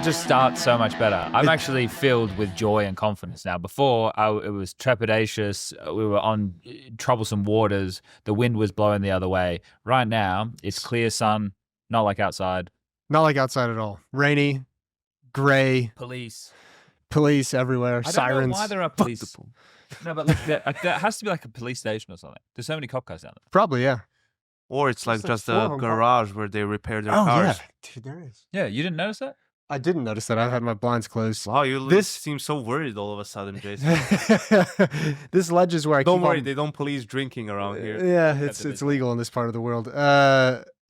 just start so much better. I'm actually filled with joy and confidence now. Before, it was trepidatious. We were on troublesome waters. The wind was blowing the other way. Right now, it's clear sun, not like outside. Not like outside at all. Rainy, gray. Police everywhere. I Sirens. don't know why there are police. No, but like there has to be like a police station or something. There's so many cop cars down there. Probably, yeah. Or it's like just a garage where they repair their cars. Yeah. Dude, there is. Yeah, you didn't notice that? I didn't notice that. I've had my blinds closed. Wow, you seem so worried all of a sudden, Jason. This ledge is where I don't worry, they don't police drinking around here. Yeah, it's legal in this part of the world.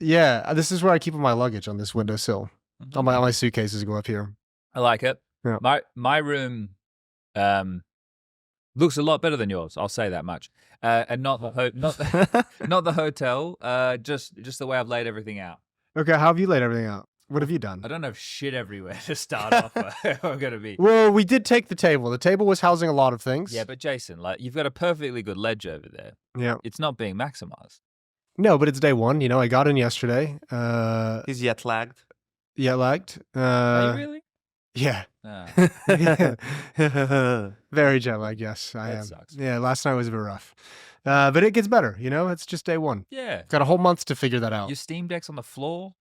Yeah, this is where I keep my luggage on this windowsill. All my suitcases go up here. I like it. Yeah. My room looks a lot better than yours. I'll say that much. And not the hotel. Just the way I've laid everything out. Okay, how have you laid everything out? What have you done? I don't have shit everywhere to start off with. I'm gonna be. Well, we did take the table. The table was housing a lot of things. Yeah, but Jason, like you've got a perfectly good ledge over there. Yeah. It's not being maximized. No, but it's day one. You know, I got in yesterday. He's yet lagged. Yet lagged. Are you really? Yeah. Oh. Very jet lagged, yes, I am. Sucks. Yeah, last night was a bit rough. But it gets better, you know? It's just day one. Yeah. Got a whole month to figure that out. Your Steam Deck's on the floor?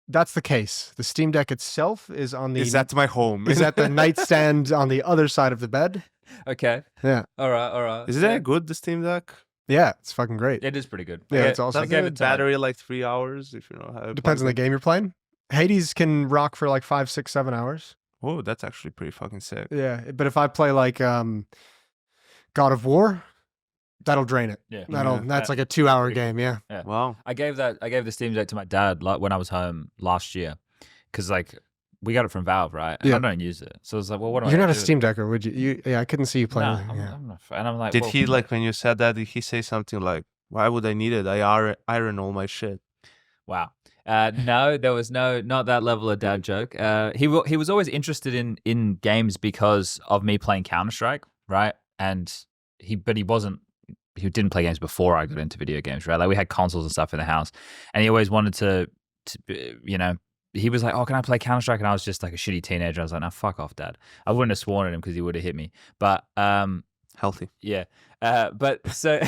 That's the case. The Steam Deck itself is on the... Is at my home. Is at the nightstand on the other side of the bed. Okay. Yeah. All right. Is it good, the Steam Deck? Yeah, it's fucking great. It is pretty good. Yeah, it's awesome. I gave it battery like 3 hours, if you know how. Depends on the game you're playing. Hades can rock for like 5, 6, 7 hours. Oh, that's actually pretty fucking sick. Yeah, but if I play like God of War, that'll drain it. Yeah. That's like a 2-hour game. Yeah. Wow. I gave the Steam Deck to my dad like when I was home last year, because like we got it from Valve, right? And I don't use it, so it's like, well, what do I? You're not a Steam Decker, would you? Yeah, I couldn't see you playing. I'm not, and I'm like, did he like when you said that? Did he say something like, "Why would I need it? I iron all my shit." Wow. No, there was not that level of dad joke. He was always interested in games because of me playing Counter-Strike, right? And he didn't play games before I got into video games, right? Like we had consoles and stuff in the house, and he always wanted to you know, he was like, "Oh, can I play Counter-Strike?" And I was just like a shitty teenager. I was like, "No, fuck off, Dad." I wouldn't have sworn at him because he would have hit me. But healthy. Yeah. But so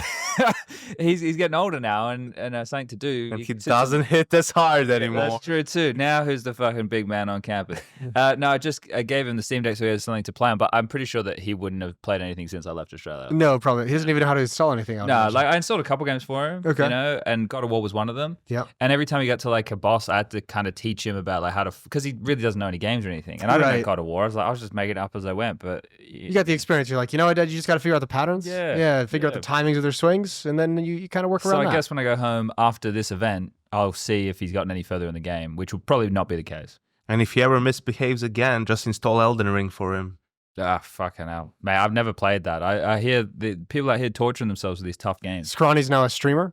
he's getting older now and something to do. And he doesn't hit as hard anymore. That's true too. Now who's the fucking big man on campus? No, I gave him the Steam Deck so he has something to play on, but I'm pretty sure that he wouldn't have played anything since I left Australia. No, probably. He doesn't even know how to install anything. No, like I installed a couple games for him, okay. You know, and God of War was one of them. Yeah. And every time he got to like a boss, I had to kind of teach him about like how to, because he really doesn't know any games or anything. And I didn't know God of War. I was just making it up as I went. But you got the experience. You're like, you know what, Dad, you just got to figure out the patterns. Yeah. Figure out the timings of their swings, and then you kind of work around that. So I guess when I go home after this event, I'll see if he's gotten any further in the game, which will probably not be the case. And if he ever misbehaves again, just install Elden Ring for him. Ah, fucking hell. Man, I've never played that. I hear the people out here torturing themselves with these tough games. Scrawny's now a streamer.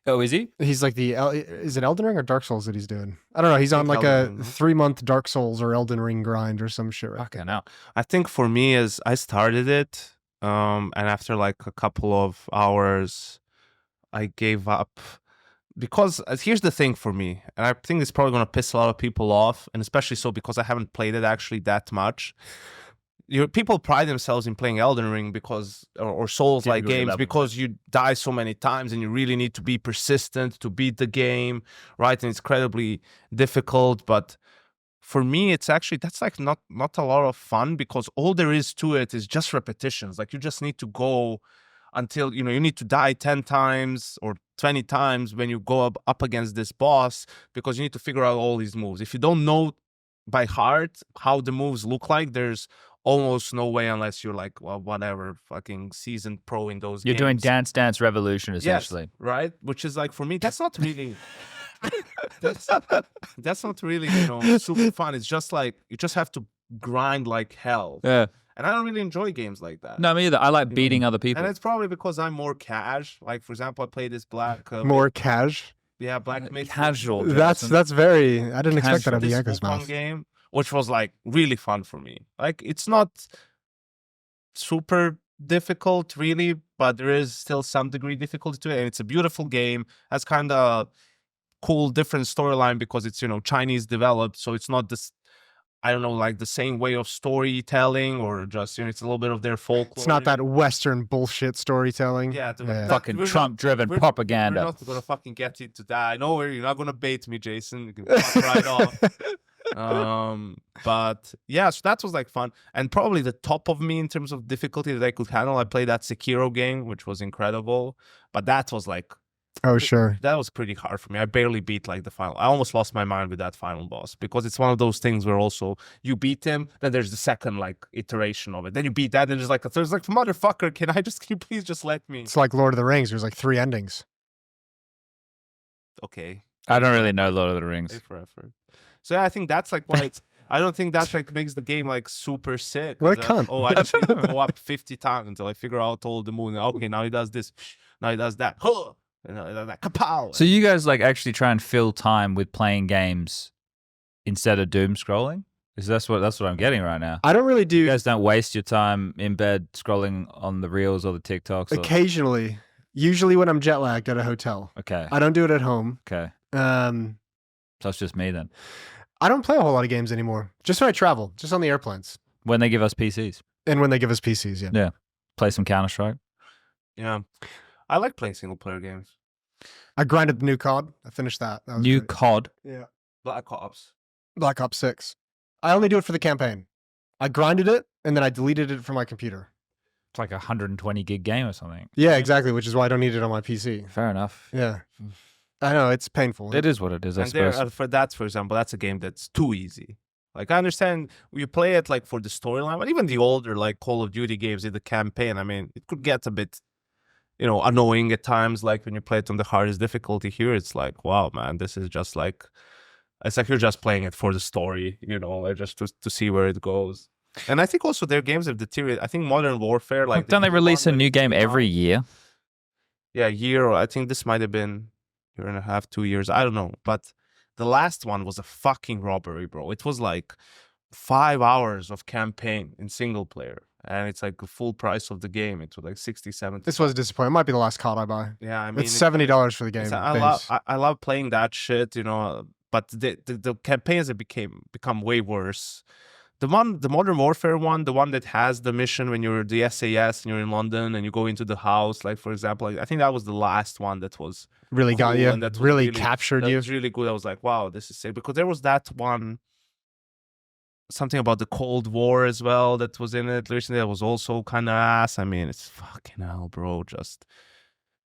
Oh, is he? He's like is it Elden Ring or Dark Souls that he's doing? I don't know. He's on like a 3-month Dark Souls or Elden Ring grind or some shit. Fucking hell. I think for me is I started it, and after like a couple of hours, I gave up. Because here's the thing for me, and I think it's probably going to piss a lot of people off, and especially so because I haven't played it actually that much. People pride themselves in playing Elden Ring because, or Souls-like games, because you die so many times and you really need to be persistent to beat the game, right? And it's incredibly difficult. But for me, it's actually, that's like not a lot of fun, because all there is to it is just repetitions. Like you just need to go until, you need to die 10 times or 20 times when you go up against this boss, because you need to figure out all these moves. If you don't know by heart how the moves look like, there's almost no way, unless you're like, well, whatever, fucking seasoned pro in those games. You're doing Dance Dance Revolution, essentially. Yes, right? Which is like, for me, that's not really... that's not really, super fun. It's just like, you just have to grind like hell. Yeah. And I don't really enjoy games like that. No, me either. I like beating other people. And it's probably because I'm more cash. Like, for example, I play this Black... more cash? Yeah, Black Myth. Casual. That's very... I didn't expect that out of Yanko's mouth. Game, which was like really fun for me. Like, it's not super difficult really, but there is still some degree difficulty to it, and it's a beautiful game. Has kind of cool different storyline because it's Chinese developed, so it's not this. I don't know, like the same way of storytelling, or just it's a little bit of their folklore. It's not that Western bullshit storytelling. Yeah, Fucking Trump-driven propaganda. We're not gonna fucking get into that. I know you're not gonna bait me, Jason. You can fuck right off. But yeah, so that was like fun, and probably the top of me in terms of difficulty that I could handle. I played that Sekiro game, which was incredible, but that was like, Oh, sure. that was pretty hard for me. I barely beat like the final. I almost lost my mind with that final boss, because it's one of those things where also you beat him, then there's the second like iteration of it, then you beat that, and there's like motherfucker, can you please just let me? It's like Lord of the Rings. There's like 3 endings. Okay, I don't really know Lord of the Rings. pay for effort. So yeah, I think that's like why it's. I don't think that's like makes the game like super sick. What a That, cunt. oh, I just need to go up 50 times until I figure out all the moves. Okay, now he does this. Now he does that. Huh! And now he does that. Kapow! So you guys like actually try and fill time with playing games instead of doom scrolling? Is that's what I'm getting right now? I don't really You do guys don't waste your time in bed scrolling on the reels or the TikToks. Or... occasionally. Usually when I'm jet lagged at a hotel. Okay. I don't do it at home. Okay. So it's just me then. I don't play a whole lot of games anymore. Just when I travel, just on the airplanes, When they give us PCs, and when they give us PCs. Yeah. Yeah. play some Counter-Strike. Yeah, I like playing single player games. I grinded the new COD. I finished that. That was New great. COD. Yeah. Black Ops. Black Ops 6. I only do it for the campaign. I grinded it and then I deleted it from my computer. It's like a 120 gig game or something. Yeah, exactly. Which is why I don't need it on my PC. Fair enough. Yeah. I know it's painful. It is what it is, I And there, suppose. for example, that's a game that's too easy. Like, I understand you play it like for the storyline, but even the older like Call of Duty games in the campaign, I mean, it could get a bit, annoying at times. Like when you play it on the hardest difficulty. Here, it's like, wow, man, this is just like, it's like you're just playing it for the story, like just to see where it goes. And I think also their games have deteriorated. I think Modern Warfare, like, Don't they release a new game every year? Yeah, a year. Or I think this might have been a year and a half, 2 years. I don't know, but the last one was a fucking robbery, bro. It was like 5 hours of campaign in single player, and it's like the full price of the game. It was like 60, 70. This was disappointing. It might be the last COD I buy. Yeah, I mean, It's $70 for the game. I love playing that shit, but the campaigns have become way worse. The Modern Warfare one, the one that has the mission when you're the SAS and you're in London and you go into the house, like for example, I think that was the last one that was really got cool, you. and that was Really captured that you. was really good. I was like, wow, this is sick. Because there was that one, something about the Cold War as well that was in it recently. That was also kind of ass. I mean, it's fucking hell, bro. Just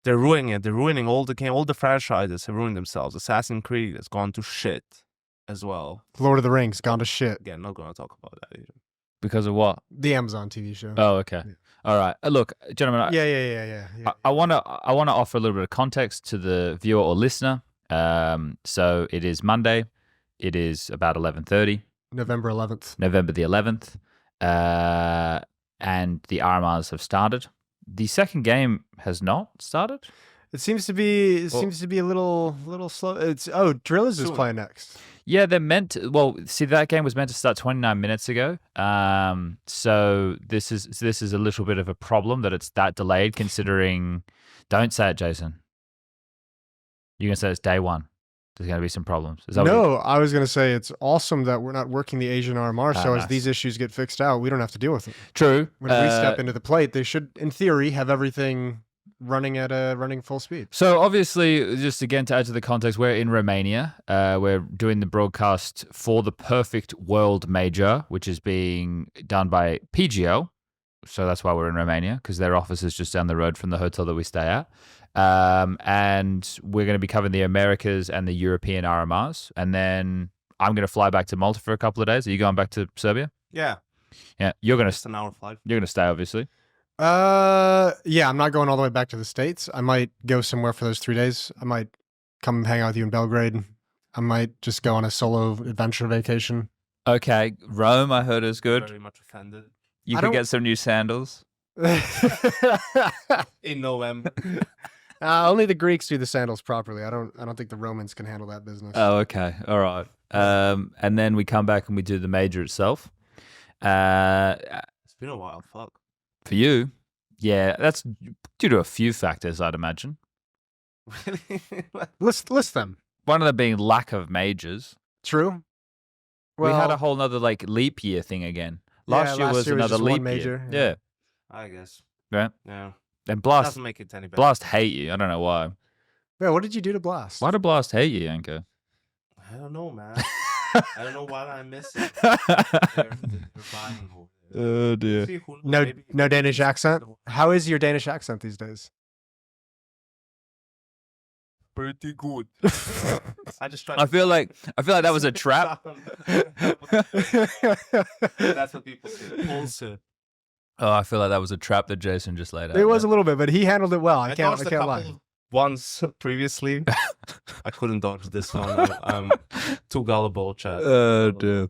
they're ruining it. They're ruining all the game. All the franchises have ruined themselves. Assassin's Creed has gone to shit as well. Lord of the Rings gone to shit. Again, not gonna talk about that either. Because of what? The Amazon TV show. Oh, okay. Yeah. All right. Look, gentlemen, Yeah. I want to offer a little bit of context to the viewer or listener. So it is Monday. It is about 11:30, November 11th. November the 11th, and the RMRs have started. The second game has not started. It seems to be a little slow. Drillers is Soon. playing next. Yeah, they're meant to. Well, see, that game was meant to start 29 minutes ago. So this is a little bit of a problem that it's that delayed. Considering, don't say it, Jason. You're gonna say it's day one. There's gonna be some problems. Is that what No, I was going to say it's awesome that we're not working the Asian RMR, so as nice. these issues get fixed out, we don't have to deal with them. True. When we step into the plate, they should, in theory, have everything running full speed. So obviously, just again to add to the context, we're in Romania. We're doing the broadcast for the Perfect World Major, which is being done by PGO. So that's why we're in Romania, because their office is just down the road from the hotel that we stay at. And we're going to be covering the Americas and the European RMRs. And then I'm going to fly back to Malta for a couple of days. Are you going back to Serbia? Yeah, Yeah, you're going just to an hour flight. stay, obviously. Yeah, I'm not going all the way back to the States. I might go somewhere for those 3 days. I might come hang out with you in Belgrade. I might just go on a solo adventure vacation. Okay, Rome, I heard is good. Very much offended. You I could don't- get some new sandals. In November. Only the Greeks do the sandals properly. I don't think the Romans can handle that business. Oh, okay. All right. And then we come back and we do the major itself. It's been a while. Fuck. For you, yeah, that's due to a few factors, I'd imagine. Really? List them. One of them being lack of majors. True. we had a Well, whole nother like leap year thing again. Yeah, Last year was another just one leap major, year. yeah. Yeah. I guess. Right. Yeah. And Blast Doesn't make it any better. Blast hate you. I don't know why. Yeah, what did you do to Blast? Why did Blast hate you, Anchor? I don't know, man. I don't know what I'm missing. They're buying over there. Oh dear. See who knows, No, maybe- no Danish accent. How is your Danish accent these days? Pretty good. I just try. I feel like that was a trap. That's what people say. Also, Oh, I feel like that was a trap that Jason just laid out. It was a there. little bit, but he handled it well. I can't dodged a lie. couple once previously. I couldn't dodge this one. I'm too gullible, chat. Oh dear.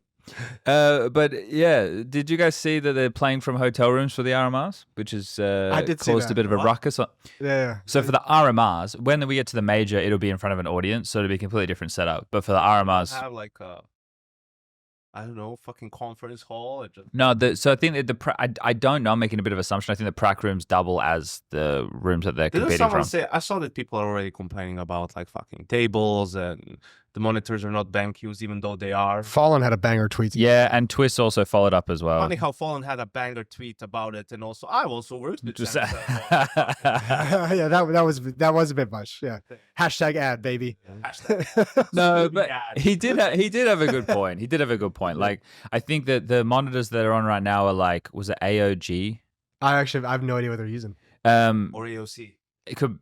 But yeah, did you guys see that they're playing from hotel rooms for the RMRs, which has I did see caused a that. bit of a What? ruckus? Yeah. So for the RMRs, when we get to the major, it'll be in front of an audience, so it'll be a completely different setup. But for the RMRs, Have like a, I don't know, fucking conference hall. Or just... no. So I think that I don't know. I'm making a bit of assumption. I think the prac rooms double as the rooms that they're Didn't competing someone from. say? I saw that people are already complaining about like fucking tables and the monitors are not BenQs, even though they are. Fallen had a banger tweet. Yeah, and Twist also followed up as well. Funny how Fallen had a banger tweet about it, and also I also worked with Just Samsung. Yeah, that was a bit much. Yeah. Hashtag ad, baby. No, but he did have a good point. He did have a good point. Like I think that the monitors that are on right now are like, was it AOG? I have no idea what they're using. or AOC. It could.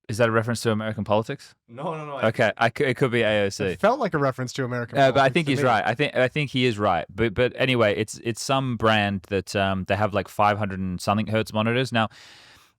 Is that a reference to American politics? No. Okay, it could be AOC. It felt like a reference to American. But I politics think to he's me. right. I think he is right. But anyway, it's some brand that they have like 500 and something hertz monitors now.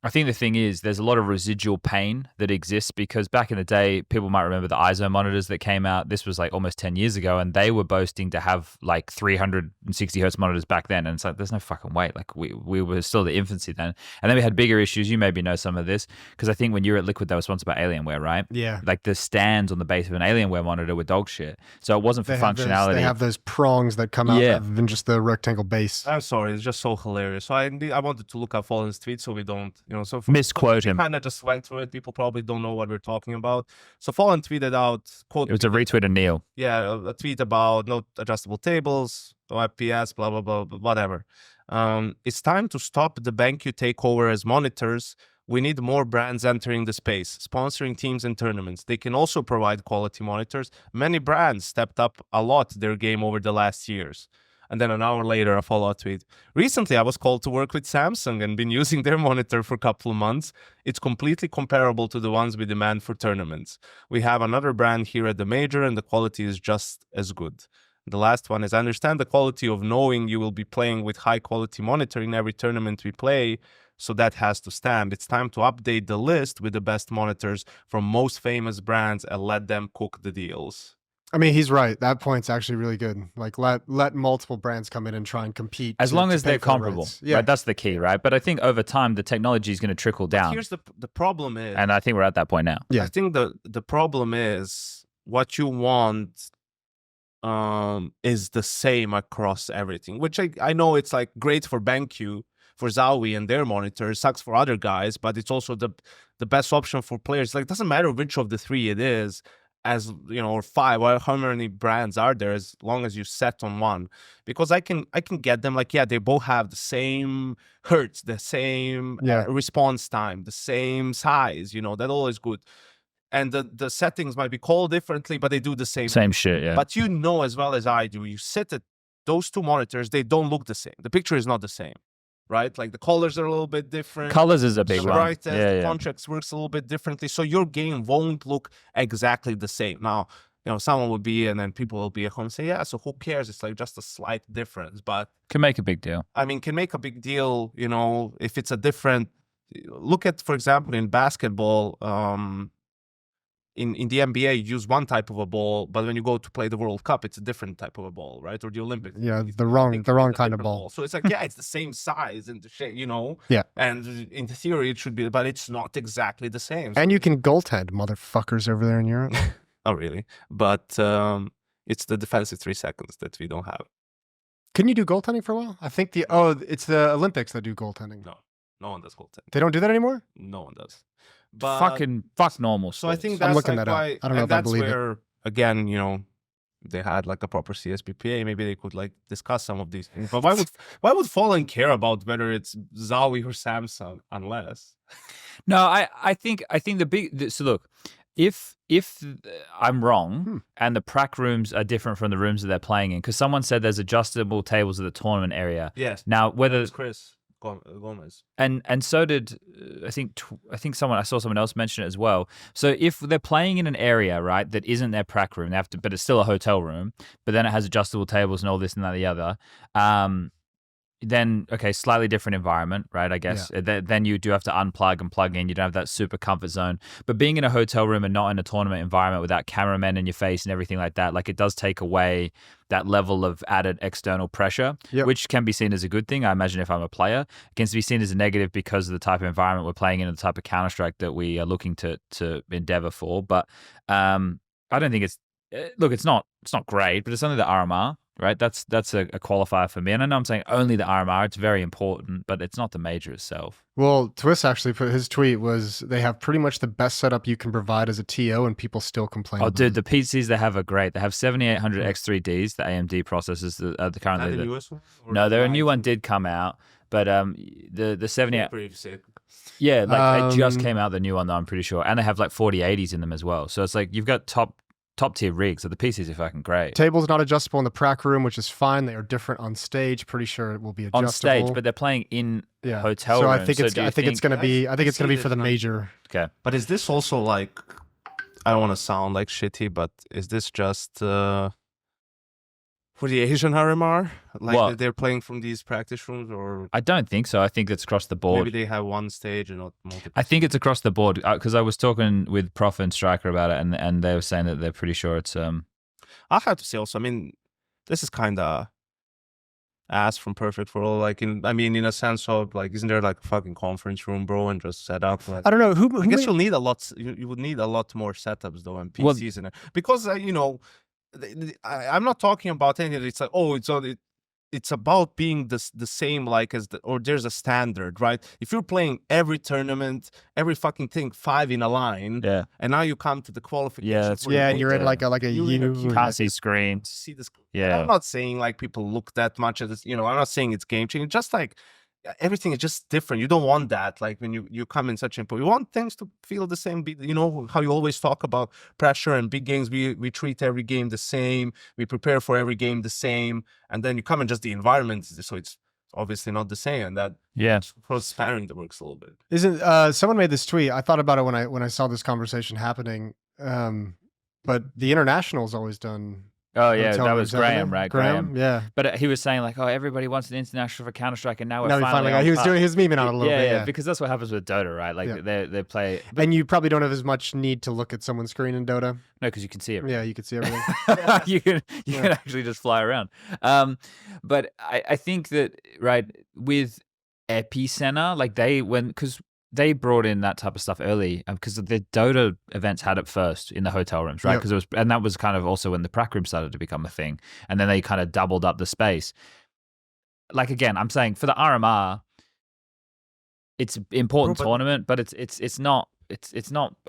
I think the thing is there's a lot of residual pain that exists because back in the day, people might remember the ISO monitors that came out. This was like almost 10 years ago, and they were boasting to have like 360 hertz monitors back then. And it's like, there's no fucking way. Like we were still the infancy then. And then we had bigger issues. You maybe know some of this because I think when you were at Liquid, they were sponsored by Alienware, right? Yeah. Like the stands on the base of an Alienware monitor were dog shit. So it wasn't for functionality. They have those prongs that come out Yeah. rather than just the rectangle base. I'm sorry, it's just so hilarious. So I wanted to look up Fallen's tweet so we don't, so Misquote him. Kind of just went through it. People probably don't know what we're talking about. So Fallen tweeted out, quote, It was a retweet of Neil. yeah, a tweet about no adjustable tables, no IPS, blah, blah, blah, whatever. It's time to stop the BenQ takeover as monitors. We need more brands entering the space, sponsoring teams and tournaments. They can also provide quality monitors. Many brands stepped up a lot their game over the last years. And then an hour later, a follow-up tweet. Recently, I was called to work with Samsung and been using their monitor for a couple of months. It's completely comparable to the ones we demand for tournaments. We have another brand here at the major, and the quality is just as good. The last one is, I understand the quality of knowing you will be playing with high-quality monitor in every tournament we play, so that has to stand. It's time to update the list with the best monitors from most famous brands and let them cook the deals. I mean, he's right. That point's actually really good. Like, let multiple brands come in and try and compete. As long as pay they're for the comparable. rights. Yeah. Right? That's the key, right? But I think over time, the technology is going to trickle down. Here's the problem is, And I think we're at that point now. Yeah. I think the problem is what you want is the same across everything, which I know it's like great for BenQ, for Zowie and their monitors, sucks for other guys, but it's also the best option for players. Like, it doesn't matter which of the three it is, as or five, or how many brands are there, as long as you set on one, because I can get them. Like, yeah, they both have the same hertz, the same response time, the same size, that all is good, and the settings might be called differently, but they do the same Shit, yeah. But as well as I do, you sit at those two monitors, they don't look the same. The picture is not the same, right? Like the colors are a little bit different. Colors is a big The one. brightness, the Yeah. contrast works a little bit differently. So your game won't look exactly the same. Now, someone will be, and then people will be at home and say, yeah, so who cares? It's like just a slight difference. But Can make a big deal. I mean, can make a big deal, if it's a different, look at, for example, in basketball, in the NBA, you use one type of a ball, but when you go to play the World Cup, it's a different type of a ball, right? Or the Olympics. Yeah, it's the wrong it's kind a of different ball. So it's like, yeah, it's the same size and the shape, Yeah. And in theory, it should be, but it's not exactly the same. And you can goaltend, motherfuckers over there in Europe. Oh, really? But it's the defensive 3 seconds that we don't have. Couldn't you do goaltending for a while? I think it's the Olympics that do goaltending. No one does goaltending. They don't do that anymore? No one does. But Fuck normal. so I think sports. that's looking like that up. why, I don't know and if I that's believe it. where, again, they had like a proper CSPPA, maybe they could like discuss some of these things. But why would Fallen care about whether it's Zowie or Samsung unless? No, I think so look, if I'm wrong and the prac rooms are different from the rooms that they're playing in, because someone said there's adjustable tables at the tournament area. Yes. Now whether it's Chris Gomez. And so did I think I saw someone else mention it as well. So if they're playing in an area, right, that isn't their prac room, they have to, but it's still a hotel room, but then it has adjustable tables and all this and that and the other. Then okay, slightly different environment, right? I guess then you do have to unplug and plug in. You don't have that super comfort zone. But being in a hotel room and not in a tournament environment without cameramen in your face and everything like that, like it does take away that level of added external pressure, which can be seen as a good thing. I imagine if I'm a player, it can be seen as a negative because of the type of environment we're playing in and the type of Counter-Strike that we are looking to endeavor for. But I don't think it's not great, but it's only the RMR. Right, that's a qualifier for me, and I know I'm saying only the RMR. It's very important, but it's not the major itself. Well, Twist actually put his tweet was they have pretty much the best setup you can provide as a TO, and people still complain. Oh, dude, the PCs they have are great. They have 7800 X3Ds, the AMD processors that are currently the newest one. No, a new one did come out, but the 78. Pretty sick. Yeah, like they just came out the new one though. I'm pretty sure, and they have like 4080s in them as well. So it's like you've got top tier rigs, so the PCs are fucking great. Table's not adjustable in the prac room, which is fine. They are different on stage. Pretty sure it will be adjustable on stage, but they're playing in hotel so rooms. I think it's going to be. I think it's going to be for the major. Okay, but is this also like? I don't want to sound like shitty, but is this just for the Asian RMR? Like they're playing from these practice rooms, or I don't think so. I think it's across the board. Maybe they have one stage and not multiple. I think it's across the board because I was talking with Prof and Striker about it, and they were saying that they're pretty sure it's. I have to say also, I mean, this is kind of ass from Perfect for All. Like in a sense of like, isn't there like a fucking conference room, bro, and just set up? Like, I don't know. Who I guess you'll need a lot. You would need a lot more setups though and PCs in it because you know. I'm not talking about anything. It's like, oh, it's about being the same, like or there's a standard, right? If you're playing every tournament, every fucking thing 5 in a line, and now you come to the qualification, and you're in like a you can't see screens. See this? Yeah, I'm not saying like people look that much at this. You know, I'm not saying it's game changing. Just like everything is just different. You don't want that. Like when you come in such input, you want things to feel the same. You know how you always talk about pressure and big games. We treat every game the same. We prepare for every game the same. And then you come in just the environment, so it's obviously not the same. And that for sparring that works a little bit. Isn't someone made this tweet? I thought about it when I saw this conversation happening. But the international's always done. Oh yeah, that was Graham, right? Graham, yeah. But he was saying like, oh, everybody wants an international for Counter-Strike, and now we're finally he was memeing on it a little bit. Yeah, because that's what happens with Dota, right? Like they play, and you probably don't have as much need to look at someone's screen in Dota. No, because you can see everything. Yeah, you can see everything. you can actually just fly around. But I think that with Epicenter, like because they brought in that type of stuff early because the Dota events had it first in the hotel rooms, right? Because that was kind of also when the prac room started to become a thing, and then they kind of doubled up the space. Like again, I'm saying for the RMR, it's important tournament, but it's not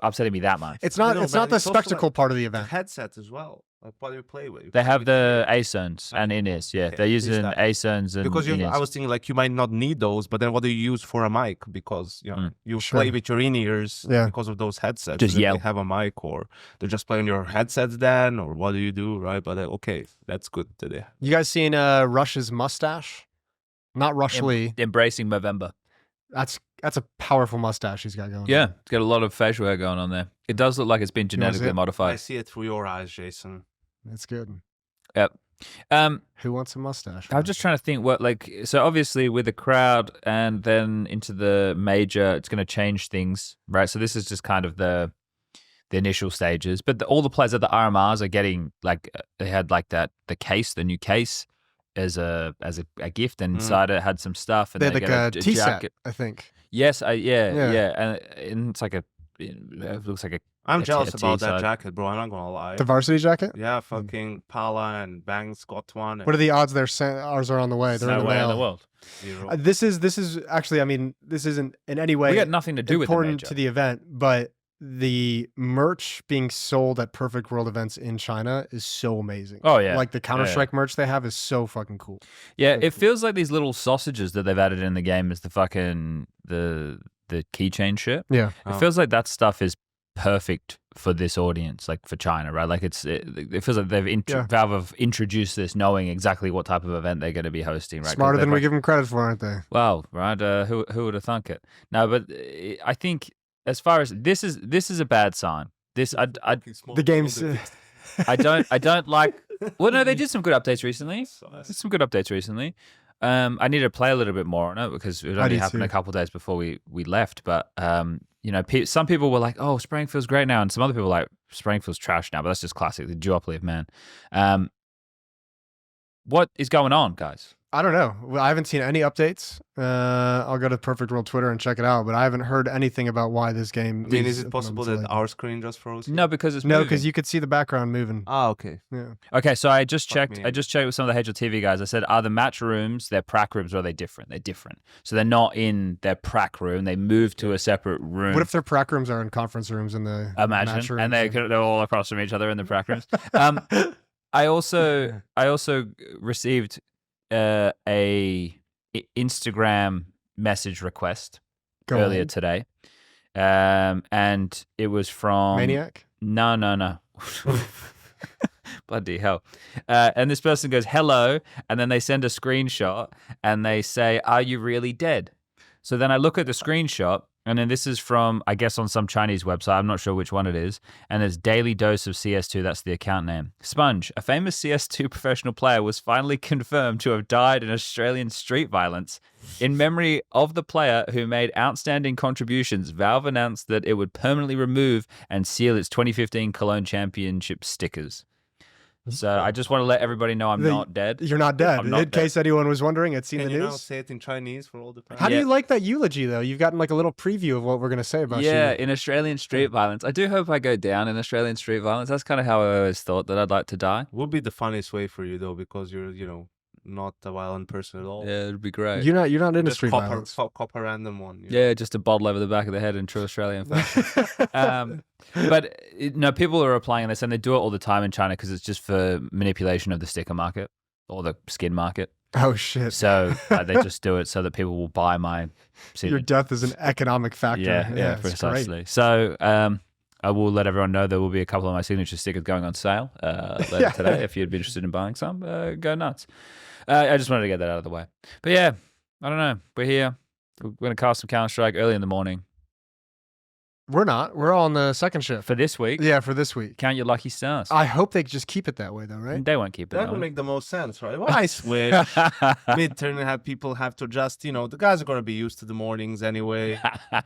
upsetting me that much. It's not the spectacle part of the event. The headset as well. Like what do you play with? They have the ASUNs and Inis, they're using ASUNs and because I was thinking like you might not need those, but then what do you use for a mic? Because you play with your in-ears because of those headsets. Just yell. They have a mic, or they're just playing your headsets then, or what do you do, right? But okay, that's good today. You guys seen Rush's mustache? Not Rush Lee. Embracing Movember. That's a powerful mustache he's got going. Yeah, it's got a lot of facial hair going on there. It does look like it's been genetically modified. I see it through your eyes, Jason. That's good. Yep. Who wants a mustache? I'm just trying to think so obviously with the crowd and then into the major, it's going to change things, right? So this is just kind of the initial stages, but all the players at the RMRs are getting they had the new case as a gift, and inside it had some stuff, and they had like a T-set, I think. Yes, yeah, and it's like it looks like a. I'm jealous about that jacket, bro. I'm not gonna lie. The varsity jacket? Yeah, fucking Pala and Bangs got one. What are the odds? Ours are on the way. They're in the mail. In the world. This is actually. I mean, this isn't in any way. We got nothing to do with the important to the event, but the merch being sold at Perfect World events in China is so amazing. Oh, yeah. Like the Counter-Strike merch they have is so fucking cool. Yeah, it feels like these little sausages that they've added in the game is the fucking the keychain shit. Yeah. It feels like that stuff is perfect for this audience, like for China, right? Like it feels like Valve have introduced this knowing exactly what type of event they're going to be hosting, right? Smarter than we give them credit for, aren't they? Well, right? Who would have thunk it? No, but I think as far as this is a bad sign. The game's I don't like. Well, no, they did some good updates recently. I need to play a little bit more on it because it only happened a couple of days before we left. But you know, some people were like, "Oh, spraying feels great now," and some other people were like, "Spraying feels trash now." But that's just classic, the duopoly of man. What is going on, guys? I don't know. Well, I haven't seen any updates. I'll go to Perfect World Twitter and check it out, but I haven't heard anything about why this game. I mean, is it possible that our screen just froze? No, because it's no, moving. because you could see the background moving. Ah, okay. Yeah. Okay, so I just checked. I just checked with some of the HLTV guys. I said, "Are the match rooms their prac rooms, or are they different?" They're different. So they're not in their prac room. They moved to a separate room. What if their prac rooms are in conference rooms in the imagine? match rooms? And they're all across from each other in the prac rooms. I also received a Instagram message request earlier today, and it was from Maniac. No. Bloody hell. And this person goes, "Hello," and then they send a screenshot and they say, "Are you really dead?" So then I look at the screenshot, and then this is from, I guess, on some Chinese website. I'm not sure which one it is. And it's Daily Dose of CS2. That's the account name. SPUNJ, a famous CS2 professional player, was finally confirmed to have died in Australian street violence. In memory of the player who made outstanding contributions, Valve announced that it would permanently remove and seal its 2015 Cologne Championship stickers. So I just want to let everybody know I'm not dead. You're not dead. In case anyone was wondering, it's seen the news. Can you say it in Chinese for all the time? How do you like that eulogy, though? You've gotten like a little preview of what we're going to say about you. Yeah, in Australian street violence. I do hope I go down in Australian street violence. That's kind of how I always thought that I'd like to die. Would be the funniest way for you, though, because you're, not a violent person at all. Yeah, it'd be great. You're not into street violence. Cop a random one. Yeah, just a bottle over the back of the head in true Australian fashion. But no, people are replying and they're saying they do it all the time in China because it's just for manipulation of the sticker market or the skin market. Oh shit! So they just do it so that people will buy my. Your death is an economic factor. Yeah, precisely. So I will let everyone know there will be a couple of my signature stickers going on sale later today. If you'd be interested in buying some, go nuts. I just wanted to get that out of the way. But yeah, I don't know. We're here. We're going to cast some Counter-Strike early in the morning. We're not. We're all on the second shift. For this week? Yeah, for this week. Count your lucky stars. I hope they just keep it that way, though, right? They won't keep it that would make the most sense, right? Why switch? Midterm and people have to just, the guys are going to be used to the mornings anyway.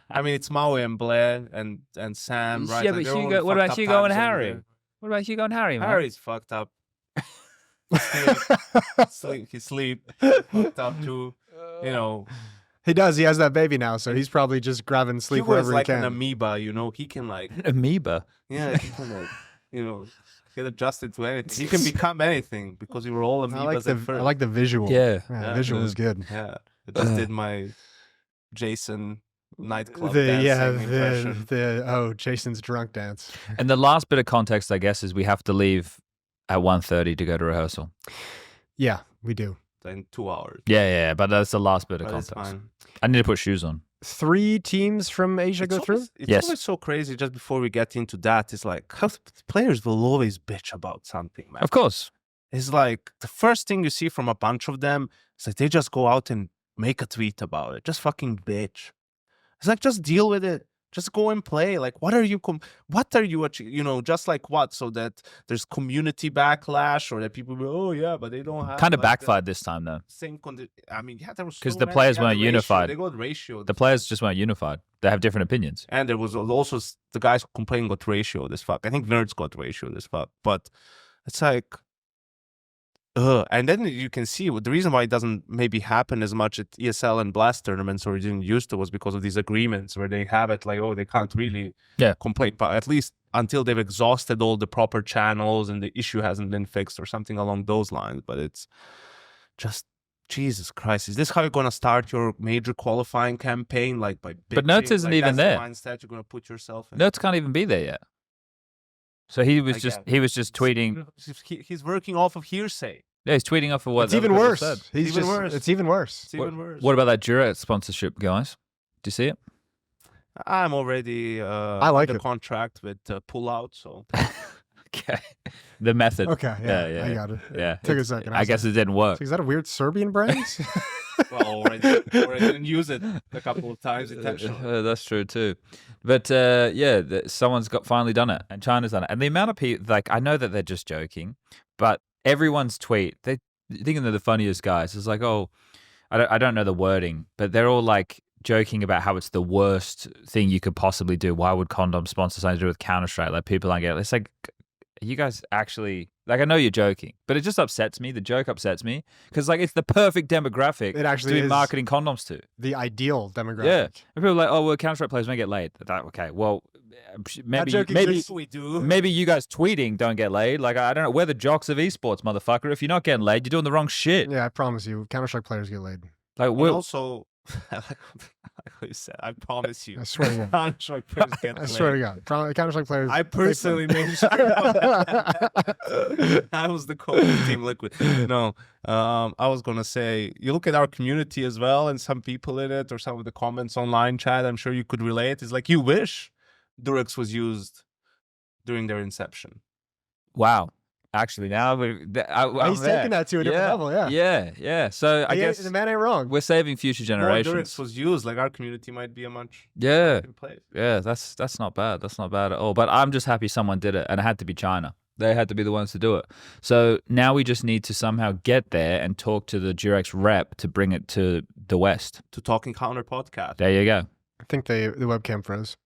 I mean, it's Maui and Blair and Sam, right? Yeah, but Hugo, what about Hugo and Harry? What about Hugo and Harry, man? Harry's fucked up. He sleep fucked up too. He does. He has that baby now, so he's probably just grabbing sleep wherever he can. Like an amoeba, he can an amoeba. Yeah, he can get adjusted to anything. He can become anything because we were all amoebas at first. I like the visual. Yeah, visual is good. Yeah, I just did my Jason nightclub dancing impression. Jason's drunk dance. And the last bit of context, I guess, is we have to leave at 1:30 to go to rehearsal. Yeah, we do. In 2 hours. Yeah, but that's the last bit of context. I need to put shoes on. 3 teams from Asia go through? It's always so crazy. Just before we get into that, it's like how players will always bitch about something, man. Of course. It's like the first thing you see from a bunch of them, it's like they just go out and make a tweet about it. Just fucking bitch. It's like, just deal with it. Just go and play. Like, what are you just like what? So that there's community backlash or that people go, oh yeah, but they don't have. Kind of backfired this time though. I mean, yeah, there was because the players weren't unified. They got ratio. The players just weren't unified. They have different opinions. And there was also the guys complaining got ratio this fuck. I think nerds got ratio this fuck. But it's like, and then you can see the reason why it doesn't maybe happen as much at ESL and Blast tournaments, or it didn't used to, was because of these agreements where they have it like, oh, they can't really complain, but at least until they've exhausted all the proper channels and the issue hasn't been fixed or something along those lines. But it's just Jesus Christ, is this how you're gonna start your major qualifying campaign? Like by But Nertz bitching? isn't Like, even that's there. the mindset you're gonna put yourself in. Nertz can't even be there yet. So he was just tweeting. He's working off of hearsay. Yeah, he's tweeting off of what It's even other people worse. said. He's Even just, worse. It's even worse. It's even worse. What about that Durex sponsorship, guys? Do you see it? I'm already I like under it. contract with Pullout, so Okay. The method. Okay, yeah, I got it. Yeah. Took a second. I guess it didn't work. Is that a weird Serbian brand? well, already didn't use it a couple of times intentionally. That's true too. But someone's finally done it, and China's done it. And the amount of people, like, I know that they're just joking, but everyone's tweet, they're thinking they're the funniest guys. It's like, oh, I don't know the wording, but they're all like joking about how it's the worst thing you could possibly do. Why would condoms sponsor something to do with Counter-Strike? Like, people don't get it. It's like, you guys actually, like, I know you're joking, but it just upsets me. The joke upsets me because, like, it's the perfect demographic It actually to be is marketing condoms to. the ideal demographic. Yeah. And people are like, oh, well, Counter-Strike players don't get laid. Okay, well, joking we do. maybe you guys tweeting don't get laid. Like, I don't know. We're the jocks of esports, motherfucker. If you're not getting laid, you're doing the wrong shit. Yeah, I promise you, Counter-Strike players get laid. Like, And we'll, also, I like what you said. I promise you. I swear to God. Counter-Strike players get I swear to God. Counter-Strike players. I personally made sure I was the coach of Team Liquid. No, I was gonna say, you look at our community as well, and some people in it, or some of the comments online chat. I'm sure you could relate. It's like you wish Durex was used during their inception. wow. Actually, now He's taking that to a different level, yeah. Yeah. So I guess the man ain't wrong. we're saving future More generations. Durex was used, like our community might be a much Yeah. better place. Yeah, that's not bad. That's not bad at all. But I'm just happy someone did it, and it had to be China. They had to be the ones to do it. So now we just need to somehow get there and talk to the Durex rep to bring it to the West. To Talking Counter podcast. There you go. I think the webcam froze.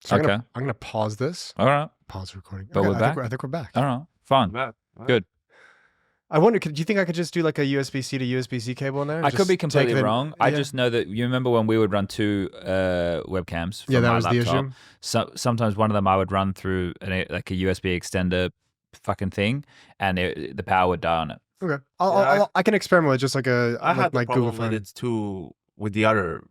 So Okay. I'm gonna pause this. All right. Pause the recording. But we're back? I think we're back. All right. Fine. Good. I wonder, do you think I could just do like a USB-C to USB-C cable in there? I could be completely wrong. I yeah. just know that you remember when we would run two webcams. From Yeah, that my was the laptop? issue. So sometimes one of them I would run through like a USB extender fucking thing, and the power would die on it. Okay. Yeah, I can experiment with just like a I had the like problem Google phone. with it too with the other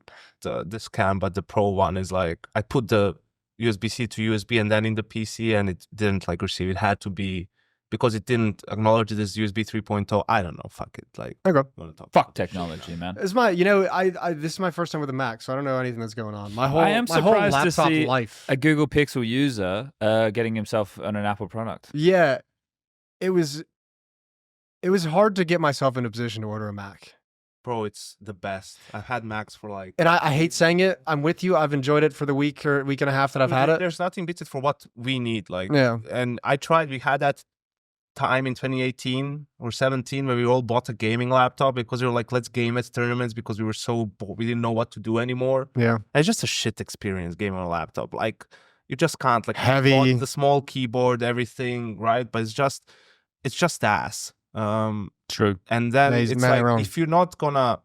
this cam, but the Pro one is like I put the USB-C to USB and then in the PC and it didn't like receive. It had to be because it didn't acknowledge it as USB 3.0. I don't know. Fuck it. Like Okay. I'm gonna talk Fuck about technology, man. It's my, I this is my first time with a Mac, so I don't know anything that's going on. My whole, I am my whole surprised to laptop see life. a Google Pixel user getting himself on an Apple product. Yeah, it was hard to get myself in a position to order a Mac. Bro, it's the best. I've had Macs for like And I hate saying it. I'm with you. I've enjoyed it for the week and a half that I've had it. There's nothing beats it for what we need. Like Yeah. and I tried, we had that time in 2018 or 17 where we all bought a gaming laptop because we were like, let's game at tournaments because we were so bored. We didn't know what to do anymore. Yeah. It's just a shit experience gaming on a laptop. Like you just can't like Heavy. the small keyboard, everything, right? But it's just ass. True. And then Yeah, he's it's mad like around. if you're not gonna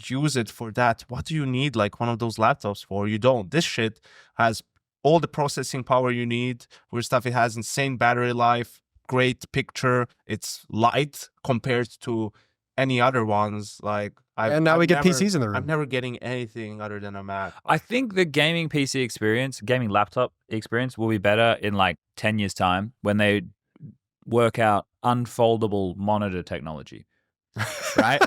use it for that, what do you need like one of those laptops for? You don't. This shit has all the processing power you need. Weird stuff. It has insane battery life, great picture. It's light compared to any other ones. Like And now we get PCs in the room. I'm never getting anything other than a Mac. I think the gaming PC experience, gaming laptop experience will be better in like 10 years' time when they work out unfoldable monitor technology. Right?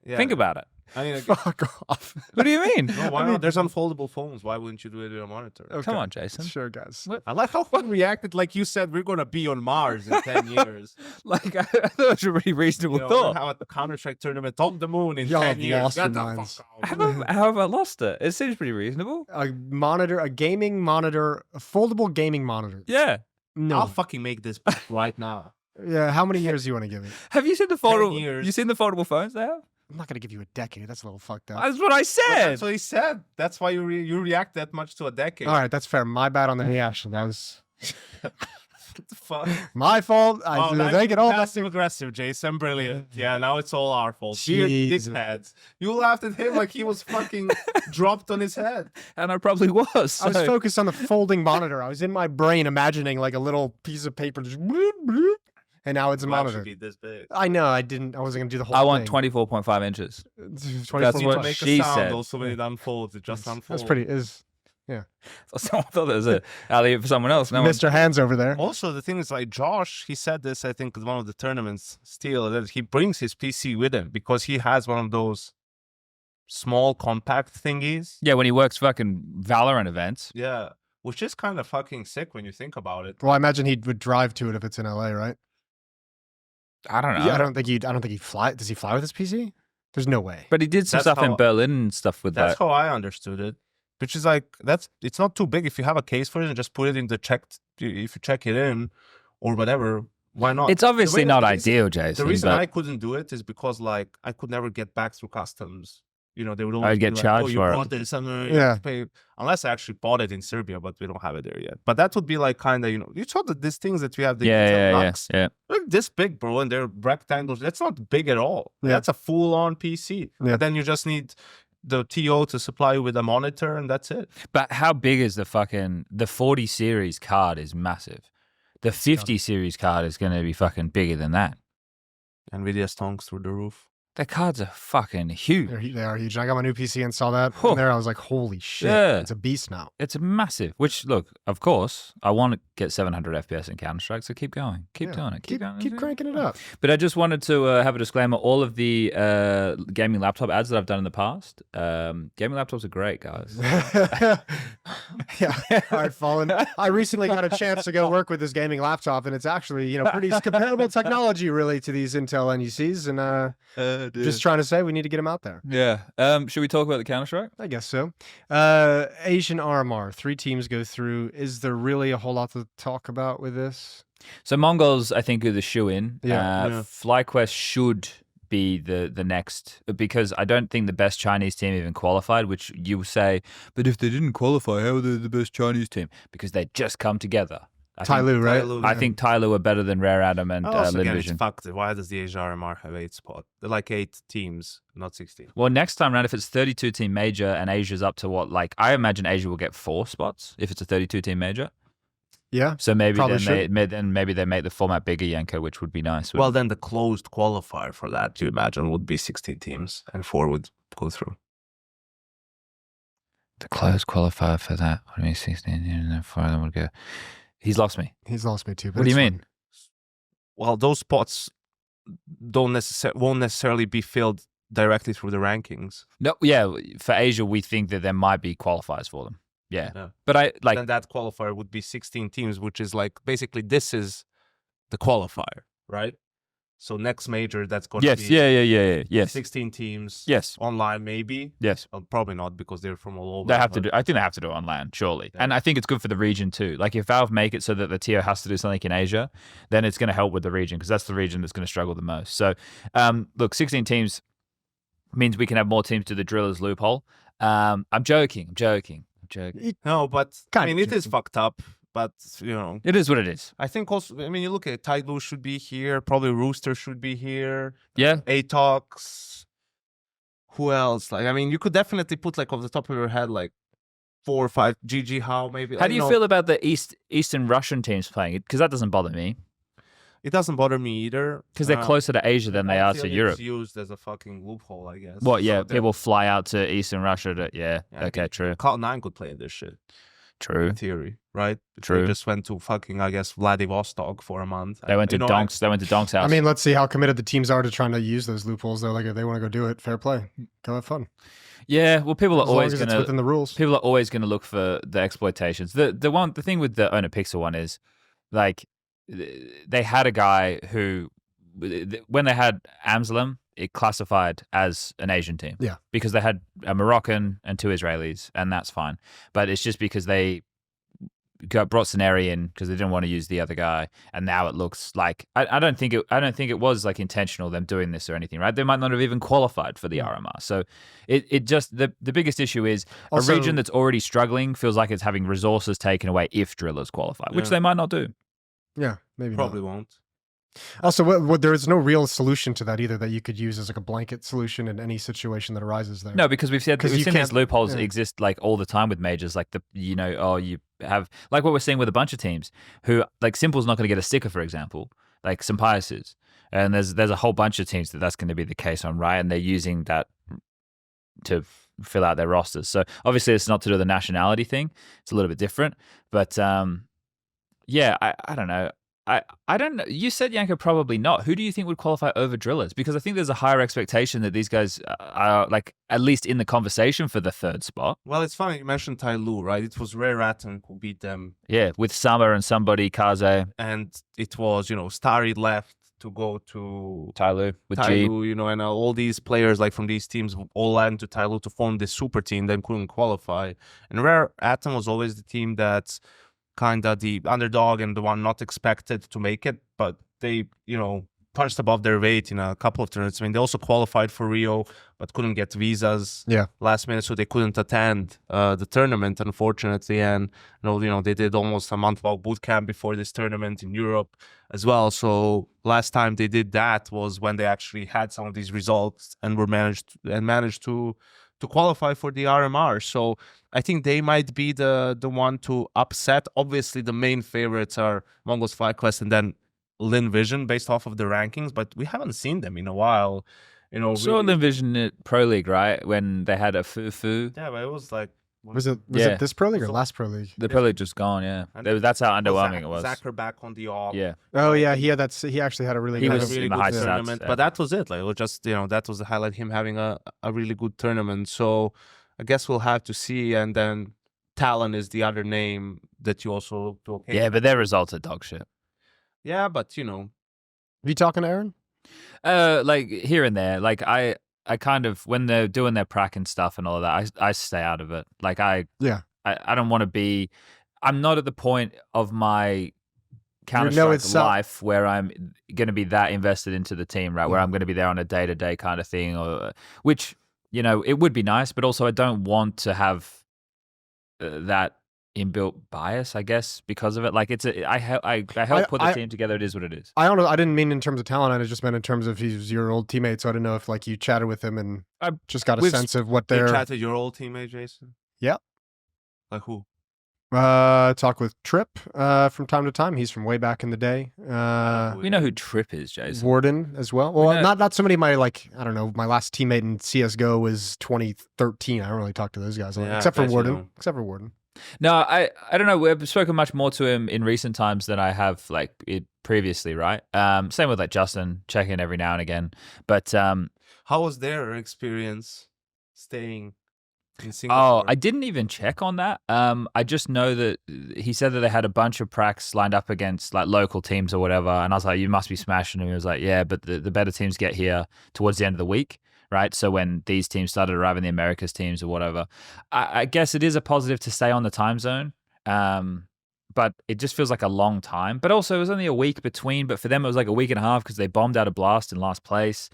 Yeah. Think about it. I mean, Fuck off. What do you mean? no, why not? There's unfoldable phones. Why wouldn't you do it with a monitor? Okay. Come on, Jason. Sure, guys. I like how one reacted like you said we're gonna be on Mars in 10 years. Like, I thought it was a really reasonable You know, thought. how at the Counter-Strike tournament on the moon in Y'all 10 have years. lost your Get the minds. fuck out. How have I lost it? It seems pretty reasonable. A monitor, a gaming monitor, a foldable gaming monitor. Yeah. No. I'll fucking make this right now. Yeah. How many years do you want to give it? Have you seen the 10 foldable? years. You seen the foldable phones they have? I'm not gonna give you a decade. That's a little fucked up. That's what I But said. that's what he said. That's why you react that much to a decade. All right, that's fair. My bad on the reaction. That was What the fuck? my fault. I now take you're it all. passive aggressive, Jason. Brilliant. Yeah, now it's all our fault. Weird Jesus. dickheads. You laughed at him like he was fucking dropped on his head. And I probably was. I was so- focused on the folding monitor. I was in my brain imagining like a little piece of paper. Just bloop, bloop. and now it's a It will actually monitor. be this big. I know. I wasn't gonna do the whole. I want thing. 24.5 inches. 24 That's You need what to make she a sound said. also when it unfolds. It just unfolds. That's pretty. I thought that was a alley for someone else. No one- Mr. Hands over there. Also, the thing is, like Josh, he said this, I think, at one of the tournaments, still, that he brings his PC with him because he has one of those small compact thingies. Yeah, when he works fucking Valorant events. Yeah. Which is kind of fucking sick when you think about it. Well, I imagine he would drive to it if it's in LA, right? I don't know. Yeah, I don't think he fly. Does he fly with his PC? There's no way. But he did some That's stuff in how- Berlin and stuff with That's that. how I understood it. Which is like, it's not too big. If you have a case for it and just put it in the if you check it in or whatever, why not? It's obviously way- not the reason- ideal, Jason. The reason but I couldn't do it is because like I could never get back through customs. You know, they would always I'd get be like, charged oh, you for it. bought this, and you Yeah. have to pay. Unless I actually bought it in Serbia, but we don't have it there yet. But that would be like kind of, you saw that these things that we have, the yeah. they're this big, bro, and they're rectangles. That's not big at all. Yeah. That's a full-on PC. Yeah. And then you just need the TO to supply you with a monitor, and that's it. But how big is the 40 series card is massive. The 50 series card is going to be fucking bigger than that. Nvidia stonks through the roof. The cards are fucking huge. They are huge. I got my new PC and saw that Huh. in there. I was like, holy shit. Yeah. It's a beast now. It's massive. Which, look, of course, I want to get 700 FPS in Counter-Strike, so keep going. Keep Yeah. doing it. Keep going. Keep cranking it up. But I just wanted to have a disclaimer. All of the gaming laptop ads that I've done in the past, gaming laptops are great, guys. Yeah. All right, Fallen. I recently got a chance to go work with this gaming laptop, and it's actually, pretty compatible technology, really, to these Intel NUCs. And just trying to say, we need to get them out there. Yeah. Should we talk about the Counter-Strike? I guess so. Asian RMR, 3 teams go through. Is there really a whole lot to talk about with this? So Mongols, I think, are the shoe-in. Yeah. FlyQuest should be the next, because I don't think the best Chinese team even qualified, which you say, but if they didn't qualify, how are they the best Chinese team? Because they just come together. Tyloo, right? Tyloo, I think Tyloo are better than Rare Atom and Also, again, it's Linvision. fucked. Why does the Asia RMR have 8 spots? They're like 8 teams, not 16. Well, next time round, if it's 32-team major and Asia's up to what, like, I imagine Asia will get 4 spots if it's a 32-team major. Yeah. So maybe Probably then maybe they make the format bigger, Yanko, which would be nice. Well, then the closed qualifier for that, you imagine, would be 16 teams and 4 would go through. the closed qualifier for that would be 16, and then 4 of them would go. He's lost me. He's lost me too. But What do you it's mean? fine. Well, those spots won't necessarily be filled directly through the rankings. No, yeah. For Asia, we think that there might be qualifiers for them. Yeah, Yeah. but I like. Then that qualifier would be 16 teams, which is like basically this is the qualifier, right? So next major, that's going Yes, to be yeah. Yes, 16 teams. yes, Online, maybe. yes. Well, probably not because they're from all over. They have to but- do. I think they have to do it online, surely. Yeah. And I think it's good for the region too. Like if Valve make it so that the TO has to do something in Asia, then it's going to help with the region because that's the region that's going to struggle the most. So, look, 16 teams means we can have more teams to the drillers loophole. I'm joking. No, but Kind I mean, of it is joking. fucked up. But, you know, It is what it is. I think also, I mean, you look at Tide Blue should be here. Probably Rooster should be here. Yeah. Atox. Who else? Like, I mean, you could definitely put like off the top of your head, like 4 or 5. GG How maybe. How do you feel about the Eastern Russian teams playing it? Because that doesn't bother me. It doesn't bother me either. Because they're closer to Asia than they I are feel to it's Europe. used as a fucking loophole, I guess. What? Yeah, So they're- people fly out to Eastern Russia to. Yeah. Yeah, I Okay. think True. Cloud9 could play this shit. True. In theory, right? True. They just went to fucking, I guess, Vladivostok for a month. They went to Donk's. They went to Donk's house. I mean, let's see how committed the teams are to trying to use those loopholes, though. Like, if they want to go do it, fair play. Go have fun. yeah. Well, people are As long always as it's gonna. within the rules. People are always going to look for the exploitations. The thing with the Owner Pixel one is, like, they had a guy who, when they had Amsterdam, it classified as an Asian team. Yeah. Because they had a Moroccan and 2 Israelis, and that's fine. But it's just because they brought Scenarii in because they didn't want to use the other guy, and now it looks like I don't think it was like intentional them doing this or anything, right? They might not have even qualified for the RMR. So it just the biggest issue is Also- a region that's already struggling feels like it's having resources taken away if drillers qualify, which Yeah. they might not do. Yeah, maybe Probably not. won't. Also, there is no real solution to that either that you could use as like a blanket solution in any situation that arises there. No, because we've seen 'Cause you these can't- loopholes yeah. exist like all the time with majors, like you have like what we're seeing with a bunch of teams who like Simple's not going to get a sticker, for example, like Sampaius is. And there's a whole bunch of teams that's going to be the case on, right? And they're using that to fill out their rosters. So obviously it's not to do with the nationality thing. It's a little bit different. But yeah, I don't know. I don't know. You said, Yanko, probably not. Who do you think would qualify over Drillers? Because I think there's a higher expectation that these guys are like at least in the conversation for the third spot. Well, it's funny you mentioned Tai Lu, right? It was Rare Atom who beat them. Yeah, with Summer and somebody, Kaze. And it was, Starry left to go to Tai Lu with Tai G. Lu, and all these players like from these teams all went to Tai Lu to form this super team, then couldn't qualify. And Rare Atom was always the team that's kind of the underdog and the one not expected to make it, but they, punched above their weight in a couple of tournaments. I mean, they also qualified for Rio, but couldn't get visas last minute, so they couldn't attend the tournament, unfortunately. And they did almost a month-long boot camp before this tournament in Europe as well. So last time they did that was when they actually had some of these results and managed to qualify for the RMR. So I think they might be the one to upset. Obviously, the main favorites are Mongols FlyQuest and then Lin Vision based off of the rankings, but we haven't seen them in a while. Saw Lin Vision at Pro League, right? When they had a Fufu. Yeah, but it was like... Was it this Pro League or last Pro League? The Pro League just gone, yeah. That's how underwhelming it was. Zachar back on the off. Yeah. Oh yeah, he actually had a really good high tournament. stats, But that was it. Like it was just, that was the highlight, him having a really good tournament. So I guess we'll have to see. And then Talon is the other name that you also looked okay. Yeah, but their results are dog shit. Yeah, but Are you talking to Aaron? Like here and there. Like I kind of, when they're doing their prac and stuff and all of that, I stay out of it. Like I don't want to be. I'm not at the point of my Counter-Strike life where I'm going to be that invested into the team, right? Where I'm going to be there on a day-to-day kind of thing, which it would be nice, but also I don't want to have that inbuilt bias, I guess, because of it. Like I help put the team together. It is what it is. I don't know. I didn't mean in terms of talent. I just meant in terms of he's your old teammate. So I didn't know if like you chatted with him and I just got a sense of what they're. You chatted your old teammate, Jason? Yeah. Like who? Talk with Trip from time to time. He's from way back in the day. We know who Trip is, Jason. Warden as well. Well, not somebody my I don't know, my last teammate in CS:GO was 2013. I don't really talk to those guys except for Warden. Except for Warden. No, I don't know. We've spoken much more to him in recent times than I have previously, right? Same with Justin, check in every now and again. But how was their experience staying in Singapore? Oh, I didn't even check on that. I just know that he said that they had a bunch of pracs lined up against like local teams or whatever, and I was like, "You must be smashing them." He was like, "Yeah, but the better teams get here towards the end of the week." Right, so when these teams started arriving, the Americas teams or whatever, I guess it is a positive to stay on the time zone, but it just feels like a long time. But also, it was only a week between. But for them, it was like a week and a half because they bombed out a blast in last place.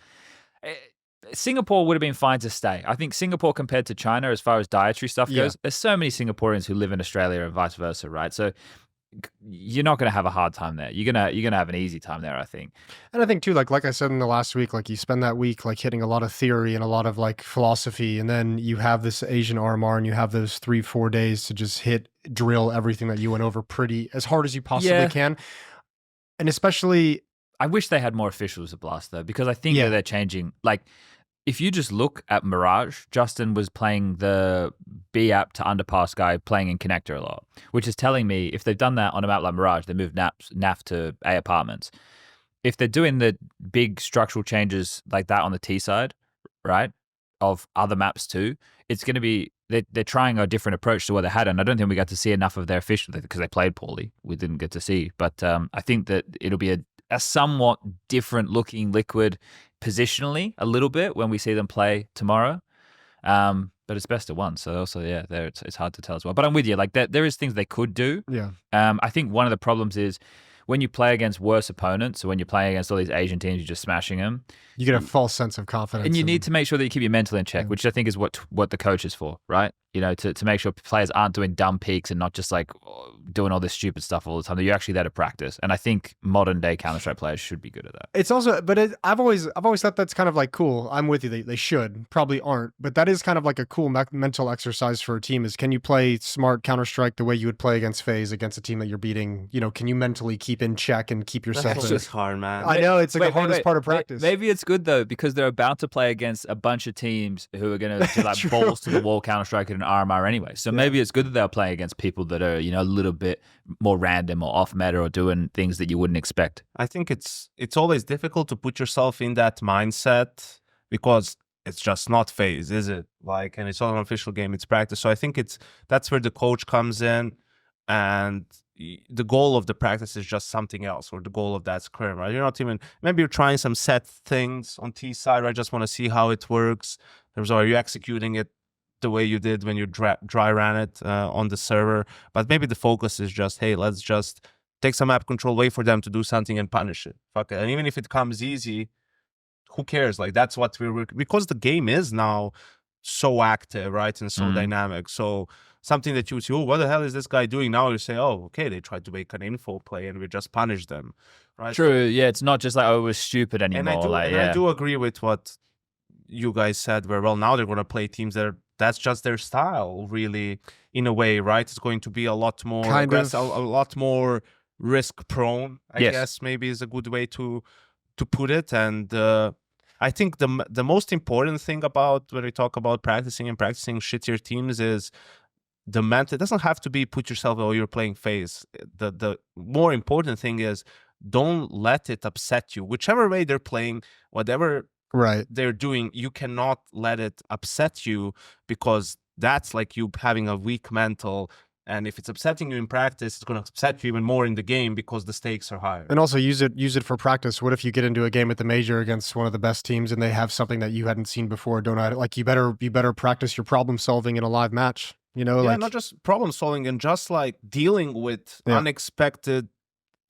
Singapore would have been fine to stay. I think Singapore compared to China, as far as dietary stuff goes, there's so many Singaporeans who live in Australia and vice versa, right? So you're not going to have a hard time there. You're gonna have an easy time there, I think. And I think too, like I said in the last week, like you spend that week like hitting a lot of theory and a lot of like philosophy, and then you have this Asian RMR, and you have those 3-4 days to just drill everything that you went over pretty as hard as you possibly can. And especially, I wish they had more officials at Blast though, because I think that they're changing. Like, if you just look at Mirage, Justin was playing the B app to underpass guy playing in Connector a lot, which is telling me if they've done that on a map like Mirage, they moved NAF to A apartments. If they're doing the big structural changes like that on the T side, right, of other maps too, it's going to be, they're trying a different approach to what they had. And I don't think we got to see enough of their officials because they played poorly. We didn't get to see. But I think that it'll be a somewhat different looking Liquid positionally a little bit when we see them play tomorrow, but it's best at once. So also, it's hard to tell as well. But I'm with you. Like there is things they could do. Yeah. I think one of the problems is when you play against worse opponents, or when you're playing against all these Asian teams, you're just smashing them. You get a false sense of confidence, and you need to make sure that you keep your mental in check, which I think is what the coach is for, right? To make sure players aren't doing dumb peaks and not just like doing all this stupid stuff all the time. That you're actually there to practice. And I think modern day Counter-Strike players should be good at that. It's also, but I've always thought that's kind of like cool. I'm with you. They should, probably aren't, but that is kind of like a cool mental exercise for a team. Is can you play smart Counter-Strike the way you would play against FaZe, against a team that you're beating? You know, can you mentally keep in check and keep yourself? That's just hard, man. I know it's like the hardest part of practice. Maybe it's good though, because they're about to play against a bunch of teams who are going to do like balls to the wall Counter-Strike and RMR anyway. So maybe it's good that they're playing against people that are, you know, a little bit more random or off meta or doing things that you wouldn't expect. I think it's always difficult to put yourself in that mindset because it's just not FaZe, is it? Like, and it's not an official game, it's practice. So I think that's where the coach comes in, and the goal of the practice is just something else, or the goal of that scrim, right? You're not even, maybe you're trying some set things on T side, right? I just want to see how it works. Are you executing it the way you did when you dry ran it on the server? But maybe the focus is just, hey, let's just take some map control, wait for them to do something and punish it. Fuck it. And even if it comes easy, who cares? Like, that's what because the game is now so active, right? And so dynamic. So something that you see, oh, what the hell is this guy doing now? You say, oh, okay, they tried to make an info play and we just punished them, right? True. Yeah, it's not just like, oh, it was stupid anymore. I do agree with what you guys said, where, well, now they're going to play teams that's just their style, really, in a way, right? It's going to be a lot more aggressive, a lot more risk prone, I guess maybe is a good way to put it. And I think the most important thing about when we talk about practicing shittier teams is the mental. It doesn't have to be put yourself, oh, you're playing FaZe. The more important thing is don't let it upset you. Whichever way they're playing, whatever they're doing, you cannot let it upset you, because that's like you having a weak mental. And if it's upsetting you in practice, it's going to upset you even more in the game because the stakes are higher. And also use it for practice. What if you get into a game at the major against one of the best teams and they have something that you hadn't seen before? Like, you better practice your problem solving in a live match. You know, yeah, like, not just problem solving, and just like dealing with unexpected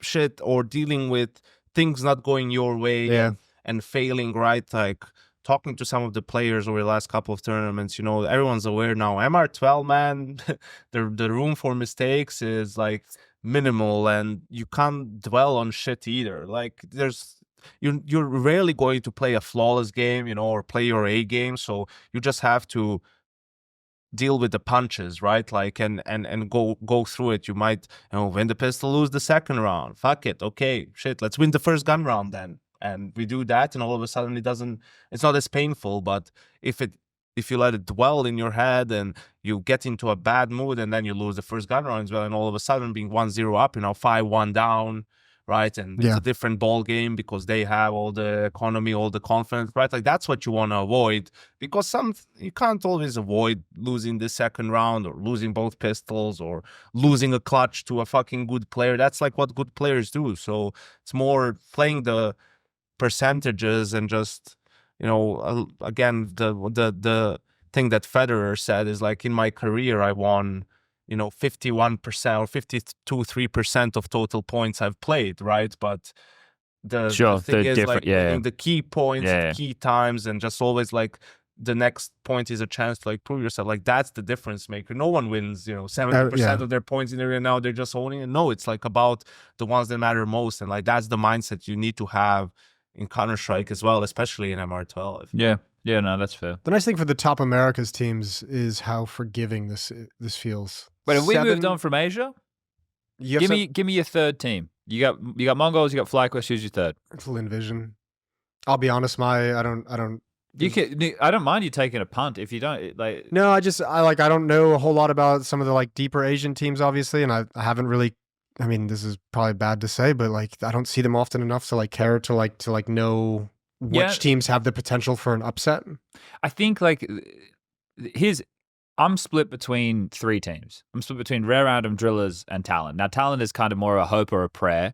shit, or dealing with things not going your way and failing, right? Like, talking to some of the players over the last couple of tournaments, you know, everyone's aware now. MR12, man, the room for mistakes is like minimal, and you can't dwell on shit either. Like, you're rarely going to play a flawless game, you know, or play your A game. So you just have to deal with the punches, right? Like, and go through it. You might, you know, win the pistol, lose the second round. Fuck it. Okay, shit, let's win the first gun round then. And we do that, and all of a sudden it's not as painful. But if you let it dwell in your head and you get into a bad mood, and then you lose the first gun round as well, and all of a sudden being 1-0 up, you know, 5-1 down, right? And it's a different ball game because they have all the economy, all the confidence, right? Like, that's what you want to avoid, because you can't always avoid losing the second round, or losing both pistols, or losing a clutch to a fucking good player. That's like what good players do. So it's more playing the percentages, and just, you know, again, the thing that Federer said is, like, in my career I won, you know, 51% or 52-3% of total points I've played, right? But the thing is, like, the key points, the key times, and just always like the next point is a chance to like prove yourself. Like, that's the difference maker. No one wins, you know, 70% of their points in the area now. They're just owning it. No, it's like about the ones that matter most, and like that's the mindset you need to have in Counter-Strike as well, especially in MR12. Yeah, no, that's fair. The nice thing for the top Americas teams is how forgiving this feels. Wait, have we moved on from Asia? Give me your third team. You got Mongols, you got FlyQuest. Who's your third? It's Linvision. I'll be honest, I don't. I don't mind you taking a punt if you don't like. No, I don't know a whole lot about some of the like deeper Asian teams, obviously, and I haven't really. I mean, this is probably bad to say, but like, I don't see them often enough to like care to know which teams have the potential for an upset. I think like I'm split between three teams. I'm split between Rare Atom, Drillers, and Talon. Now, Talon is kind of more a hope or a prayer.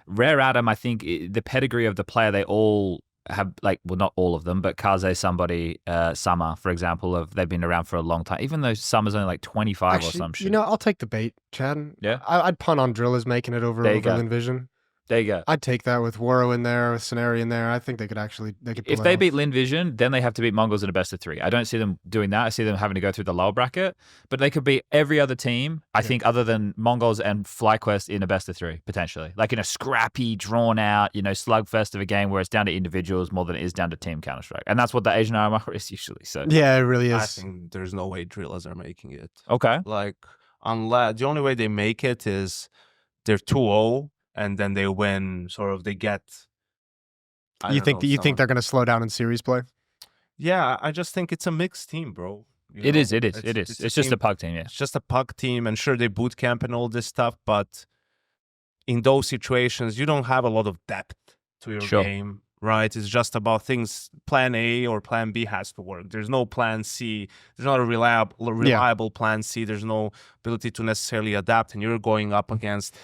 Rare Atom, I think the pedigree of the player, they all have, like, well, not all of them, but Kaze, somebody, Summer, for example, they've been around for a long time, even though Summer's only like 25 or some shit. You know, I'll take the bait, Chad. Yeah. I'd punt on Drillers making it over Linvision. There you go. I'd take that with Waro in there, with Scenario in there. I think they could pull If that they off. beat Lin Vision, then they have to beat Mongols in a best of 3. I don't see them doing that. I see them having to go through the lower bracket, but they could beat every other team, I think, other than Mongols and FlyQuest in a best of 3, potentially. Like in a scrappy, drawn out, slugfest of a game where it's down to individuals more than it is down to team Counter-Strike. And that's what the Asian RMR is usually. So Yeah, it really I is. think there's no way drillers are making it. okay. Like, unless the only way they make it is they're 2-0 and then they win. Sort of, they get. You think they're going to slow down in series play? Yeah, I just think it's a mixed team, bro. It is. It's just team, a pug team. Yeah. It's just a pug team, and sure they boot camp and all this stuff, but in those situations you don't have a lot of depth to your game, right? It's just about things. Plan A or Plan B has to work. There's no Plan C. There's not a reliable Plan C. There's no ability to necessarily adapt, and you're going up against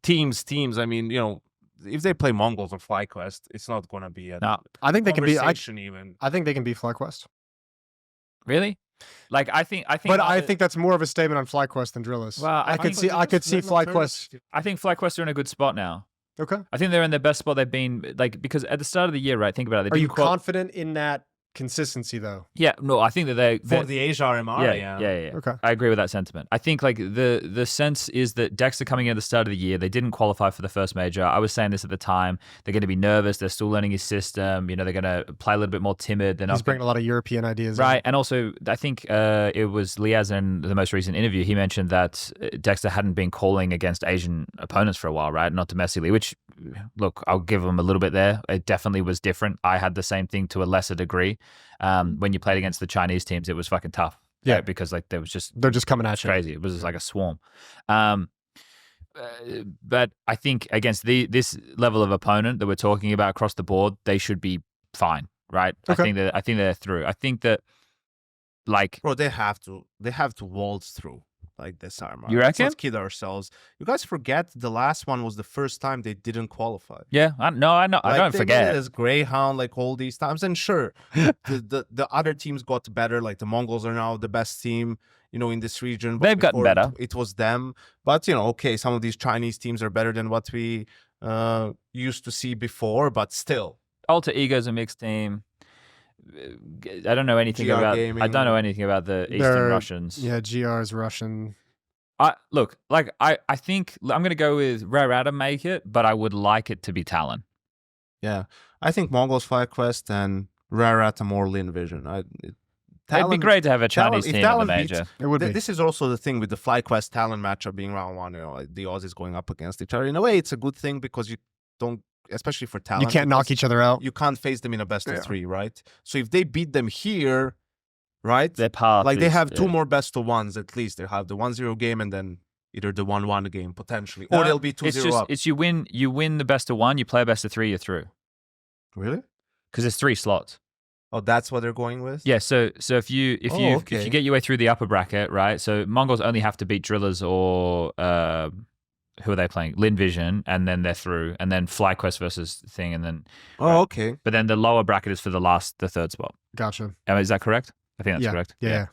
teams. I mean, if they play Mongols or FlyQuest, it's not going to be a I think they can be. I even. think they can be FlyQuest. Really? Like I think. But I think that's more of a statement on FlyQuest than Drillers. Well, I could see FlyQuest. I think FlyQuest are in a good spot now. Okay. I think they're in their best spot they've been, because at the start of the year, right? Think about it. Are you confident in that consistency though? Yeah, no, I think that for the Asia RMR. Yeah. Okay. I agree with that sentiment. I think like the sense is that Dexter coming in at the start of the year, they didn't qualify for the first major. I was saying this at the time. They're going to be nervous. They're still learning his system. They're going to play a little bit more timid. He's bringing a lot of European ideas. Right. And also, I think it was Liaz in the most recent interview. He mentioned that Dexter hadn't been calling against Asian opponents for a while, right? Not domestically, which, look, I'll give him a little bit there. It definitely was different. I had the same thing to a lesser degree. When you played against the Chinese teams, it was fucking tough. Yeah, right? Because like they're just coming at you. Crazy. It was just like a swarm. But I think against this level of opponent that we're talking about across the board, they should be fine, right? Okay. I think they're through. I think that bro, they have to waltz through like this RMR. You reckon? Let's not kid ourselves. You guys forget the last one was the first time they didn't qualify. Yeah, I know. I don't forget. As Greyhound like all these times, and sure, the other teams got better. Like the Mongols are now the best team, in this region. But they've gotten better. It was them, but okay, some of these Chinese teams are better than what we used to see before. But still, Alter Ego's a mixed team. I don't know anything GR about. Gaming. I don't know anything about the Eastern Russians. Yeah, GR is Russian. I think I'm gonna go with Rarata make it, but I would like it to be Talon. Yeah, I think Mongols FlyQuest and Rarata more Lin Vision. It'd be great to have a Chinese team in the major. It would be. This is also the thing with the FlyQuest Talon matchup being round 1. The Aussies going up against each other. In a way, it's a good thing because you don't. Especially for Talon. You can't knock each other out. You can't face them in a best of 3, right? So if they beat them here, right? Their path they have 2 more best of 1s at least. They have the 1-0 game and then either the 1-1 game potentially. Or they'll be 2-0 up. It's you win the best of 1, you play a best of 3, you're through. Really? Because there's 3 slots. Oh, that's what they're going with? Yeah, so if you get your way through the upper bracket, right? So Mongols only have to beat Drillers or who are they playing? Lin Vision, and then they're through, and then FlyQuest versus thing, and then. Oh, okay. But then the lower bracket is for the third spot. Gotcha. Is that correct? I think that's correct. Yeah.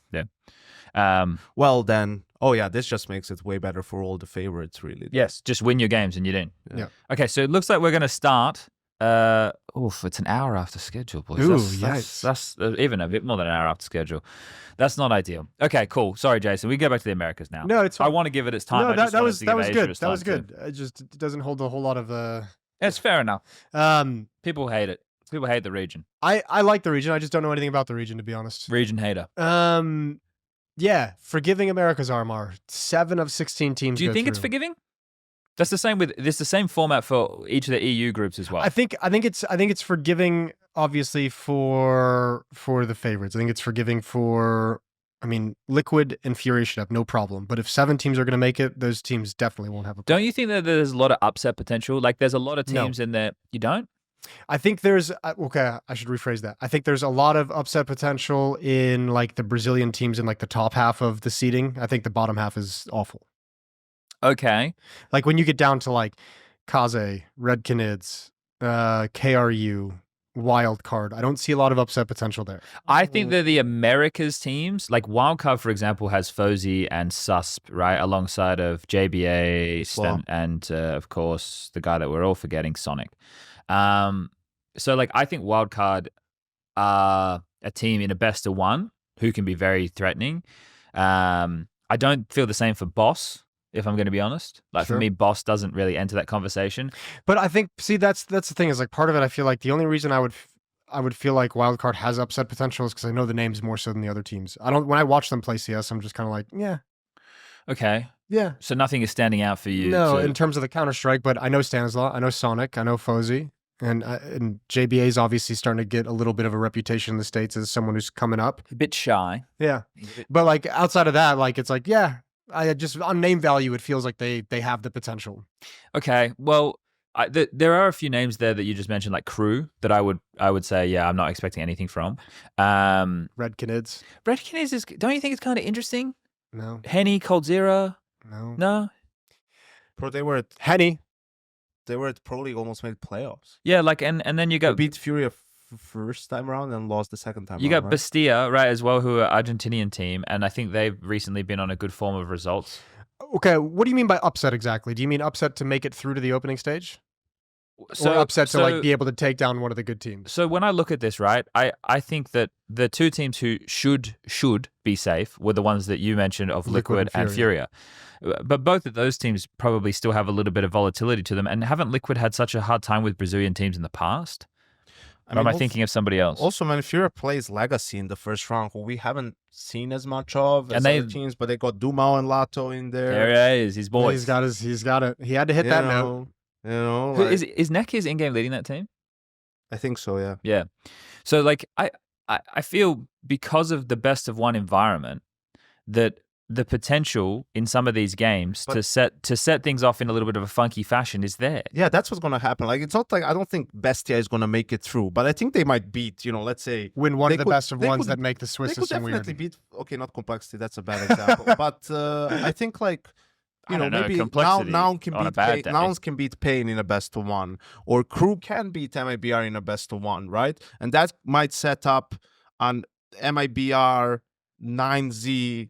Well then, this just makes it way better for all the favorites, really. Yes, just win your games and you're in. Yeah. Okay, so it looks like we're going to start. It's an hour after schedule, boys. Ooh, that's even a bit more than an hour after schedule. That's not ideal. Okay, cool. Sorry, Jason. We go back to the Americas now. No, it's. I want to give it its time. No, that was good. That was good. It doesn't hold a whole lot of. It's fair enough. People hate it. People hate the region. I like the region. I just don't know anything about the region, to be honest. Region hater. Yeah, forgiving America's RMR. 7 of 16 teams. Do you think it's forgiving? That's the same it's the same format for each of the EU groups as well. I think it's forgiving, obviously, for the favorites. I think it's forgiving for. I mean, Liquid and Fury should have no problem. But if 7 teams are going to make it, those teams definitely won't have a problem. Don't you think that there's a lot of upset potential? Like, there's a lot of teams in there. You don't? I think there's okay. I should rephrase that. I think there's a lot of upset potential in like the Brazilian teams in like the top half of the seeding. I think the bottom half is awful. Okay. Like when you get down to like Kaze, Red Canids, KRU, wild card. I don't see a lot of upset potential there. I think that the Americas teams, like Wildcard, for example, has Fozy and Susp, right, alongside of JBA and of course the guy that we're all forgetting, Sonic. So like I think Wildcard are a team in a best of one who can be very threatening. I don't feel the same for Boss, if I'm going to be honest. Like for me, Boss doesn't really enter that conversation. But I think, see, that's the thing is like part of it. I feel like the only reason I would feel like Wildcard has upset potential is because I know the names more so than the other teams. When I watch them play CS, I'm just kind of like, yeah. Okay. Yeah. So nothing is standing out for you. No, in terms of the Counter-Strike, but I know Stanislaw, I know Sonic, I know Fozy, and JBA is obviously starting to get a little bit of a reputation in the States as someone who's coming up. A bit shy. Yeah. But like outside of that, like it's like, yeah, I just on name value, it feels like they have the potential. Okay. Well, there are a few names there that you just mentioned, like Crew, that I would say, yeah, I'm not expecting anything from. Red Canids. Red Canids is, don't you think it's kind of interesting? No. Henny, Coldzera? No. Bro, they were at Henny. They were at Pro League, almost made playoffs. Yeah, like and then you got beat Fury first time around and lost the second time. You got Bastia, right, as well, who are Argentinian team, and I think they've recently been on a good form of results. Okay, what do you mean by upset exactly? Do you mean upset to make it through to the opening stage? So, or upset to like be able to take down one of the good teams? So when I look at this, right, I think that the two teams who should be safe were the ones that you mentioned of Liquid and Furia. But both of those teams probably still have a little bit of volatility to them. And haven't Liquid had such a hard time with Brazilian teams in the past? Or am I thinking of somebody else? Also, man, Furia plays Legacy in the first round, who we haven't seen as much of as other teams, but they got Dumao and Lato in there. There he is, his boys. He's got it. He had to hit that note. You know, like, is Nekiz in-game leading that team? I think so, yeah. Yeah. So, like, I feel because of the best of one environment that the potential in some of these games to set things off in a little bit of a funky fashion is there. Yeah, that's what's going to happen. Like, it's not like I don't think Bestia is going to make it through, but I think they might beat, let's say... Win one of the best of ones that make the Swiss system weird. They could definitely beat... Okay, not Complexity, that's a bad example. But I think, like... maybe Noun can beat Pain in a best of one, or Crew can beat MIBR in a best of one, right? And that might set up an MIBR 9Z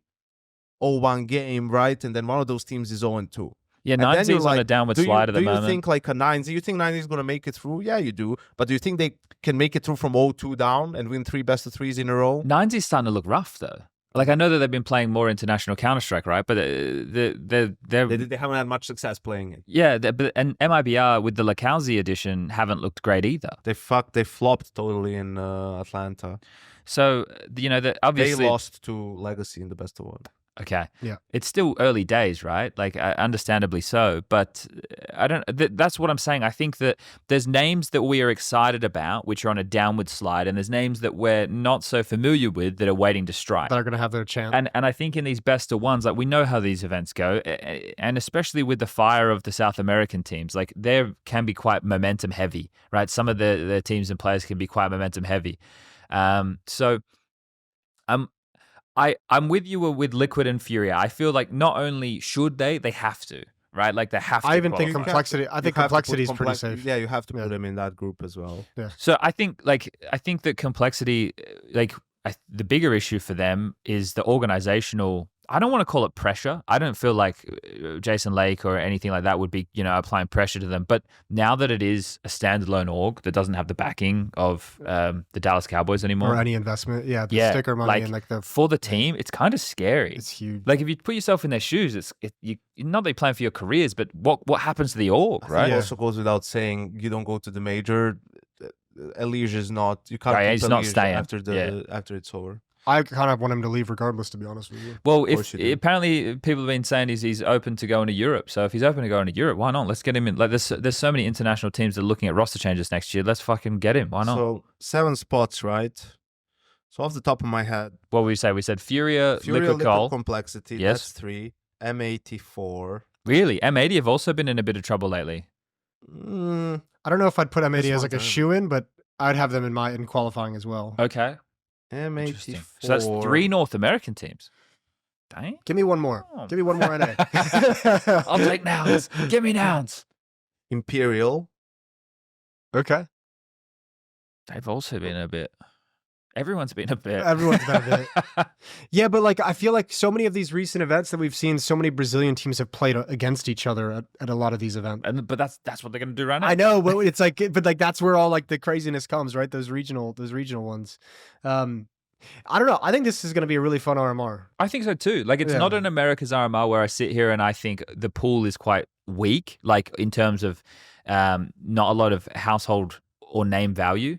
0-1 game, right? And then one of those teams is 0-2. Yeah, 9Z is on a downward slide at the moment. Do you think like a 9Z? You think 9Z is going to make it through? Yeah, you do. But do you think they can make it through from 0-2 down and win 3 best of 3s in a row? 9Z is starting to look rough though. Like, I know that they've been playing more international Counter-Strike, right? But they haven't had much success playing it. Yeah, and MIBR with the Lacalzi edition haven't looked great either. They flopped totally in Atlanta. So, obviously... They lost to Legacy in the best of one. Okay. Yeah. It's still early days, right? Like, understandably so. But that's what I'm saying. I think that there's names that we are excited about, which are on a downward slide, and there's names that we're not so familiar with that are waiting to strike. That are going to have their chance. And I think in these best of ones, like, we know how these events go, and especially with the fire of the South American teams, like, they can be quite momentum heavy, right? Some of the teams and players can be quite momentum heavy. I'm with you with Liquid and Furia. I feel like not only should they have to, right? Like they have to. I even think Complexity. I think Complexity is pretty safe. Yeah, you have to put them in that group as well. Yeah. So I think that Complexity, the bigger issue for them is the organizational. I don't want to call it pressure. I don't feel like Jason Lake or anything like that would be, applying pressure to them. But now that it is a standalone org that doesn't have the backing of the Dallas Cowboys anymore, or any investment, the sticker money and for the team, it's kind of scary. It's huge. Like if you put yourself in their shoes, you're not only playing for your careers, but what happens to the org, right? It also goes without saying, you don't go to the major. Elige is not. You can't. Right, he's not staying after it's over. I kind of want him to leave regardless, to be honest with you. Well, apparently people have been saying he's open to going to Europe. So if he's open to going to Europe, why not? Let's get him in. Like there's so many international teams that are looking at roster changes next year. Let's fucking get him. Why not? So 7 spots, right? So off the top of my head, what we say? We said Furia, Liquid Call, Complexity. Yes, that's 3. M84. Really, M80 have also been in a bit of trouble lately. I don't know if I'd put M80 as like a shoe-in, but I'd have them in qualifying as well. Okay. M84. So that's 3 North American teams. Dang. Give me one more. Give me one more NA. I'll take nouns. Give me nouns. Imperial. Okay. They've also been a bit. Everyone's been a bit. Everyone's been a bit. Yeah, but like I feel like so many of these recent events that we've seen, so many Brazilian teams have played against each other at a lot of these events. But that's what they're going to do right now. I know, but it's like, but like that's where all like the craziness comes, right? Those regional ones. I don't know. I think this is going to be a really fun RMR. I think so too. Like it's not an America's RMR where I sit here and I think the pool is quite weak, like in terms of not a lot of household or name value.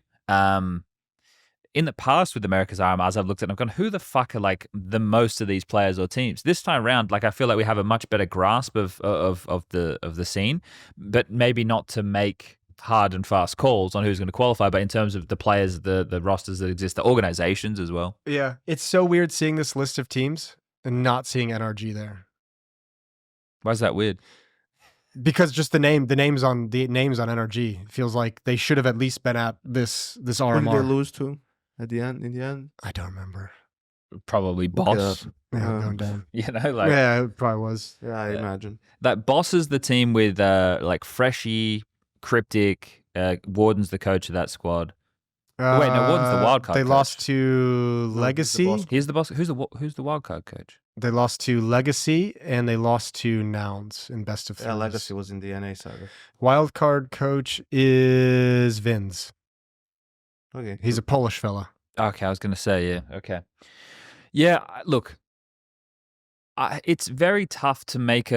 In the past with America's RMRs, I've looked at and I've gone, who the fuck are like the most of these players or teams? This time around, like I feel like we have a much better grasp of the scene, but maybe not to make hard and fast calls on who's going to qualify, but in terms of the players, the rosters that exist, the organizations as well. Yeah, it's so weird seeing this list of teams and not seeing NRG there. Why is that weird? Because just the names on NRG feels like they should have at least been at this RMR. Who did they lose to at the end? In the end, I don't remember. Probably Boss. Yeah, going down. You know, like yeah, it probably was. Yeah, I imagine that Boss is the team with like Freshie, Cryptic, Warden's the coach of that squad. Wait, no, Warden's the wild card. They coach. lost to Legacy. He's the boss. Who's the wild card coach? They lost to Legacy and they lost to Nouns in best of three. yeah, Legacy was in the NA side. Wild card coach is Vins. Okay, He's a Polish fella. Okay, I was going to say, yeah. Okay. Yeah, look, it's very tough to make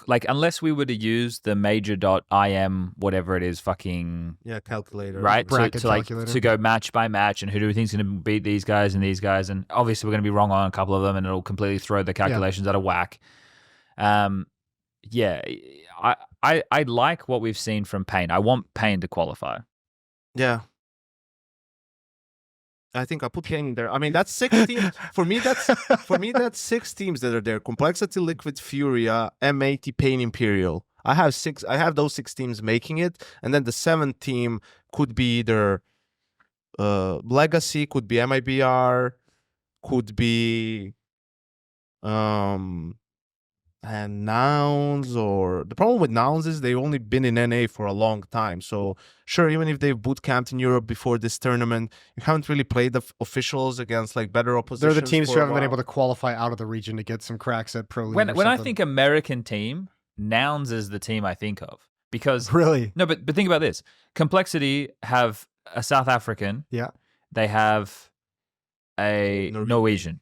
like, unless we were to use the major.im, whatever it is, fucking... Yeah, calculator. Right? Bracket to go match by match and who do we think's going to beat these guys and these guys. And obviously we're going to be wrong on a couple of them and it'll completely throw the calculations out of whack. Yeah, I like what we've seen from Pain. I want Pain to qualify. Yeah. I think I put Pain there. I mean, that's 6 teams. For me, that's 6 teams that are there. Complexity, Liquid, Furia, M80, Pain, Imperial. I have those 6 teams making it, and then the 7th team could be either Legacy, could be MIBR, could be and Nouns. Or the problem with Nouns is they've only been in NA for a long time. So sure, even if they've boot camped in Europe before this tournament, you haven't really played the officials against like better opposition. They're the teams who haven't been able to qualify out of the region to get some cracks at Pro League. When I think American team, Nouns is the team I think of. Because really? No, but think about this. Complexity have a South African. Yeah. They have a Norwegian.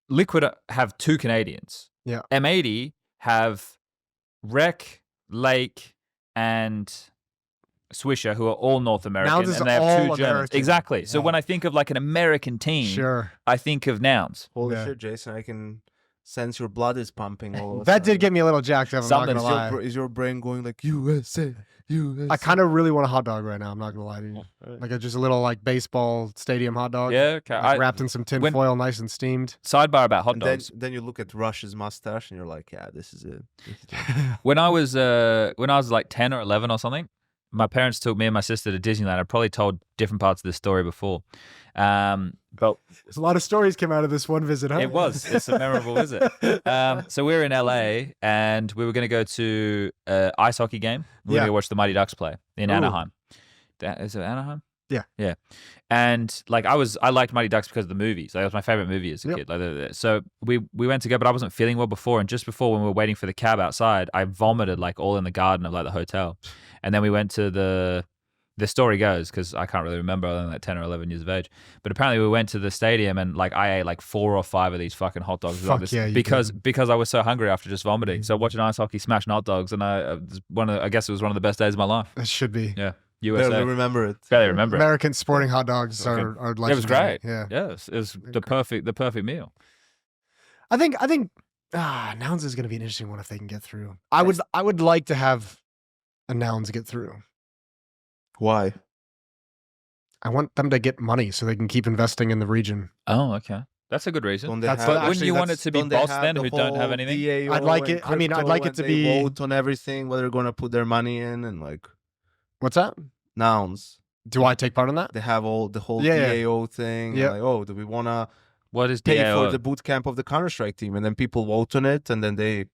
Liquid have 2 Canadians. Yeah. M80 have Rec, Lake, and Swisher, who are all North American, Nouns is and they have all 2 Germans. American. Exactly. Yeah. So when I think of like an American team, sure, I think of Nouns. Holy Yeah. shit, Jason! I can sense your blood is pumping. All of a that sudden. did get me a little jacked up. I'm not Something gonna lie. Is your brain going like USA? USA? I kind of really want a hot dog right now. I'm not gonna lie to you. Like just a little like baseball stadium hot dog. Yeah, okay. Like, wrapped in some tin foil, nice and steamed. Sidebar about hot And dogs. then you look at Rush's mustache and you're like, yeah, this is it. When I was like 10 or 11 or something, my parents took me and my sister to Disneyland. I've probably told different parts of this story before. But There's a lot of stories came out of this one visit, huh? it was. It's a memorable visit. So we were in LA and we were going to go to an ice hockey game. We were going to watch the Mighty Ducks play in Anaheim. Is it Anaheim? Yeah. Yeah. And like I liked Mighty Ducks because of the movies. Like, it was my favorite movie as a kid. Like, so we went to go, but I wasn't feeling well before. And just before, when we were waiting for the cab outside, I vomited like all in the garden of like the hotel. And then we went to the story goes, because I can't really remember, other than like 10 or 11 years of age. But apparently we went to the stadium and like I ate like 4 or 5 of these fucking hot dogs. Because I was so hungry after just vomiting. So watching ice hockey, smashing hot dogs, and I guess it was one of the best days of my life. It should be. Yeah. USA. Barely remember it. Barely remember it. American sporting hot dogs are legendary. It was great. Yeah. Yes. It was the perfect meal. I think Nouns is going to be an interesting one if they can get through. I would like to have a Nouns get through. Why? I want them to get money so they can keep investing in the region. Oh, okay. That's a good reason. That's But wouldn't you want it to be Boss then, who don't have anything? DAO I'd like and it. I mean, I'd like it crypto, to and they be. vote on everything, what they're going to put their money in, and like What's that? Nouns. Do I take part in that? They have the whole Yeah, DAO thing. Yeah. Like, oh, do we want to What is pay DAO? for the boot camp of the Counter-Strike team? And then people vote on it, and then they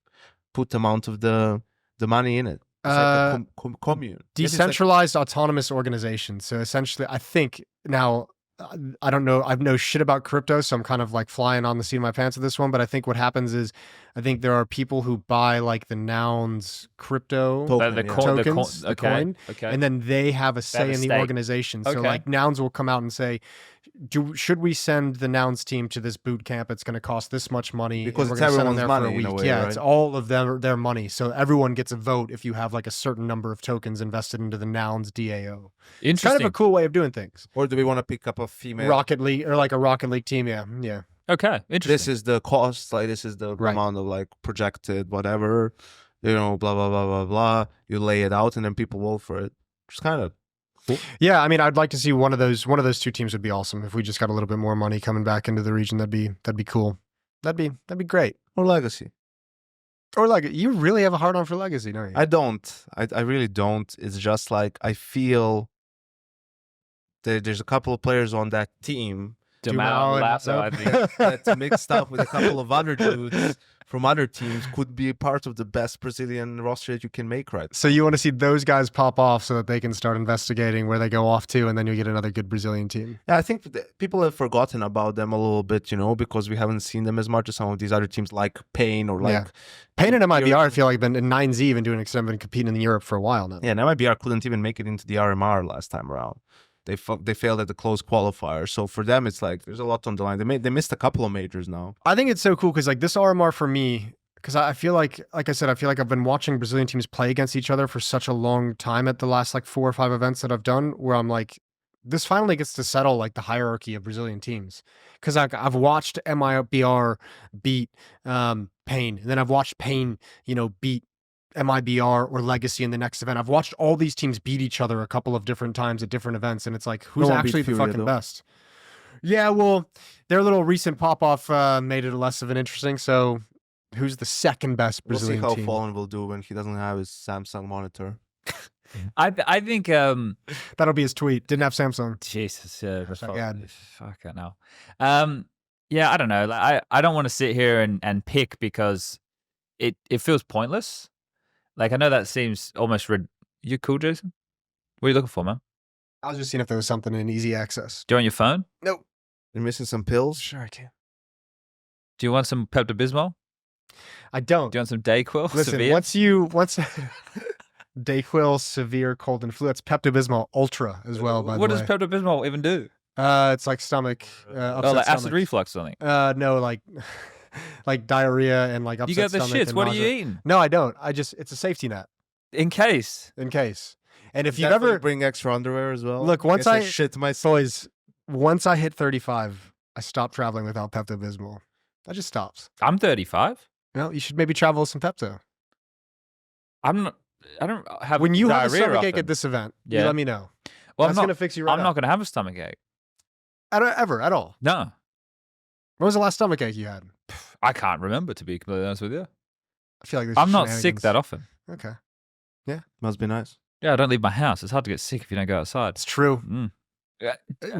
put the amount of the money in it. It's like a commune. Maybe it's like- Decentralized autonomous organization. So essentially, I think now, I don't know. I know shit about crypto, so I'm kind of like flying on the seat of my pants with this one. But I think what happens is, I think there are people who buy like the Nouns crypto Token, The yeah. tokens, the coin, Okay. and then they have a have say a in the stake. organization. So Okay. like Nouns will come out and say, should we send the Nouns team to this boot camp? It's going to cost this much money Because and we're it's gonna send them everyone's there for money in a way, Yeah, it's right? all of their money. So everyone gets a vote if you have like a certain number of tokens invested into the Nouns DAO. It's Interesting. kind of a cool way of doing things. Or do we want to pick up a female? Rocket League or like a Rocket League team. Yeah, yeah. Okay, interesting. This is the cost. Like this is the Right. amount of like projected whatever. You know, blah blah blah blah blah. You lay it out, and then people vote for it. Just kind of. Yeah, I mean, I'd like to see one of those two teams would be awesome. If we just got a little bit more money coming back into the region, that'd be cool. That'd be great. Or legacy. Or like, you really have a hard on for Legacy, don't you? I don't. I really don't. It's just like I feel there's a couple of players on that team Jamal and Lasso, I Lasso. think. that's mixed up with a couple of other dudes from other teams could be part of the best Brazilian roster that you can make right. So you want to see those guys pop off so that they can start investigating where they go off to, and then you get another good Brazilian team. Yeah, I think people have forgotten about them a little bit, you know, because we haven't seen them as much as some of these other teams like Pain or like Yeah. Payne and MIBR, I feel like been in 9Z even doing been competing in Europe for a while now. Yeah, and MIBR couldn't even make it into the RMR last time around. They failed at the close qualifier. So for them, it's like there's a lot on the line. They missed a couple of majors now. I think it's so cool because like this RMR for me, because I feel like I said, I feel like I've been watching Brazilian teams play against each other for such a long time at the last like 4 or 5 events that I've done, where I'm like, this finally gets to settle like the hierarchy of Brazilian teams. Because I've watched MIBR beat Pain, and then I've watched Pain, beat MIBR or Legacy in the next event. I've watched all these teams beat each other a couple of different times at different events, and it's like, who's No one beat actually the Furia, fucking though. best? Yeah, well, their little recent pop-off made it less of an interesting, so who's the second best We'll see Brazilian how team? Fallen will do when he doesn't have his Samsung monitor. I think That'll be his tweet. Didn't have Samsung. Jesus, Fuck, yeah. fuck it now. Yeah, I don't know. Like, I don't want to sit here and pick because it feels pointless. Like I know that seems almost you cool, Jason? What are you looking for, man? I was just seeing if there was something in easy access. Do you want your phone? Nope. You're missing some pills? Sure I can. Do you want some Pepto Bismol? I don't. Do you want some Dayquil? Listen, Severe? once Dayquil, severe cold and flu. That's Pepto-Bismol Ultra as well, by what the does way. Pepto Bismol even do? It's like stomach, upset Oh, like acid stomach. reflux or something. No, like like diarrhea and like upset You got the stomach shits. and What are you nausea. eating? No, I don't. It's a safety net In case. in case. And if Is you've that why you ever bring extra underwear as well. Look, once Guess I- shit myself. boys, once I hit 35, I stopped traveling without Pepto-Bismol. That just stops. I'm 35. You should maybe travel with some Pepto. I don't have When you have a diarrhea stomachache often. at this event, you Yeah. let me know. Well, That's I'm gonna not, fix you right I'm up. not going to have a stomach ache. Ever at all. No. When was the last stomachache you had? I can't remember, to be completely honest with you. I feel like there's I'm not sick shenanigans. that often. Okay, Must be nice. Yeah, I don't leave my house. It's hard to get sick if you don't go outside. it's true. Mm.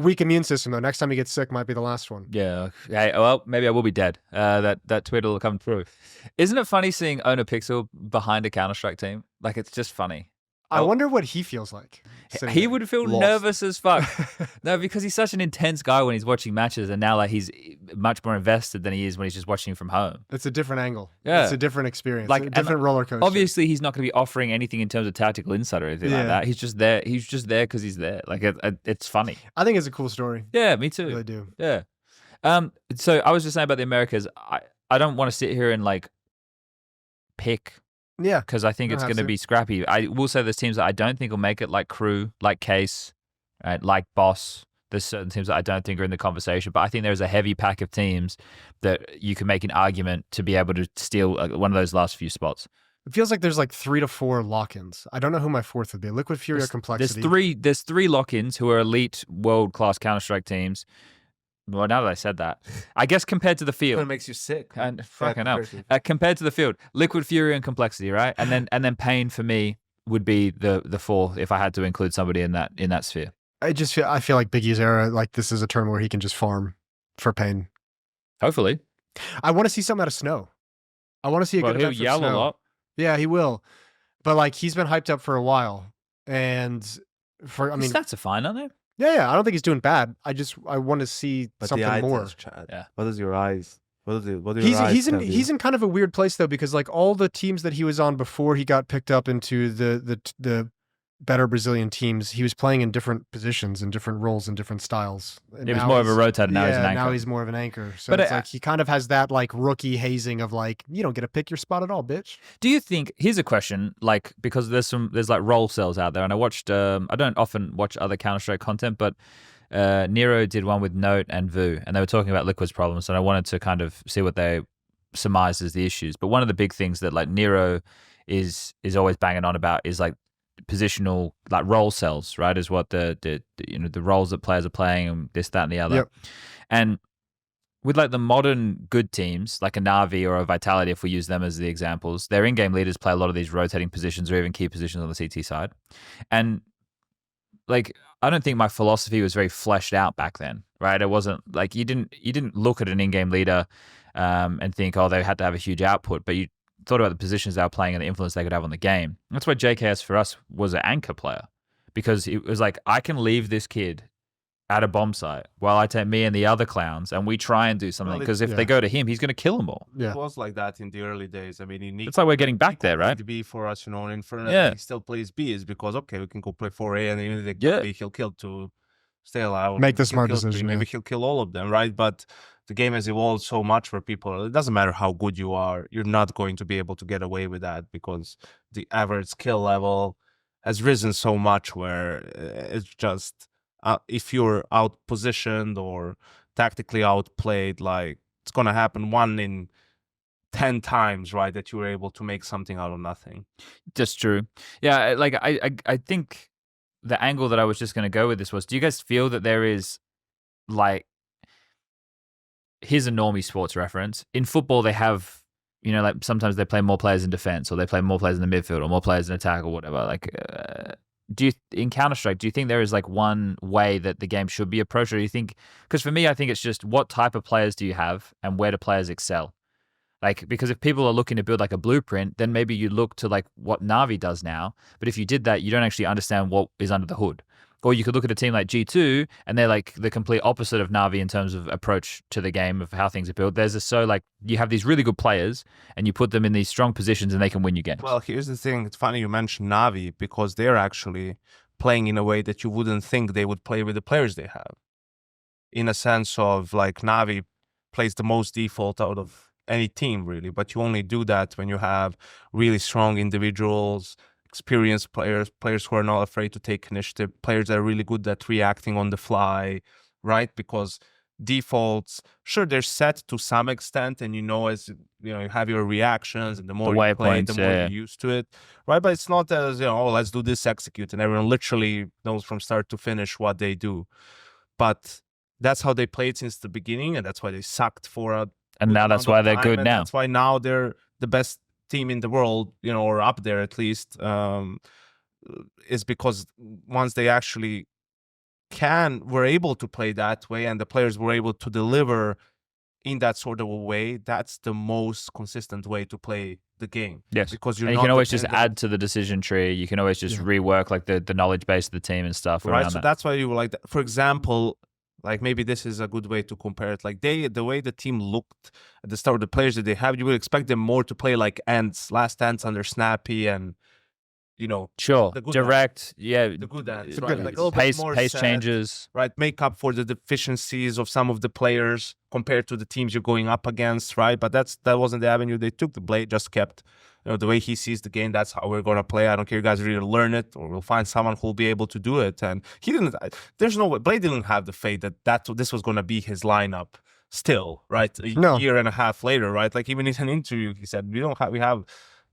Weak immune system though. Next time you get sick, might be the last one. Yeah. Hey, well, maybe I will be dead. That tweet will come through. Isn't it funny seeing Owner Pixel behind a Counter-Strike team? Like, it's just funny. I Oh. wonder what he feels like. sitting He there. would feel Lost. nervous as fuck. No, because he's such an intense guy when he's watching matches, and now like he's much more invested than he is when he's just watching from home. It's a different angle. Yeah. It's a different experience. Like, Like a and different roller coaster. Obviously, he's not going to be offering anything in terms of tactical insight or anything like Yeah. that. He's just there. He's just there because he's there. Like it's funny. I think it's a cool story. Yeah, me I too. really do. Yeah. So I was just saying about the Americas. I don't want to sit here and like pick Yeah. because I think Don't it's have going to to. be scrappy. I will say there's teams that I don't think will make it, like Crew, like Case, right, like Boss. There's certain teams that I don't think are in the conversation, but I think there's a heavy pack of teams that you can make an argument to be able to steal one of those last few spots. It feels like there's like 3 to 4 lock-ins. I don't know who my fourth would be. Liquid Fury or Complexity. There's three lock-ins who are elite world-class Counter-Strike teams. Well, now that I said that, I guess compared to the It field, makes you sick. and fucking hell, comparative. compared to the field, Liquid Fury and Complexity, right? And then Pain for me would be the fourth if I had to include somebody in that sphere. I feel like Big E's era, like this is a turn where he can just farm for Pain. Hopefully, I want to see something out of Snow. I want to see a well, good he'll event for yell Snow. a lot. Yeah, he will. but like he's been hyped up for a while, and I His mean, stats are fine, aren't they? yeah, I don't think he's doing bad. I want to see But something the eye more. test, Chad. Yeah. What does your eyes? What do your eyes He's in tell you? he's in kind of a weird place though, because like all the teams that he was on before he got picked up into the better Brazilian teams, he was playing in different positions and different roles and different styles. And He was now more of a he's- rotator. Now he's an yeah, anchor. now he's more of an anchor. So But it's I- like he kind of has that like rookie hazing of like, you don't get to pick your spot at all, bitch. Do you think? Here's a question. Like, because there's like role cells out there, and I watched. I don't often watch other Counter-Strike content, but Nero did one with Note and Vu, and they were talking about Liquid's problems, and I wanted to kind of see what they surmised as the issues. But one of the big things that like Nero is always banging on about is like positional, like role cells, right? Is what the the roles that players are playing, and this, that, and the other. Yep. And with like the modern good teams, like a Na'Vi or a Vitality, if we use them as the examples, their in-game leaders play a lot of these rotating positions or even key positions on the CT side. And like, I don't think my philosophy was very fleshed out back then, right? It wasn't like you didn't look at an in-game leader and think, oh, they had to have a huge output, but you thought about the positions they were playing and the influence they could have on the game. That's why JKS for us was an anchor player, because it was like, I can leave this kid at a bomb site while I take me and the other clowns and we try and do something, because if they go to him, he's going to kill them all. Yeah. It was like that in the early days. I mean, It's like we're getting back there, right? To be for us, you know, Inferno, Yeah. he still plays B is because, okay, we can go play 4A and even if they Yeah. B, he'll kill to stay alive. Make the He'll smart kill three, decision, Maybe yeah. he'll kill all of them, right? But the game has evolved so much where people, it doesn't matter how good you are, you're not going to be able to get away with that because the average skill level has risen so much where it's just, if you're out positioned or tactically outplayed, like it's going to happen 1 in 10 times, right? That you were able to make something out of nothing. Just true. Yeah, like I think the angle that I was just going to go with this was, do you guys feel that there is like, here's a normie sports reference. In football, they have, you know, like sometimes they play more players in defense or they play more players in the midfield or more players in attack or whatever. Like, in Counter-Strike, do you think there is like one way that the game should be approached? Or do you think, because for me, I think it's just what type of players do you have and where do players excel? Like, because if people are looking to build like a blueprint, then maybe you look to like what Na'Vi does now. But if you did that, you don't actually understand what is under the hood. Or you could look at a team like G2 and they're like the complete opposite of Na'Vi in terms of approach to the game, of how things are built. Like you have these really good players and you put them in these strong positions and they can win you games. Well, here's the thing. It's funny you mentioned Na'Vi because they're actually playing in a way that you wouldn't think they would play with the players they have. In a sense of like Na'Vi plays the most default out of any team really, but you only do that when you have really strong individuals, experienced players who are not afraid to take initiative, players that are really good at reacting on the fly, right? Because defaults, sure, they're set to some extent, and you know, as you know, you have your reactions, and the more you play, the more you're used to it, right? But it's not as, you know, oh, let's do this, execute, and everyone literally knows from start to finish what they do. But that's how they played since the beginning, and that's why they sucked for a. And now that's why they're good now. That's why now they're the best team in the world, you know, or up there at least, is because once they actually were able to play that way and the players were able to deliver in that sort of a way, that's the most consistent way to play the game. Yes, because you can always just add to the decision tree. You can always just rework like the knowledge base of the team and stuff. Right, so that's why you were like, for example, like maybe this is a good way to compare it. Like the way the team looked at the start, the players that they have, you would expect them more to play like Ants, last Ants under Snappy, and you know, sure, direct, the good Ants, right? Like a little pace, bit more pace set, changes, right? Make up for the deficiencies of some of the players compared to the teams you're going up against, right? But that wasn't the avenue they took. The Blade just kept, you know, the way he sees the game, that's how we're gonna play. I don't care, you guys really learn it, or we'll find someone who'll be able to do it. And he didn't. There's no way. Blade didn't have the faith that this was gonna be his lineup. Still, right? A year and a half later, right? Like even in an interview, he said, we have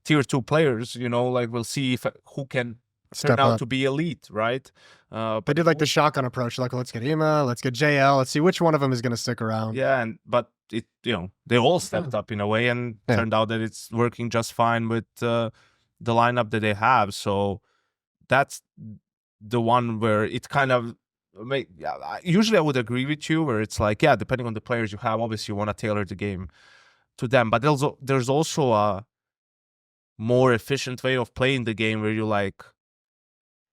tier 2 players. You know, like we'll see who can turn out to be elite, right? They did like the shotgun approach, like let's get Ima, let's get JL, let's see which one of them is gonna stick around. Yeah, but it, you know, they all stepped up in a way, and turned out that it's working just fine with the lineup that they have. So that's the one where it kind of usually I would agree with you, where it's like, yeah, depending on the players you have, obviously you want to tailor the game to them. But there's also more efficient way of playing the game where you like,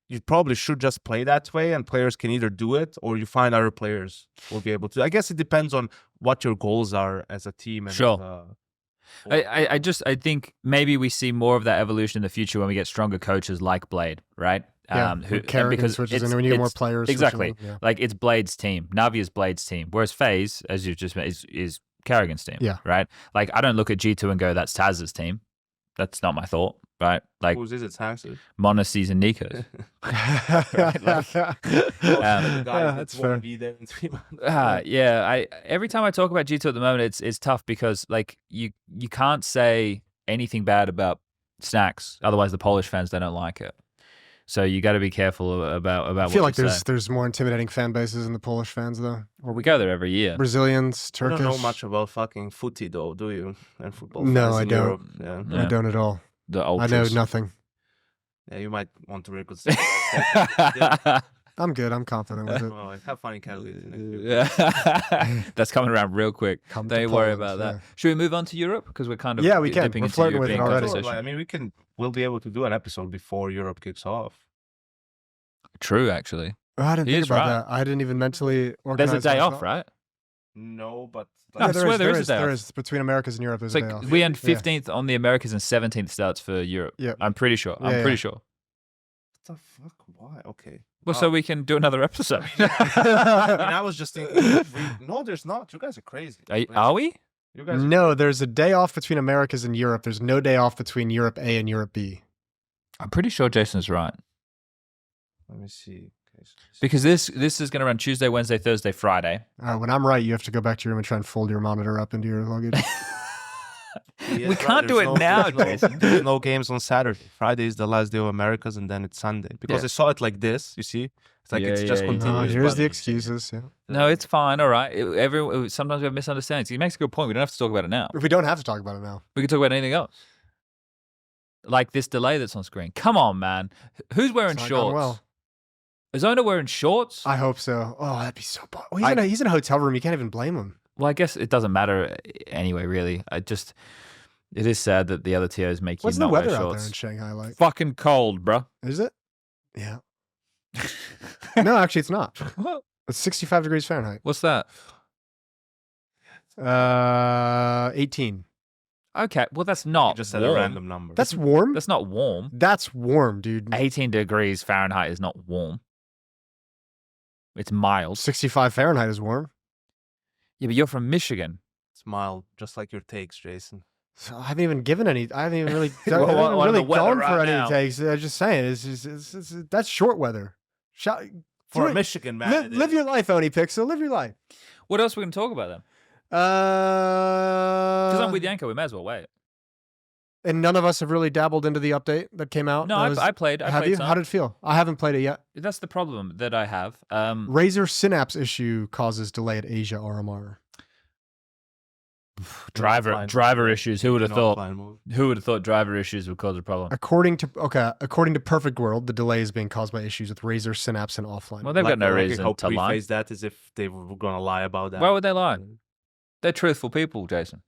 you probably should just play that way and players can either do it or you find other players will be able to. I guess it depends on what your goals are as a team. And Sure. I think maybe we see more of that evolution in the future when we get stronger coaches like Blade, right? Kerrigan switches in when you get more players. Exactly. Yeah. Like it's Blade's team. Navi is Blade's team. Whereas FaZe, as you've just mentioned, is Kerrigan's team. Yeah. Right? Like I don't look at G2 and go, that's Taz's team. That's not my thought. Right? Like whose is it? Taz's? Monacy's and Nico's. That's fair. Be there in 3 months. Every time I talk about G2 at the moment, it's tough because like you can't say anything bad about Snacks, otherwise the Polish fans they don't like it. So you got to be careful about. I feel what like there's more intimidating fan bases in the Polish fans though. Well, we go there every year. Brazilians, You Turkish. don't know much about fucking footy though, do you? And football. No, fans I in don't. Europe. Yeah. Yeah. I don't at all. The I know ultras. nothing. Yeah, you might want to record. I'm good. I'm confident with it. Well, have fun in Cali. That's coming around real quick. Come to Don't worry Poland, about that. yeah. Should we move on to Europe because we're kind of Yeah, we can. dipping We're into flirting with it European already. conversation. I mean, we'll be able to do an episode before Europe kicks off. True, actually. Oh, I didn't He think is about right. that. I didn't even mentally organize. There's a day myself. off, right? No, but No, I swear there is a day There off. is between Americas and Europe. There's It's a day like off. we end Yeah. 15th on the Americas and 17th starts for Europe. Yeah. I'm pretty sure. I'm Yeah, pretty yeah. sure. what the fuck? Why? Okay. Well, so we can do another episode. I mean, I was just thinking. No, there's not. You guys are crazy. Are we? You guys. No, there's a day off between Americas and Europe. There's no day off between Europe A and Europe B. I'm pretty sure Jason's right. Let me see. Okay, Because this is going to run Tuesday, Wednesday, Thursday, Friday. When I'm right, you have to go back to your room and try and fold your monitor up into your luggage. Yeah, We can't do there's it now, there's Jason. There's no games on Saturday. Friday is the last day of Americas, and then it's Sunday. Because Yeah. I saw it like this. You see, it's like Yeah, it's just yeah, yeah. continuous. Here's but- the excuses. Yeah. No, it's fine. All right. Sometimes we have misunderstandings. He makes a good point. We don't have to talk about it now. If we don't have to talk about it now. We can talk about anything else. Like this delay that's on screen. Come on, man. Who's wearing It's not going shorts? well. Is Ona wearing shorts? I hope so. Oh, that'd be so. Oh, he's in a hotel room. You can't even blame him. Well, I guess it doesn't matter anyway, really. It is sad that the other TOs make What's you the not weather wear out shorts. there in Shanghai like? Fucking cold, bro. Is it? Yeah. No, actually, it's not. It's 65 degrees Fahrenheit. What's that? 18. Okay, well that's You not just said warm. a random number. That's warm. That's not warm. That's warm, dude. 18 degrees Fahrenheit is not warm. It's mild. 65 Fahrenheit is warm. Yeah, but you're from Michigan. It's mild, just like your takes, Jason. So I haven't even given any. I haven't even really, Well, I haven't what are really the weather gone for right any now? takes. I'm just saying, it's that's short weather. For do a it. Michigan man, Live your life, Oni Pixel. Live your life. What else are we going to talk about then? Because I'm Uh, with Yanko, we may as well wait. and none of us have really dabbled into the update that came out. No, That was- I played. I have played you? some. How did it feel? I haven't played it yet. That's the problem that I have. Razer Synapse issue causes delay at Asia RMR. driver issues. Who would have In thought? offline mode. Who would have thought driver issues would cause a problem? According to Perfect World, the delay is being caused by issues with Razer Synapse and offline. Well, they've got no Like reason how to lie. preface that as if they were gonna lie about that. Why would they lie? They're truthful people, Jason.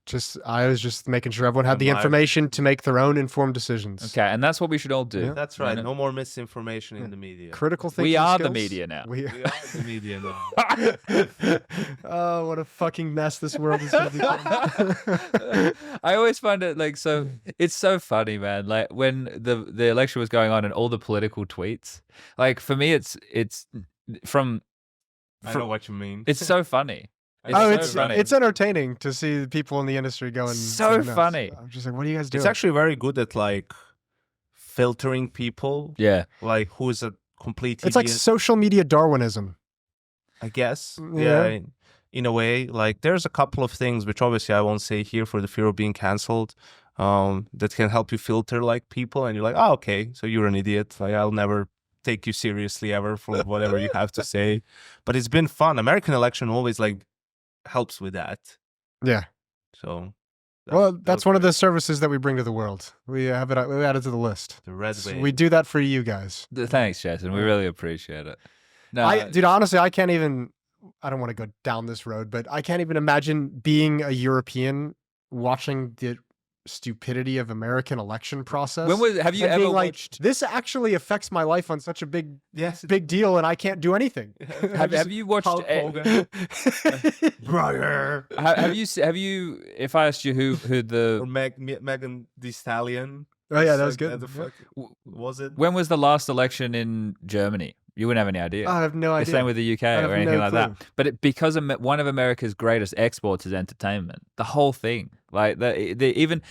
I was just making sure everyone had the Am I- information to make their own informed decisions. Okay, and that's what we should all do. Yeah. That's You right. know? No more misinformation in the media. Critical thinking We are the skills. media now. We We are the media now. Oh, what a fucking mess this world is going to become. I always find it like so. It's so funny, man. Like when the election was going on and all the political tweets. Like for me, it's from. I know what you mean. It's so funny. Oh, so funny. it's entertaining to see people in the industry going So nuts. funny. I'm just like, what are you guys doing? It's actually very good at like filtering people, Yeah. like who's a complete It's like idiot, social media Darwinism. I guess. Yeah. Yeah. In a way, like there's a couple of things which obviously I won't say here for the fear of being cancelled. That can help you filter like people, and you're like, oh, okay, so you're an idiot. Like I'll never take you seriously ever for whatever you have to say. But it's been fun. American election always like helps with that. Yeah. So. Well, that that's was one of great. the services that we bring to the world. We have it. We add it to the list. The red So wave. we do that for you guys. Thanks, Jason. We really appreciate it. No, Dude, honestly, I can't even. I don't want to go down this road, but I can't even imagine being a European watching the stupidity of American election process. Have you and ever being like, watched? this actually affects my life on such a big deal, and I can't do anything. Have you watched? Hulk Hogan. Brother. Have you? If I asked you who the Or Megan Thee Stallion. Oh yeah, that was Like, good. the fuck was it? when was the last election in Germany? You wouldn't have any idea. I have no The idea. same with the UK have or anything no like clue. that. But because one of America's greatest exports is entertainment, the whole thing, like even,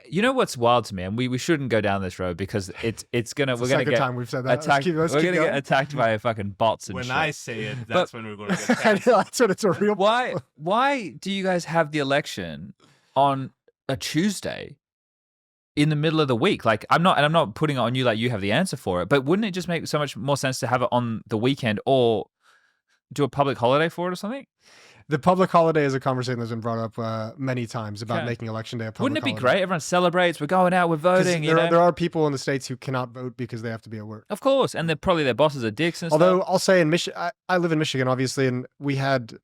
you know what's wild to me, and we shouldn't go down this road because we're gonna Second get time we've said that. attacked. Let's We're keep gonna get going. attacked by fucking bots and When shit. I say it, that's when we're going to get I know, that's what it's a real. Why do you guys have the election on a Tuesday in the middle of the week? Like, I'm not putting it on you like you have the answer for it, but wouldn't it just make so much more sense to have it on the weekend or do a public holiday for it or something? The public holiday is a conversation that's been brought up many times about Okay. making election day a public Wouldn't it be holiday. great? Everyone celebrates. We're going out. We're 'Cause voting. there are people in the States who cannot vote because they have to be at work. Of course, and they're probably their bosses are dicks and Although stuff. I'll say in Michigan, I live in Michigan, obviously, and we had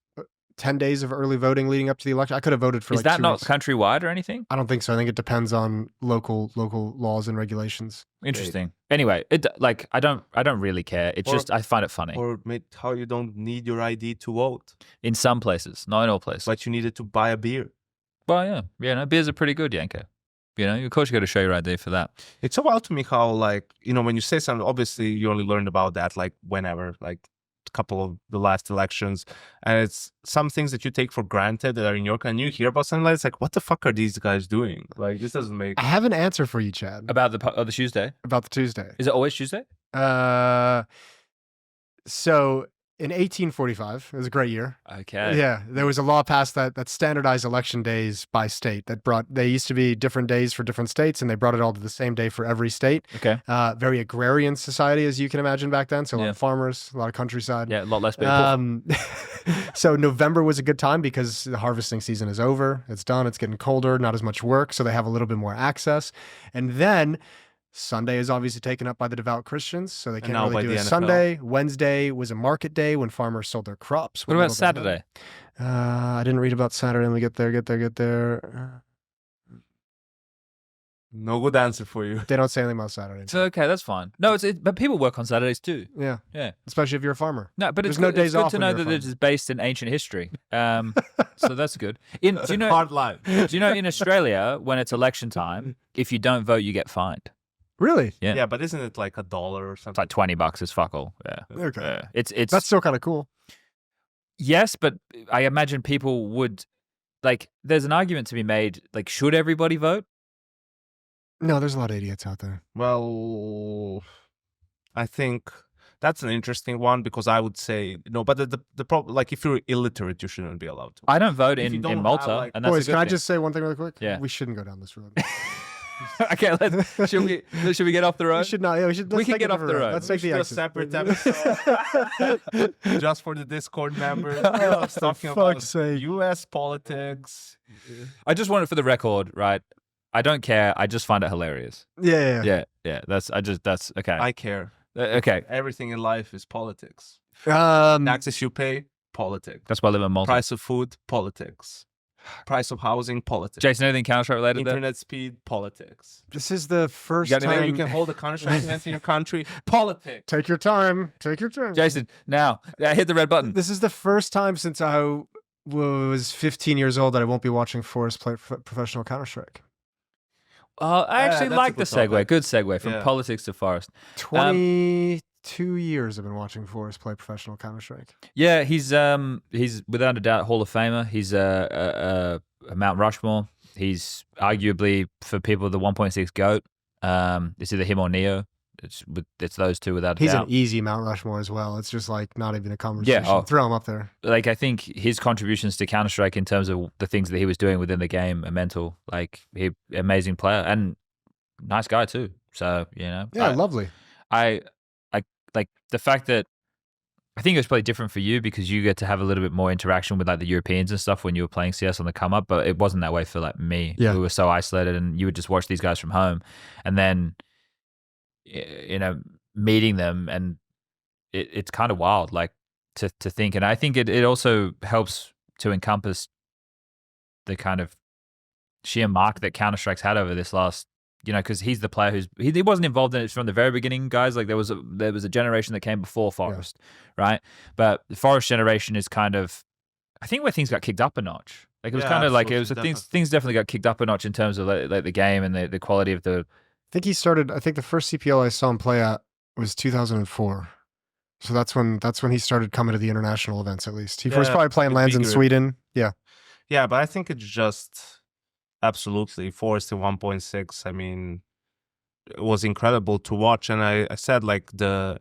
10 days of early voting leading up to the election. I could have voted for Is like that 2 not weeks. countrywide or anything? I don't think so. I think it depends on local laws and regulations. Interesting. Anyway, I don't really care. It's just I find it funny Or how you don't need your ID to vote, in some places, not in all places. but you needed to buy a beer. Well, yeah, no, beers are pretty good, Yanko. You know, of course you got to show your ID for that. It's so wild to me how, like, you know, when you say something, obviously you only learned about that like whenever, like a couple of the last elections, and it's some things that you take for granted that are in your country, and you hear about something like it's like, what the fuck are these guys doing? Like, this doesn't make. I have an answer for you, Chad, About the Tuesday. about the Tuesday. Is it always Tuesday? So in 1845, it was a great year. Okay. Yeah, there was a law passed that standardized election days by state. They used to be different days for different states, and they brought it all to the same day for every state. Okay. Very agrarian society, as you can imagine back then. So a lot Yeah. of farmers, a lot of countryside. Yeah, a lot less people. So November was a good time because the harvesting season is over. It's done. It's getting colder, not as much work. So they have a little bit more access. And then Sunday is obviously taken up by the devout Christians. So they can't now by really do the a NFL. Sunday. Wednesday was a market day when farmers sold their crops. What about Saturday? I didn't read about Saturday. Let me get there. No good answer for you. They don't say anything about Saturday. So okay, that's fine. No, but people work on Saturdays too. Yeah. Yeah. Especially if you're a farmer. No, but There's it's no good, days it's good off to when know you're a that it is based in ancient history. So that's good. Do you know? Hard life. Do you know in Australia when it's election time, if you don't vote, you get fined. Really? Yeah. Yeah, but isn't it like $1 or It's something? like $20 is fuck all. Yeah. Okay. Yeah. It's That's still kind of cool. yes, but I imagine people would like. There's an argument to be made. Like, should everybody vote? No, there's a lot of idiots out there. Well, I think that's an interesting one because I would say no, but the problem, like, if you're illiterate, you shouldn't be allowed to. I don't vote If you in don't have, Malta, like- and that's Boys, a good can I thing. just say one thing really quick? Yeah. We shouldn't go down this road. Okay, should we get off the road? We should not. Yeah, we should. We let's can take get a off the different road. Let's take the Do a exit. separate episode just for the Discord members. Talking about fuck's sake. U.S. politics. I just want it for the record, right? I don't care. I just find it hilarious. Yeah. Yeah. That's okay. I care. Okay, Everything in life is politics. Yeah. Taxes you pay, politics. that's why I live in Malta. Price of food, politics. Price of housing, politics. Jason, anything Counter-Strike related? There? Internet speed, politics. This is the first You got anything time. you can hold a Counter-Strike event in your country? Politics. Take your time. Take your time. Jason, now hit the red button. This is the first time since I was 15 years old that I won't be watching Forrest play professional Counter-Strike. I actually that's a like the good segue. topic. Good segue from Yeah. politics to Forest. 22 years I've been watching Forrest play professional Counter-Strike. Yeah, he's without a doubt Hall of Famer. He's a Mount Rushmore. He's arguably for people the 1.6 GOAT. It's either him or Neo. It's those two without a He's doubt. an easy Mount Rushmore as well. It's just like not even a conversation. oh. Throw him up there. Like, I think his contributions to Counter-Strike in terms of the things that he was doing within the game are mental. Like, amazing player and nice guy too. So, you know. Yeah, lovely. I like the fact that I think it was probably different for you because you get to have a little bit more interaction with like the Europeans and stuff when you were playing CS on the come up, but it wasn't that way for like me. Yeah. We were so isolated and you would just watch these guys from home and then, you know, meeting them and it's kind of wild, like to think. And I think it also helps to encompass the kind of sheer mark that Counter-Strike's had over this last, because he's the player he wasn't involved in it from the very beginning, guys. Like there was a generation that came before Forest, right? But the Forest generation is kind of, I think, where things got kicked up a notch. Like it was kind of like things definitely got kicked up a notch in terms of like the game and the quality of the. I think the first CPL I saw him play at was 2004. So that's when he started coming to the international events. At least he was probably playing lands in Sweden. Yeah, but I think it's just absolutely Forest in 1.6. I mean, it was incredible to watch, and I said like the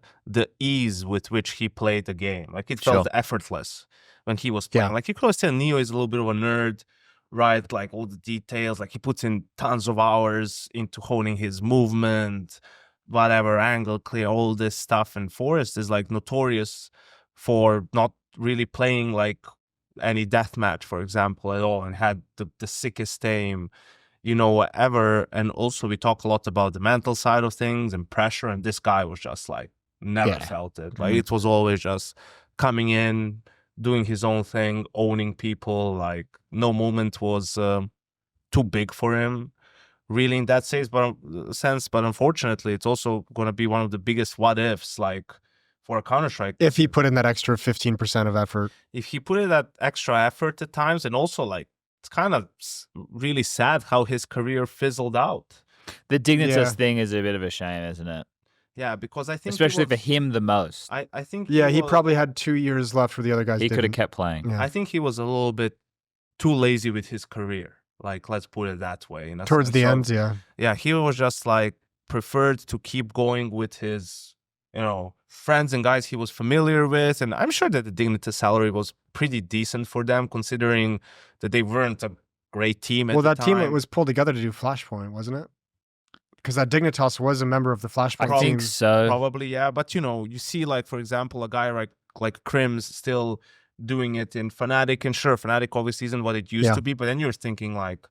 ease with which he played the game, like it felt effortless when he was playing. Like you could always tell Neo is a little bit of a nerd, right? Like all the details, like he puts in tons of hours into honing his movement, whatever angle clear, all this stuff. And Forrest is like notorious for not really playing like any deathmatch, for example, at all, and had the sickest aim, ever. And also we talk a lot about the mental side of things and pressure, and this guy was just like never felt it. Like it was always just coming in, doing his own thing, owning people. Like no moment was too big for him, really, in that sense. But unfortunately, it's also going to be one of the biggest what ifs, like for a Counter-Strike. If he put in that extra 15% of effort. If he put in that extra effort at times, and also like it's kind of really sad how his career fizzled out. The Dignitas thing is a bit of a shame, isn't it? Yeah, because I think especially for him the most. I think he probably had 2 years left for the other guys. He could have kept playing. Yeah. I think he was a little bit too lazy with his career. Like, let's put it that way. Towards the end, yeah. Yeah, he was just like preferred to keep going with his, friends and guys he was familiar with. And I'm sure that the Dignitas salary was pretty decent for them, considering that they weren't a great team at the time. Team was pulled together to do Flashpoint, wasn't it? Because that Dignitas was a member of the Flashpoint team. I think so. Probably, yeah. But, you see, like, for example, a guy like Crims still doing it in Fnatic, and sure, Fnatic obviously isn't what it used to be, but then you're thinking like,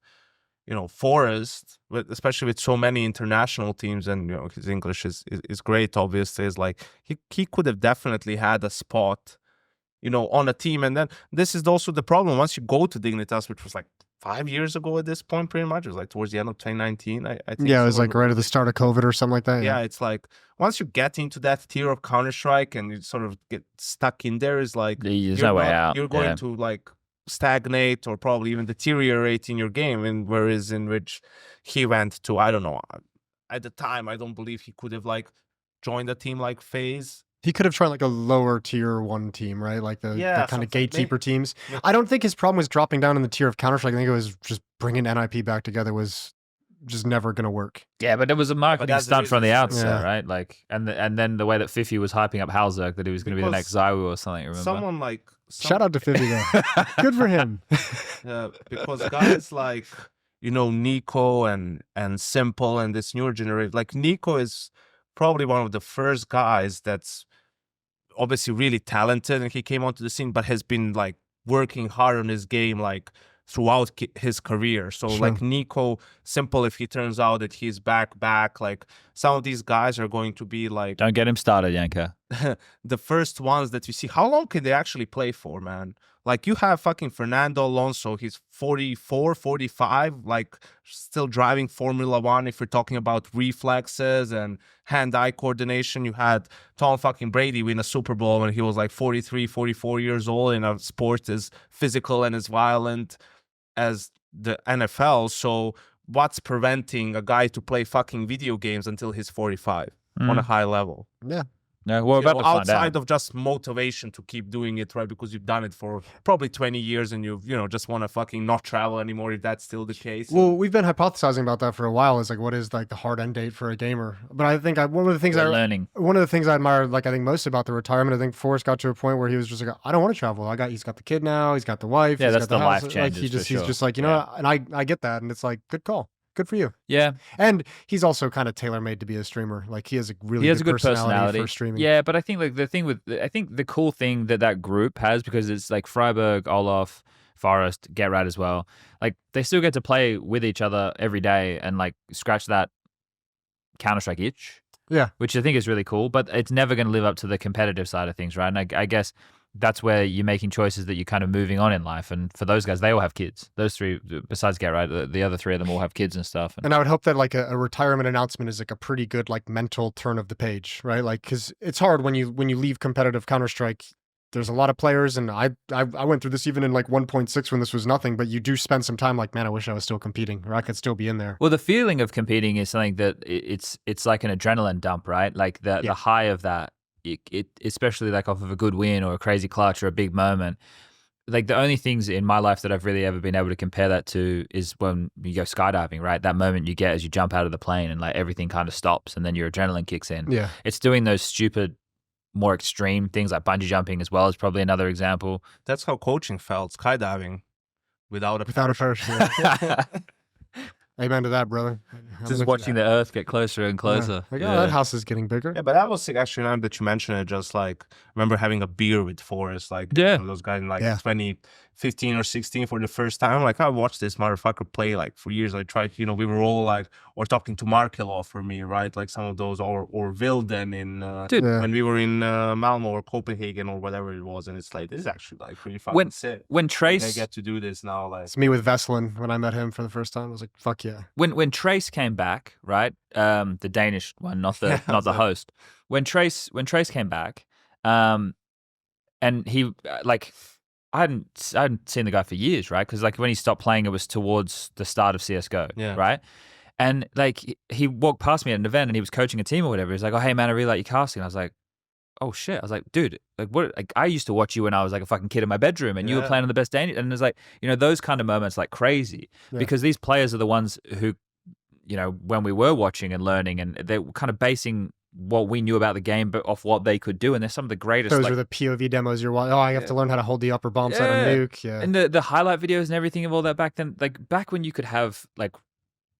Forrest, especially with so many international teams, and his English is great, obviously, is like he could have definitely had a spot, on a team. And then this is also the problem once you go to Dignitas, which was like 5 years ago at this point, pretty much. It was like towards the end of 2019, I think. Yeah, it was like right at the start of COVID or something like that. Yeah, it's like once you get into that tier of Counter-Strike and you sort of get stuck in there, is like there's no way out. You're going to like stagnate or probably even deteriorate in your game. And whereas in which he went to, I don't know, at the time, I don't believe he could have like joined a team like FaZe. He could have tried like a lower tier 1 team, right? Like the kind of gatekeeper teams. I don't think his problem was dropping down in the tier of Counter-Strike. I think it was just bringing NIP back together was just never going to work. Yeah, but it was a marketing stunt from the outset, right? Like, and then the way that Fifi was hyping up Halzerk, that he was going to be the next Zywoo or something. Remember? Someone like shout out to Fifi though. Good for him. Because guys like Nico and Simple and this newer generation, like Nico is probably one of the first guys that's obviously really talented, and he came onto the scene, but has been like working hard on his game like throughout his career. So like Nico, Simple, if he turns out that he's back, like some of these guys are going to be like, don't get him started, Yanka. The first ones that you see. How long can they actually play for, man? Like you have fucking Fernando Alonso, he's 44, 45, like still driving Formula One. If we're talking about reflexes and hand-eye coordination, you had Tom fucking Brady win a Super Bowl when he was like 43, 44 years old in a sport as physical and as violent as the NFL. So what's preventing a guy to play fucking video games until he's 45 on a high level? Yeah. No, we're about to find out. Outside of just motivation to keep doing it, right? Because you've done it for probably 20 years and you've, just want to fucking not travel anymore, if that's still the case. Well, we've been hypothesizing about that for a while. Is like, what is like the hard end date for a gamer? But I think one of the things one of the things I admire, like I think most about the retirement, I think Forrest got to a point where he was just like, I don't want to travel. He's got the kid now. He's got the wife. Yeah, he's that's got the house. life Like changes. he's just like, and I get that. And it's like, good call. Good for you. Yeah. And he's also kind of tailor-made to be a streamer. Like he has a really good personality for streaming. Yeah, but I think like the cool thing that group has, because it's like Freiburg, Olaf, Forrest, Get Right as well. Like they still get to play with each other every day and like scratch that Counter-Strike itch. Yeah. Which I think is really cool, but it's never going to live up to the competitive side of things, right? And I guess that's where you're making choices that you're kind of moving on in life. And for those guys, they all have kids. Those three, besides Get Right, the other three of them all have kids and stuff. And I would hope that like a retirement announcement is like a pretty good like mental turn of the page, right? Like, because it's hard when you leave competitive Counter-Strike. There's a lot of players, and I went through this even in like 1.6 when this was nothing. But you do spend some time like, man, I wish I was still competing, or I could still be in there. Well, the feeling of competing is something that it's like an adrenaline dump, right? Like the high of that. It especially like off of a good win or a crazy clutch or a big moment. Like the only things in my life that I've really ever been able to compare that to is when you go skydiving, right? That moment you get as you jump out of the plane and like everything kind of stops and then your adrenaline kicks in. Yeah. It's doing those stupid, more extreme things like bungee jumping as well is probably another example. That's how coaching felt, skydiving without a parachute. Amen to that, brother. Just watching the earth get closer and closer. Like, oh, that house is getting bigger. Yeah, but that was actually, now that you mention it, just like, I remember having a beer with Forrest, like those guys in like 2015 or 16 for the first time. Like, I watched this motherfucker play like for years. I tried, we were all like, or talking to Markelov for me, right? Like some of those, or Wilden in, when we were in Malmo or Copenhagen or whatever it was. And it's like, this is actually like pretty fucking sick. When Trace... I get to do this now. Like, it's me with Veslin when I met him for the first time. I was like, fuck yeah. When Trace came back, right? The Danish one, not the host. When Trace came back, and he like I hadn't seen the guy for years, right? Because like when he stopped playing, it was towards the start of CS:GO, right? And like he walked past me at an event and he was coaching a team or whatever. He's like, "Oh, hey man, I really like your casting." I was like, "Oh shit!" I was like, "Dude, like what? Like I used to watch you when I was like a fucking kid in my bedroom, and you were playing on the best Danish." And it's like, those kind of moments like crazy because these players are the ones who, when we were watching and learning, and they're kind of basing what we knew about the game, but off what they could do. And they're some of the greatest. Those are the POV demos you're watching. Oh, I have to learn how to hold the upper bomb side on nuke. Yeah, and the highlight videos and everything of all that back then, like back when you could have like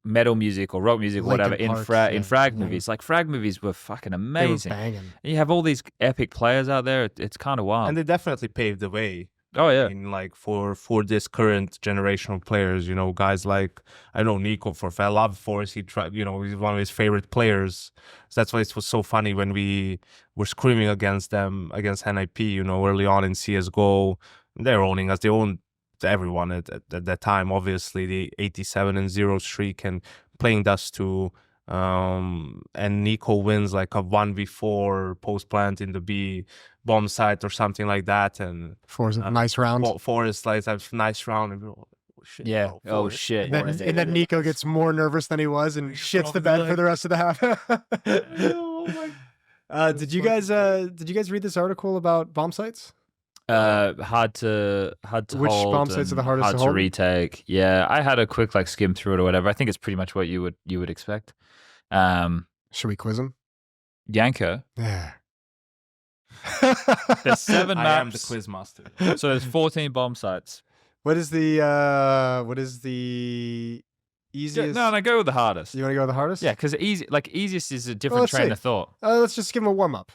metal music or rock music or whatever in frag movies. Like frag movies were fucking amazing. They were banging. And you have all these epic players out there. It's kind of wild. And they definitely paved the way. Oh yeah. In like for this current generation of players, guys like, I know Nico I love Forrest. He tried, he's one of his favorite players. So that's why it was so funny when we were screaming against them, against NIP, early on in CSGO. They're owning us. They owned everyone at that time, obviously, the 87-0 streak and playing Dust 2. And Nico wins like a 1v4 post plant in the B bomb site or something like that, and Forrest, nice round. Forrest like a nice round, and we're all, oh shit, yeah, bro, oh shit. And then Nico gets more nervous than he was and shits the bed for the rest of the half. Oh my. Did you guys read this article about bomb sites? Hard to Which hold. bomb sites are the hardest hard to hold? retake. Yeah, I had a quick like skim through it or whatever. I think it's pretty much what you would expect. Should we quiz him? Yanko. Yeah. There's 7 maps. I am the quiz master. So there's 14 bomb sites. What is the easiest? No, go with the hardest. You want to go with the hardest? Yeah, because easiest is a different train of thought. Let's just give him a warm up.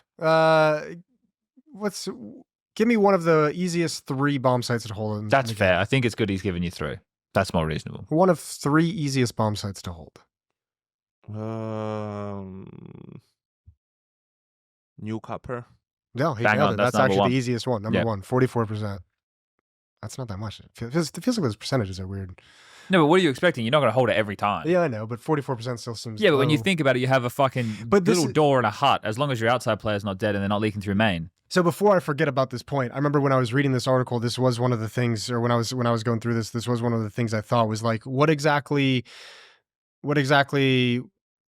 Give me one of the easiest 3 bomb sites to hold. That's fair. I think it's good he's giving you 3. That's more reasonable. One of 3 easiest bomb sites to hold. New Copper. No, he Bang nailed on, it. that's That's actually number 1. the easiest one. Number 1, 44%. That's not that much. It feels like those percentages are weird. No, but what are you expecting? You're not going to hold it every time. Yeah, I know, but 44% still seems Yeah, but low. when you think about it, you have a fucking little door in a hut. As long as your outside player's not dead and they're not leaking through main. So before I forget about this point, I remember when I was reading this article, this was one of the things, or when I was going through this was one of the things I thought was like, what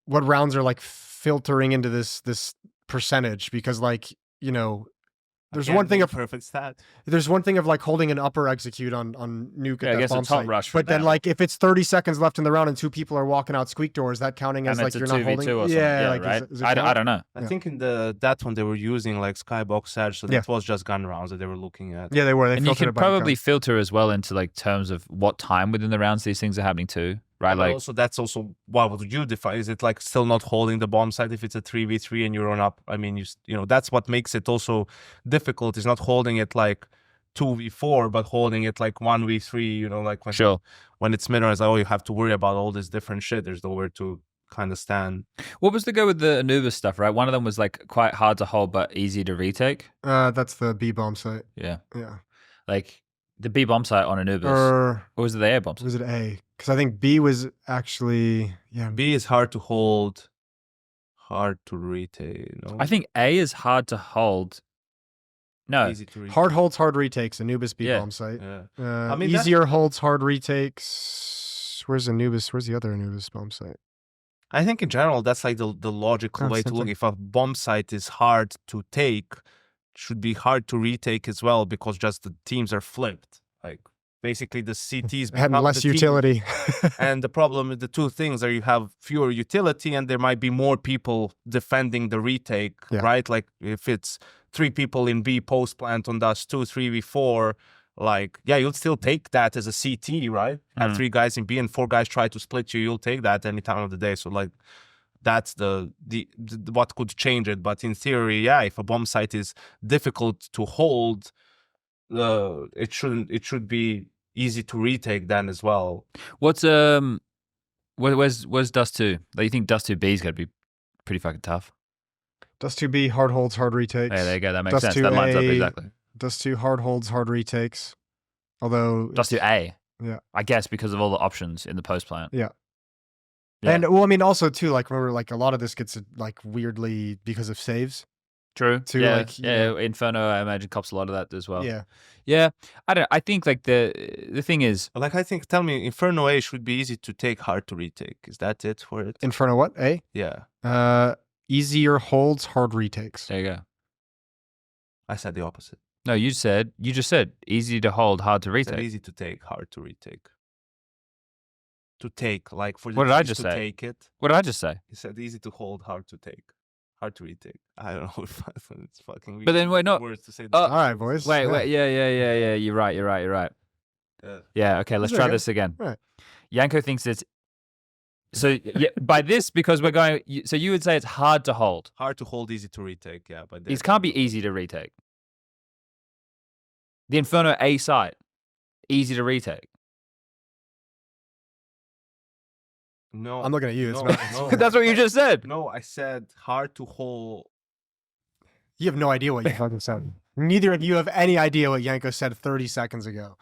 rounds are like filtering into this percentage? Because like, there's one thing of perfect stat. There's one thing of like holding an upper execute on nuke at that bomb site. Rush but then like if it's 30 seconds left in the round and 2 people are walking out squeak doors, that counting as like you're not holding. Or yeah, like, right. Is it I don't know. I think in that one they were using like Skybox Edge, so that was just gun rounds that they were looking at. Yeah, they were. And you can probably filter as well into like terms of what time within the rounds these things are happening too. Right, like also that's also what would you define? Is it like still not holding the bomb site if it's a 3v3 and you're on up? I mean, that's what makes it also difficult. Is not holding it like 2v4, but holding it like 1v3. Like when it's mid, it's like, oh, you have to worry about all this different shit. There's nowhere to kind of stand. What was the go with the Anubis stuff, right? One of them was like quite hard to hold but easy to retake. That's the B bomb site. Yeah. Yeah. Like the B bomb site on Anubis. Or was it the A bomb site? was it A? Because I think B was actually B is hard to hold, hard to retake. No? I think A is hard to hold. No. Easy to retake. hard holds, hard retakes. Anubis B Yeah. bomb site. Yeah. I mean, easier holds, hard retakes. Where's Anubis? Where's the other Anubis bomb site? I think in general that's like the logical way to same look. thing. If a bomb site is hard to take, it should be hard to retake as well because just the teams are flipped. Like basically the CTs Had become less the team. utility. And the problem with the two things are you have fewer utility and there might be more people defending the retake, Yeah. right? Like if it's 3 people in B post plant on dust 2, 3v4, like, yeah, you'll still take that as a CT, right? Have 3 guys in B and 4 guys try to split you, you'll take that any time of the day. So like that's the what could change it. But in theory, yeah, if a bomb site is difficult to hold, it should be easy to retake then as well. What's where's Dust 2? Like, you think Dust 2B is gonna be pretty fucking tough? Dust 2B, hard holds, hard retakes. Yeah, there you go. That makes Dust sense. That lines up 2A, exactly. Dust 2, hard holds, hard retakes. Although Dust 2A. Yeah. I guess because of all the options in the post plant. Yeah. Yeah. And well, I mean, also too, like remember, like a lot of this gets like weirdly because of saves. True. To, yeah, like, you yeah. know- Inferno, I imagine, cops a lot of that as well. Yeah. Yeah. I think like the thing is, Like I think, tell me, Inferno A should be easy to take, hard to retake. Is that it for it? Inferno what? A? Yeah, Easier holds, hard retakes. there you go. I said the opposite. No, you just said easy to hold, hard to I said retake. easy to take, hard to retake. To take, like for the What did I teams just to say? take it. What did I just say? He said easy to hold, hard to take, hard to retake. I don't know if it's fucking. But then wait, no. words to say. Oh, All right, boys. Wait, Yeah. wait, yeah. You're right. Yeah. Yeah, okay, let's There try you go. this again. Right. Yanko thinks it's so yeah, by this because we're going. So you would say it's hard to hold. Hard to hold, easy to retake. Yeah, but These can't be easy to retake. The Inferno A site, easy to retake. No, I'm looking at you. It's no, not. no. That's what you just said. No, I said hard to hold. You have no idea what you fucking said. Neither of you have any idea what Yanko said 30 seconds ago.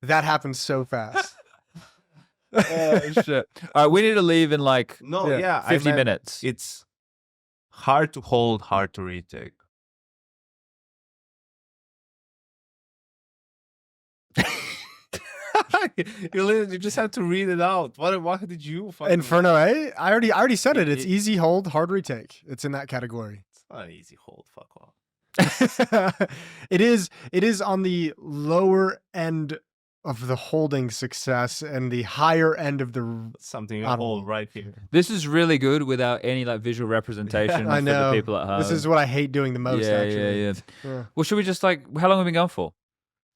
That happened so fast. Shit. All right, we need to leave in like No, Yeah, yeah, 50 I meant minutes. It's hard to hold, hard to retake. You just have to read it out. What did you fucking Inferno A? I already said it. It's It- easy hold, hard retake. It's in that category. It's not an easy hold. Fuck off. It is on the lower end of the holding success and the higher end of the That's something you I don't hold know. right here. This is really good without any like visual representation I for know. the people at home. This is what I hate doing the most, actually. Yeah. Well, should we just like how long have we been going for?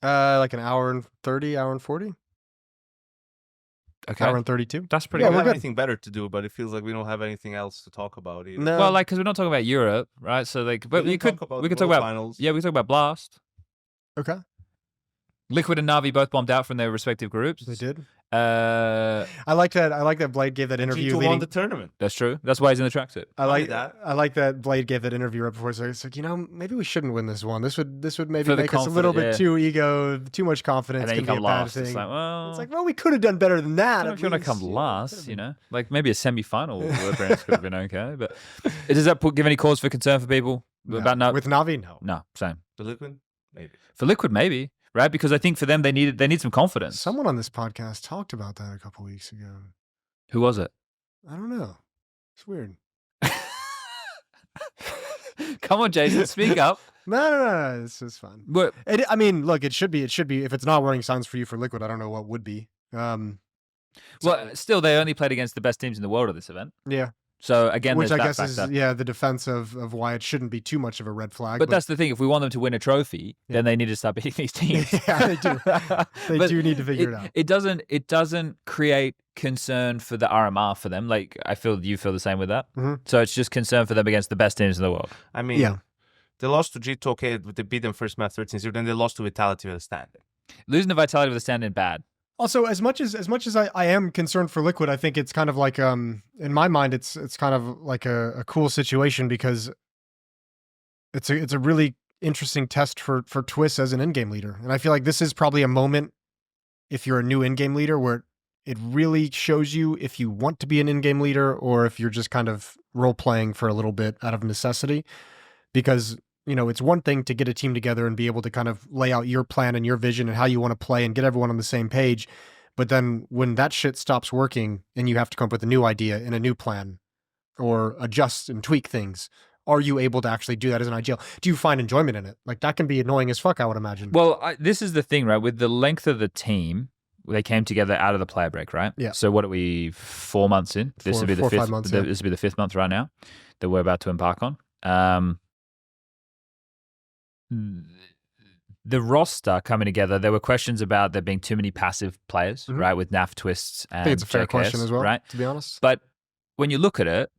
Like an hour and 30, hour and 40, Okay, hour and 32. that's pretty Yeah, We good. we're have good. anything better to do, but it feels like we don't have anything else to talk about either. No. Well, like because we're not talking about Europe, right? So like, but We you didn't could talk we could talk World about finals. yeah, we could talk about Blast. Okay. Liquid and Navi both bombed out from their respective groups. They did. Uh, I like that Blade gave that interview G2 won leading. the tournament. that's true. That's why he's in the tracksuit. I Only like that. I like that Blade gave that interview right before. So it's like, maybe we shouldn't win this one. This would maybe For the make us a little bit confidence, too much confidence. And then you can be come a bad last. thing. It's like, well, It's like, well, we could have done better than that. if you want to come least. Yeah, last, could've you been. know, like maybe a semi-final appearance could have been okay. But does that give any cause for concern for people No. about no? With Navi, no. No, same. The Liquid? Maybe. For Liquid, maybe right because I think for them they need some confidence. Someone on this podcast talked about that a couple weeks ago. Who was it? I don't know. It's weird. Come on, Jason, speak up. No. This is fun. But I mean, look, it should be. If it's not warning signs for you for Liquid, I don't know what would be. well, still, they only played against the best teams in the world at this event. Yeah. So again, Which there's I that guess is factor. the defense of why it shouldn't be too much of a red flag. But that's the thing. If we want them to win a trophy, then they need to start beating these teams. Yeah, they do. They But do need to figure it out. It doesn't create concern for the RMR for them. Like I feel you feel the same with that. Mhm. So it's just concern for them against the best teams in the world. I mean, Yeah. they lost to G2, okay, they beat them first match 13-0, then they lost to Vitality with a standing. Losing the Vitality with a stand-in bad. Also, as much as I am concerned for Liquid, I think it's kind of like in my mind it's kind of like a cool situation because it's a really interesting test for Twist as an in-game leader. And I feel like this is probably a moment if you're a new in-game leader where it really shows you if you want to be an in-game leader or if you're just kind of role playing for a little bit out of necessity. Because, you know, it's one thing to get a team together and be able to kind of lay out your plan and your vision and how you want to play and get everyone on the same page. But then when that shit stops working and you have to come up with a new idea and a new plan or adjust and tweak things, are you able to actually do that as an IGL? Do you find enjoyment in it? Like, that can be annoying as fuck, I would imagine. Well, this is the thing, right? With the length of the team, they came together out of the player break, right? Yeah. So what are we, 4 months in? This would be the 4 or 5 fifth. months, This would be the 5th month right now that we're about to embark on. The roster coming together, there were questions about there being too many passive players, right? With NAF, Twists, and I think it's a fair JKS, question as well, right? to be honest. But when you look at it,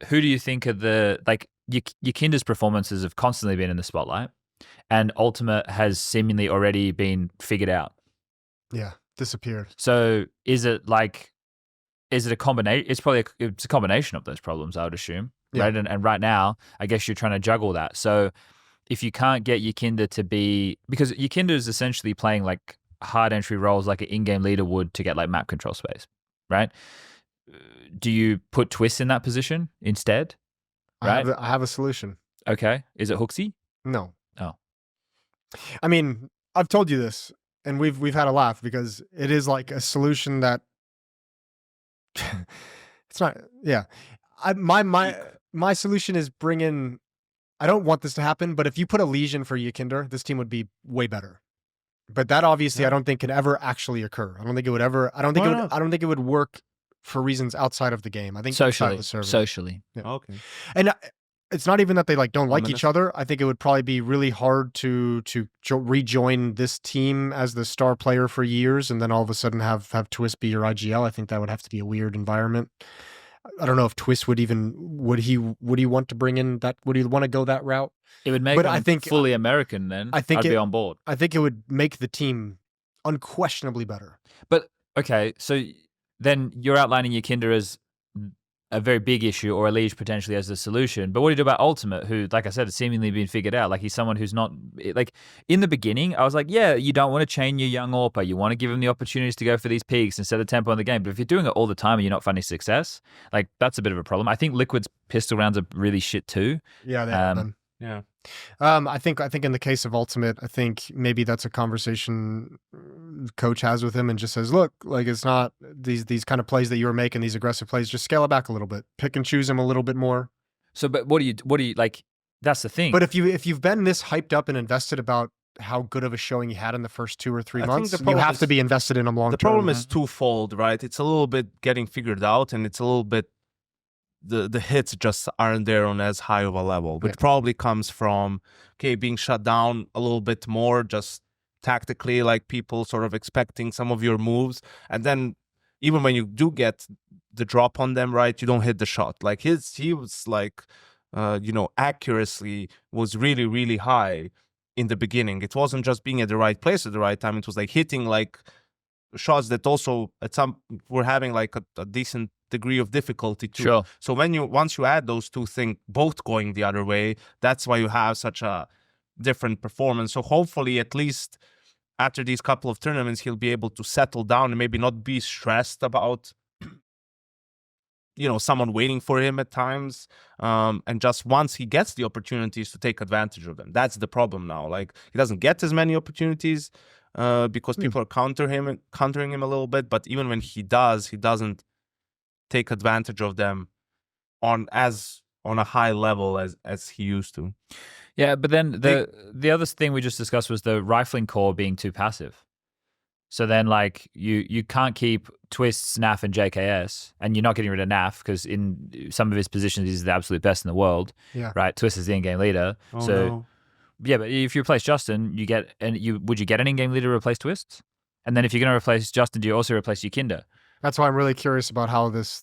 who do you think are Yakinda's performances have constantly been in the spotlight, and Ultimate has seemingly already been figured out. Yeah, disappeared. So is it a combination? It's a combination of those problems, I would assume, right? And right now, I guess you're trying to juggle that. So if you can't get Yakinda to be, because Yakinda is essentially playing like hard entry roles like an in-game leader would to get like map control space, right? Do you put Twist in that position instead? Right? I have a solution. Okay. Is it Hooksy? No. Oh. I mean, I've told you this, and we've had a laugh because it is like a solution that it's not. Yeah, my solution is bring in. I don't want this to happen, but if you put a Legion for Yakinder, this team would be way better. But that obviously I don't think can ever actually occur. I don't think it would ever. I don't think it would work for reasons outside of the game. I think Socially. Yeah. Okay. And it's not even that they like don't like each other. I think it would probably be really hard to rejoin this team as the star player for years, and then all of a sudden have Twist be your IGL. I think that would have to be a weird environment. I don't know if Twist would he want to bring in that? Would he want to go that route? It would make him fully American. Then I'd be on board. I think it would make the team unquestionably better. But okay, so then you're outlining Yakinda as a very big issue, or a Liege potentially as the solution. But what do you do about Ultimate, who, like I said, has seemingly been figured out? Like, he's someone who's not, like, in the beginning, I was like, yeah, you don't want to chain your young AWPer. You want to give him the opportunities to go for these peaks and set the tempo in the game. But if you're doing it all the time and you're not finding success, like, that's a bit of a problem. I think Liquid's pistol rounds are really shit too. Yeah, they have been. Yeah. I think in the case of Ultimate, I think maybe that's a conversation coach has with him and just says, look, like, it's not these kind of plays that you were making, these aggressive plays, just scale it back a little bit, pick and choose them a little bit more. So, but what do you like? That's the thing. But if you've been this hyped up and invested about how good of a showing you had in the first 2 or 3 months, you have to be invested in them long term. The problem is twofold, right? It's a little bit getting figured out, and it's a little bit the hits just aren't there on as high of a level, which probably comes from being shut down a little bit more, just tactically, like people sort of expecting some of your moves, and then even when you do get the drop on them, right, you don't hit the shot. Like he was like accuracy was really, really high in the beginning. It wasn't just being at the right place at the right time, it was like hitting like shots that also at some were having like a decent degree of difficulty too. Sure. So once you add those two things both going the other way, that's why you have such a different performance. So hopefully at least after these couple of tournaments he'll be able to settle down and maybe not be stressed about someone waiting for him at times, and just once he gets the opportunities to take advantage of them. That's the problem now. Like, he doesn't get as many opportunities because people are countering him a little bit, but even when he does, he doesn't take advantage of them on a high level as he used to. Yeah, but then the other thing we just discussed was the rifling core being too passive. So then, like, you can't keep Twists, NAF, and JKS, and you're not getting rid of NAF because in some of his positions he's the absolute best in the world. Yeah. Right. Twist is the in-game leader. Yeah, but if you replace Justin, would you get an in-game leader to replace Twists? And then if you're going to replace Justin, do you also replace Yakinda? That's why I'm really curious about how this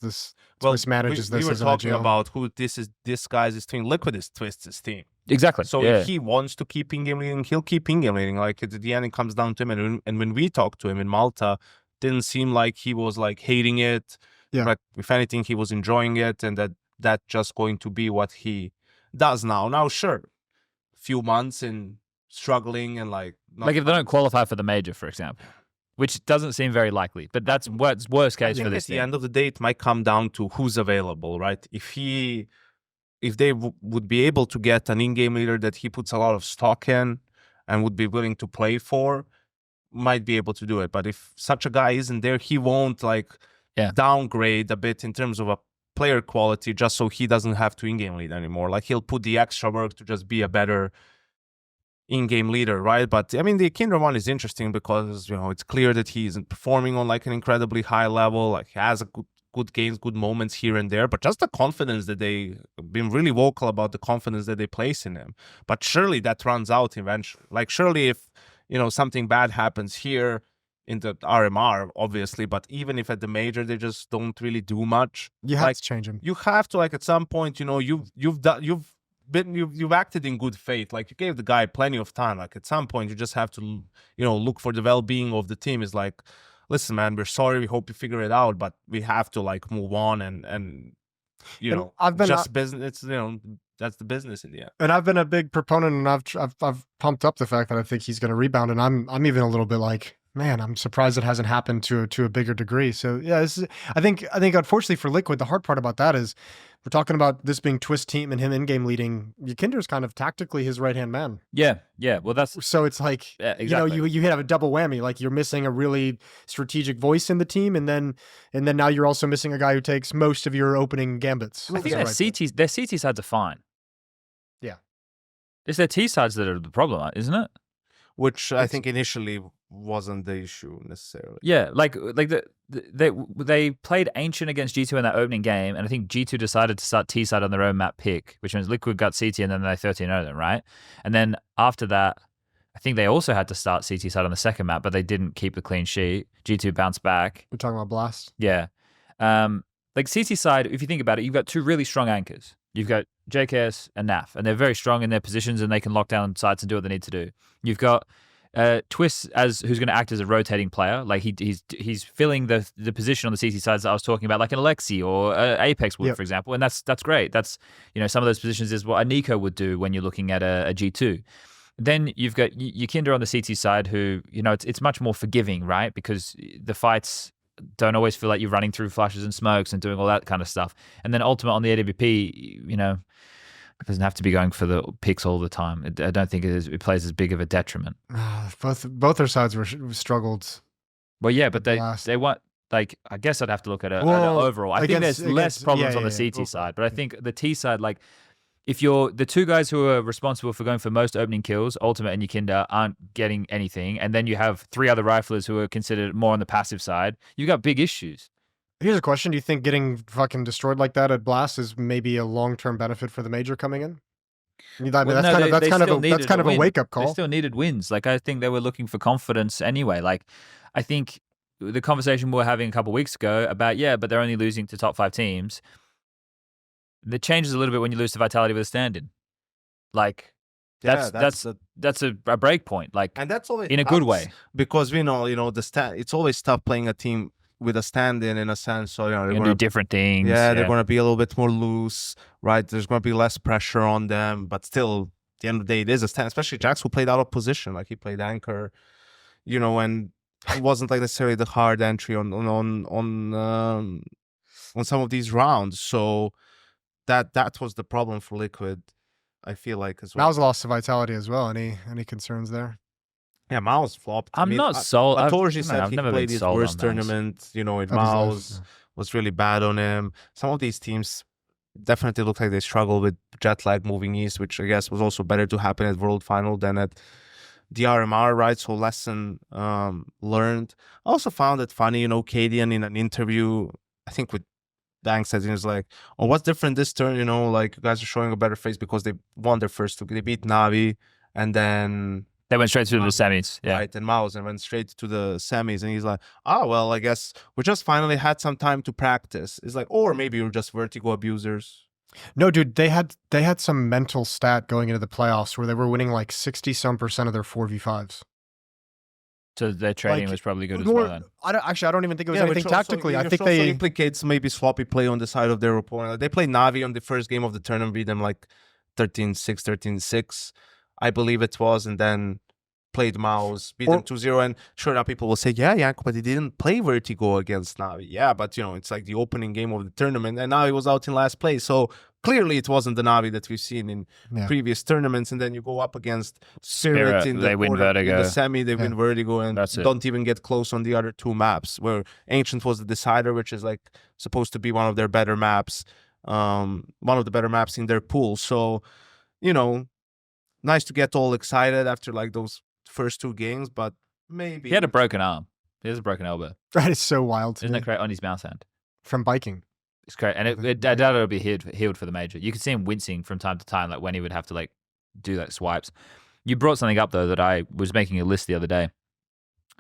Twist manages we this were as an talking IGL. about who this guy's team. Liquid is Twist's team. Exactly. So if he wants to keep in-game leading, he'll keep in-game leading. Like at the end, it comes down to him. And when we talked to him in Malta, didn't seem like he was like hating it. Yeah. Like if anything, he was enjoying it, and that's just going to be what he does now. Now, sure, few months in struggling and like if they don't qualify for the major, for example, which doesn't seem very likely, but that's worst case for this at the team. end of the day, it might come down to who's available, right? If they would be able to get an in-game leader that he puts a lot of stock in and would be willing to play for, might be able to do it. But if such a guy isn't there, he won't downgrade a bit in terms of a player quality just so he doesn't have to in-game lead anymore. Like he'll put the extra work to just be a better in-game leader, right? But I mean, the Kindra one is interesting because it's clear that he isn't performing on like an incredibly high level. Like he has a good games, good moments here and there, but just the confidence that they've been really vocal about the confidence that they place in him. But surely that runs out eventually. Like surely if something bad happens here in the RMR, obviously, but even if at the major they just don't really do much, you have to change him. You have to at some point, you've acted in good faith. Like you gave the guy plenty of time. Like at some point you just have to look for the well-being of the team. Is like, listen, man, we're sorry. We hope you figure it out, but we have to move on and I've been just business. That's the business in the end. And I've been a big proponent, and I've pumped up the fact that I think he's going to rebound, and I'm even a little bit like, man, I'm surprised it hasn't happened to a bigger degree. So yeah, I think unfortunately for Liquid, the hard part about that is we're talking about this being Twist team and him in-game leading. Yakinder's kind of tactically his right-hand man. Yeah. Well, that's so it's like exactly. you have a double whammy. Like you're missing a really strategic voice in the team, and then now you're also missing a guy who takes most of your opening gambits. I think their CT sides are fine. Yeah, it's their T sides that are the problem, isn't it? Which I think initially wasn't the issue necessarily. Yeah, they played Ancient against G2 in that opening game, and I think G2 decided to start T-side on their own map pick, which means Liquid got CT, and then they 13-0 them, right? And then after that, I think they also had to start CT side on the second map, but they didn't keep the clean sheet. G2 bounced back. We're talking about Blast? Yeah. CT side, if you think about it, you've got two really strong anchors. You've got JKS and NAF, and they're very strong in their positions, and they can lock down sites and do what they need to do. You've got Twist who's going to act as a rotating player. Like he's filling the position on the CT sides that I was talking about, like an Alexi or Apex would, for example, and that's great. That's some of those positions is what a Nico would do when you're looking at a G2. Then you've got Yakinder on the CT side, who it's much more forgiving, right? Because the fights don't always feel like you're running through flashes and smokes and doing all that kind of stuff. And then Ultimate on the AWP, it doesn't have to be going for the picks all the time. I don't think it plays as big of a detriment. Both their sides were struggled. Well, yeah, but they want, I guess I'd have to look at it overall. I think there's less problems on the CT side, but I think the T side, if you're the two guys who are responsible for going for most opening kills, Ultimate and Yakinda, aren't getting anything, and then you have three other riflers who are considered more on the passive side, you've got big issues. Here's a question. Do you think getting fucking destroyed like that at Blast is maybe a long-term benefit for the major coming in? That's kind of a wake-up call. They still needed wins. I think they were looking for confidence anyway. I think the conversation we were having a couple of weeks ago about, but they're only losing to top 5 teams. That changes a little bit when you lose to Vitality with a stand-in. That's a break point. And that's always in a good way, because we know it's always tough playing a team with a stand-in in a sense. So they're going to do different things. Yeah, they're going to be a little bit more loose, right? There's going to be less pressure on them, but still, at the end of the day, it is a stand. Especially Jax, who played out of position, he played anchor, and it wasn't necessarily the hard entry on some of these rounds. So that was the problem for Liquid, I feel like, as well. Mal's lost to Vitality as well. Any concerns there? Yeah, Mal's flopped. I'm not sold. Torji said he played his worst tournament. Mal's was really bad on him. Some of these teams definitely look like they struggle with jet lag moving east, which I guess was also better to happen at World Final than at the RMR, right? So lesson learned. I also found it funny, Cadian in an interview, I think with Dank said, he was like, "Oh, what's different this turn? You guys are showing a better face because they won their first two. They beat Navi, and then They went straight through the semis. Yeah. Right, and Mouse and went straight to the semis, and he's like, "Oh well, I guess we just finally had some time to practice." It's like, or maybe you're just vertigo abusers. No, dude, they had some mental stat going into the playoffs where they were winning like 60-some% of their 4v5s. So their trading Like, was probably good as More- well then. I don't even think it was Yeah, anything which also- tactically. I which think also they implicates maybe sloppy play on the side of their opponent. Like, they played Navi on the first game of the tournament, beat them like 13-6, 13-6, I believe it was, and then played Mouse, beat them 2-0. And sure enough, people will say, yeah, but he didn't play Vertigo against Navi. Yeah, but it's like the opening game of the tournament, and Navi was out in last place. So clearly it wasn't the Navi that we've seen in previous tournaments. And then you go up against Spirit in the they win Vertigo. in the semi, they win Vertigo, and That's it. don't even get close on the other two maps, where Ancient was the decider, which is like supposed to be one of their better maps, one of the better maps in their pool. So, nice to get all excited after like those first two games, but maybe He had a broken arm. He has a broken elbow. that is so wild to Isn't me. that great on his mouse hand? From biking. It's great, and I doubt it'll be healed for the major. You could see him wincing from time to time, like when he would have to like do like swipes. You brought something up though that I was making a list the other day,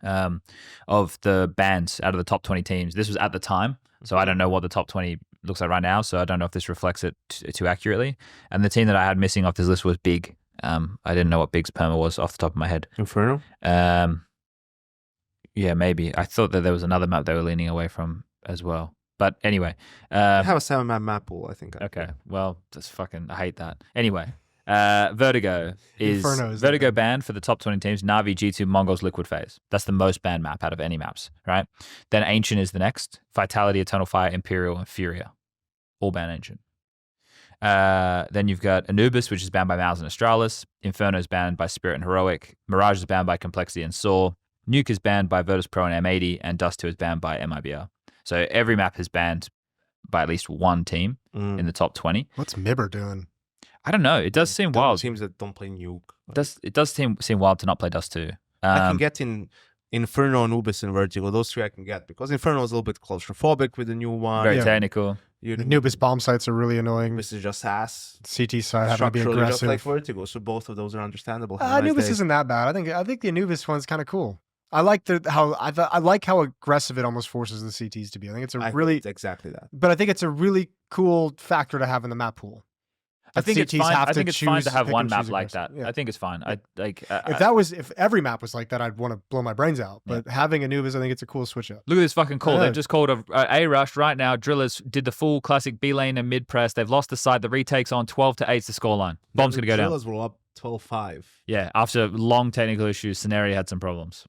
of the bans out of the top 20 teams. This was at the time, so I don't know what the top 20 looks like right now. So I don't know if this reflects it too accurately. And the team that I had missing off this list was Big. I didn't know what Big's perma was off the top of my head. Inferno. Yeah, maybe. I thought that there was another map they were leaning away from as well. But anyway, I have a 7-man map pool, I think. Okay, well, that's fucking. I hate that. Anyway, Vertigo is Inferno is Vertigo banned for the top 20 teams. Navi, G2, Mongols, Liquid Phase. That's the most banned map out of any maps, right? Then Ancient is the next. Vitality, Eternal Fire, Imperial, and Furia, all ban Ancient. Then you've got Anubis, which is banned by Mouse and Astralis. Inferno is banned by Spirit and Heroic. Mirage is banned by Complexity and Saw. Nuke is banned by Virtus Pro and M80, and Dust 2 is banned by MIBR. So every map is banned by at least one team in the top 20. What's Mibber doing? I don't know. It does seem wild. Teams that don't play Nuke. It does seem wild to not play Dust 2. I can get in Inferno, Anubis, and Vertigo. Those three I can get, because Inferno is a little bit claustrophobic with the new one. Very technical. The Anubis bomb sites are really annoying. This is just ass. CT side having to be Structurally aggressive. just like Vertigo, so both of those are understandable. Anubis isn't that bad. I think the Anubis one's kind of cool. I like how aggressive it almost forces the CTs to be. I think it's exactly that. But I think it's a really cool factor to have in the map pool. I think it's fine. I think it's fine to have one map like that. Yeah. I think it's fine. If every map was like that, I'd want to blow my brains out. But having Anubis, I think it's a cool switch up. Look at this fucking call. They've just called a rush right now. Drillers did the full classic B lane and mid press. They've lost the side. The retake's on 12-8's the scoreline. Bomb's gonna go down. Drillers were up 12-5. Yeah, after long technical issues, Scenario had some problems.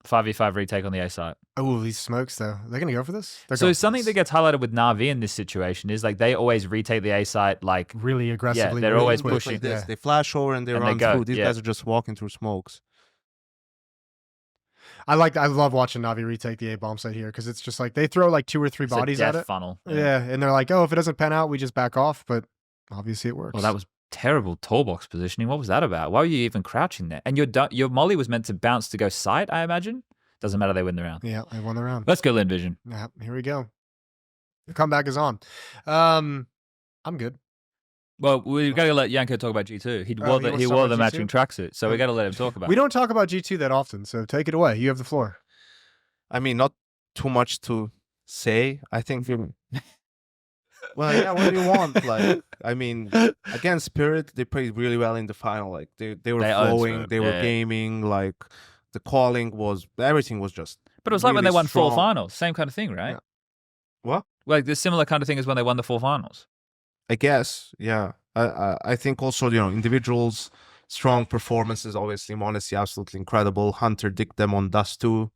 5v5 retake on the A site. Oh, these smokes though. They're gonna go for this? So something that gets highlighted with Na'Vi in this situation is like they always retake the A site like really aggressively. Yeah, they're really always quick. pushing. Like this. They flash over and they run through. These guys are just walking through smokes. I love watching Na'Vi retake the A bomb site here, because it's just like they throw like 2 or 3 bodies at it. Funnel. Yeah, and they're like, oh, if it doesn't pan out, we just back off. But obviously it works. Well, that was terrible toolbox positioning. What was that about? Why were you even crouching there? And your molly was meant to bounce to go site, I imagine. Doesn't matter. They win the round. Yeah, they won the round. Let's go, Lin Vision. Yeah, here we go. The comeback is on. I'm good. Well, we've got to let Yanko talk about G2. He wore the matching tracksuit, so we got to let him talk about it. We don't talk about G2 that often, so take it away. You have the floor. I mean, not too much to say. I think. Well, yeah. What do you want? Like, I mean, against Spirit, they played really well in the final. Like, they were flowing, they were gaming. Like, the calling everything was just. But it was like when they won 4 finals. Same kind of thing, right? Yeah. What? Like the similar kind of thing as when they won the 4 finals. I guess, yeah. I think also, individuals, strong performances. Obviously, Monacy absolutely incredible. Hunter dicked them on Dust 2.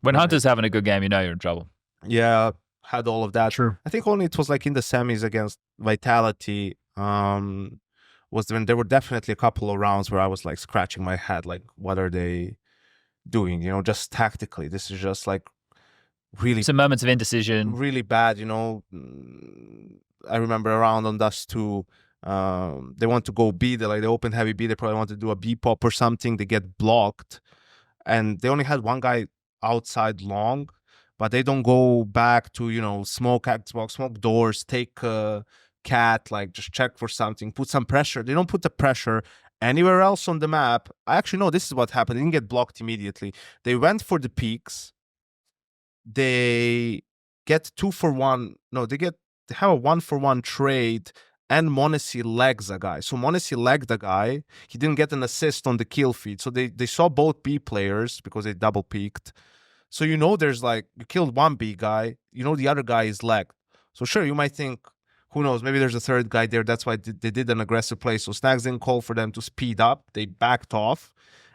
When Hunter's having a good game, you know you're in trouble. Yeah, had all of that. True. I think only it was like in the semis against Vitality. Was when there were definitely a couple of rounds where I was like scratching my head, like, what are they doing? Just tactically, this is just like really some moments of indecision, really bad. I remember a round on Dust 2. They want to go B. They open heavy B. They probably want to do a B pop or something. They get blocked, and they only had one guy outside long, but they don't go back to smoke Xbox, smoke doors, take cat, like just check for something, put some pressure. They don't put the pressure, anywhere else on the map. Actually, no, this is what happened. They didn't get blocked immediately. They went for the peaks. They get 2-for-1. No, they have a 1-for-1 trade, and Monesi legs a guy. So Monesi legged a guy. He didn't get an assist on the kill feed. So they saw both B players because they double peaked. So there's like, you killed one B guy, the other guy is legged. So sure, you might think, who knows, maybe there's a third guy there. That's why they did an aggressive play. So Snags didn't call for them to speed up. They backed off.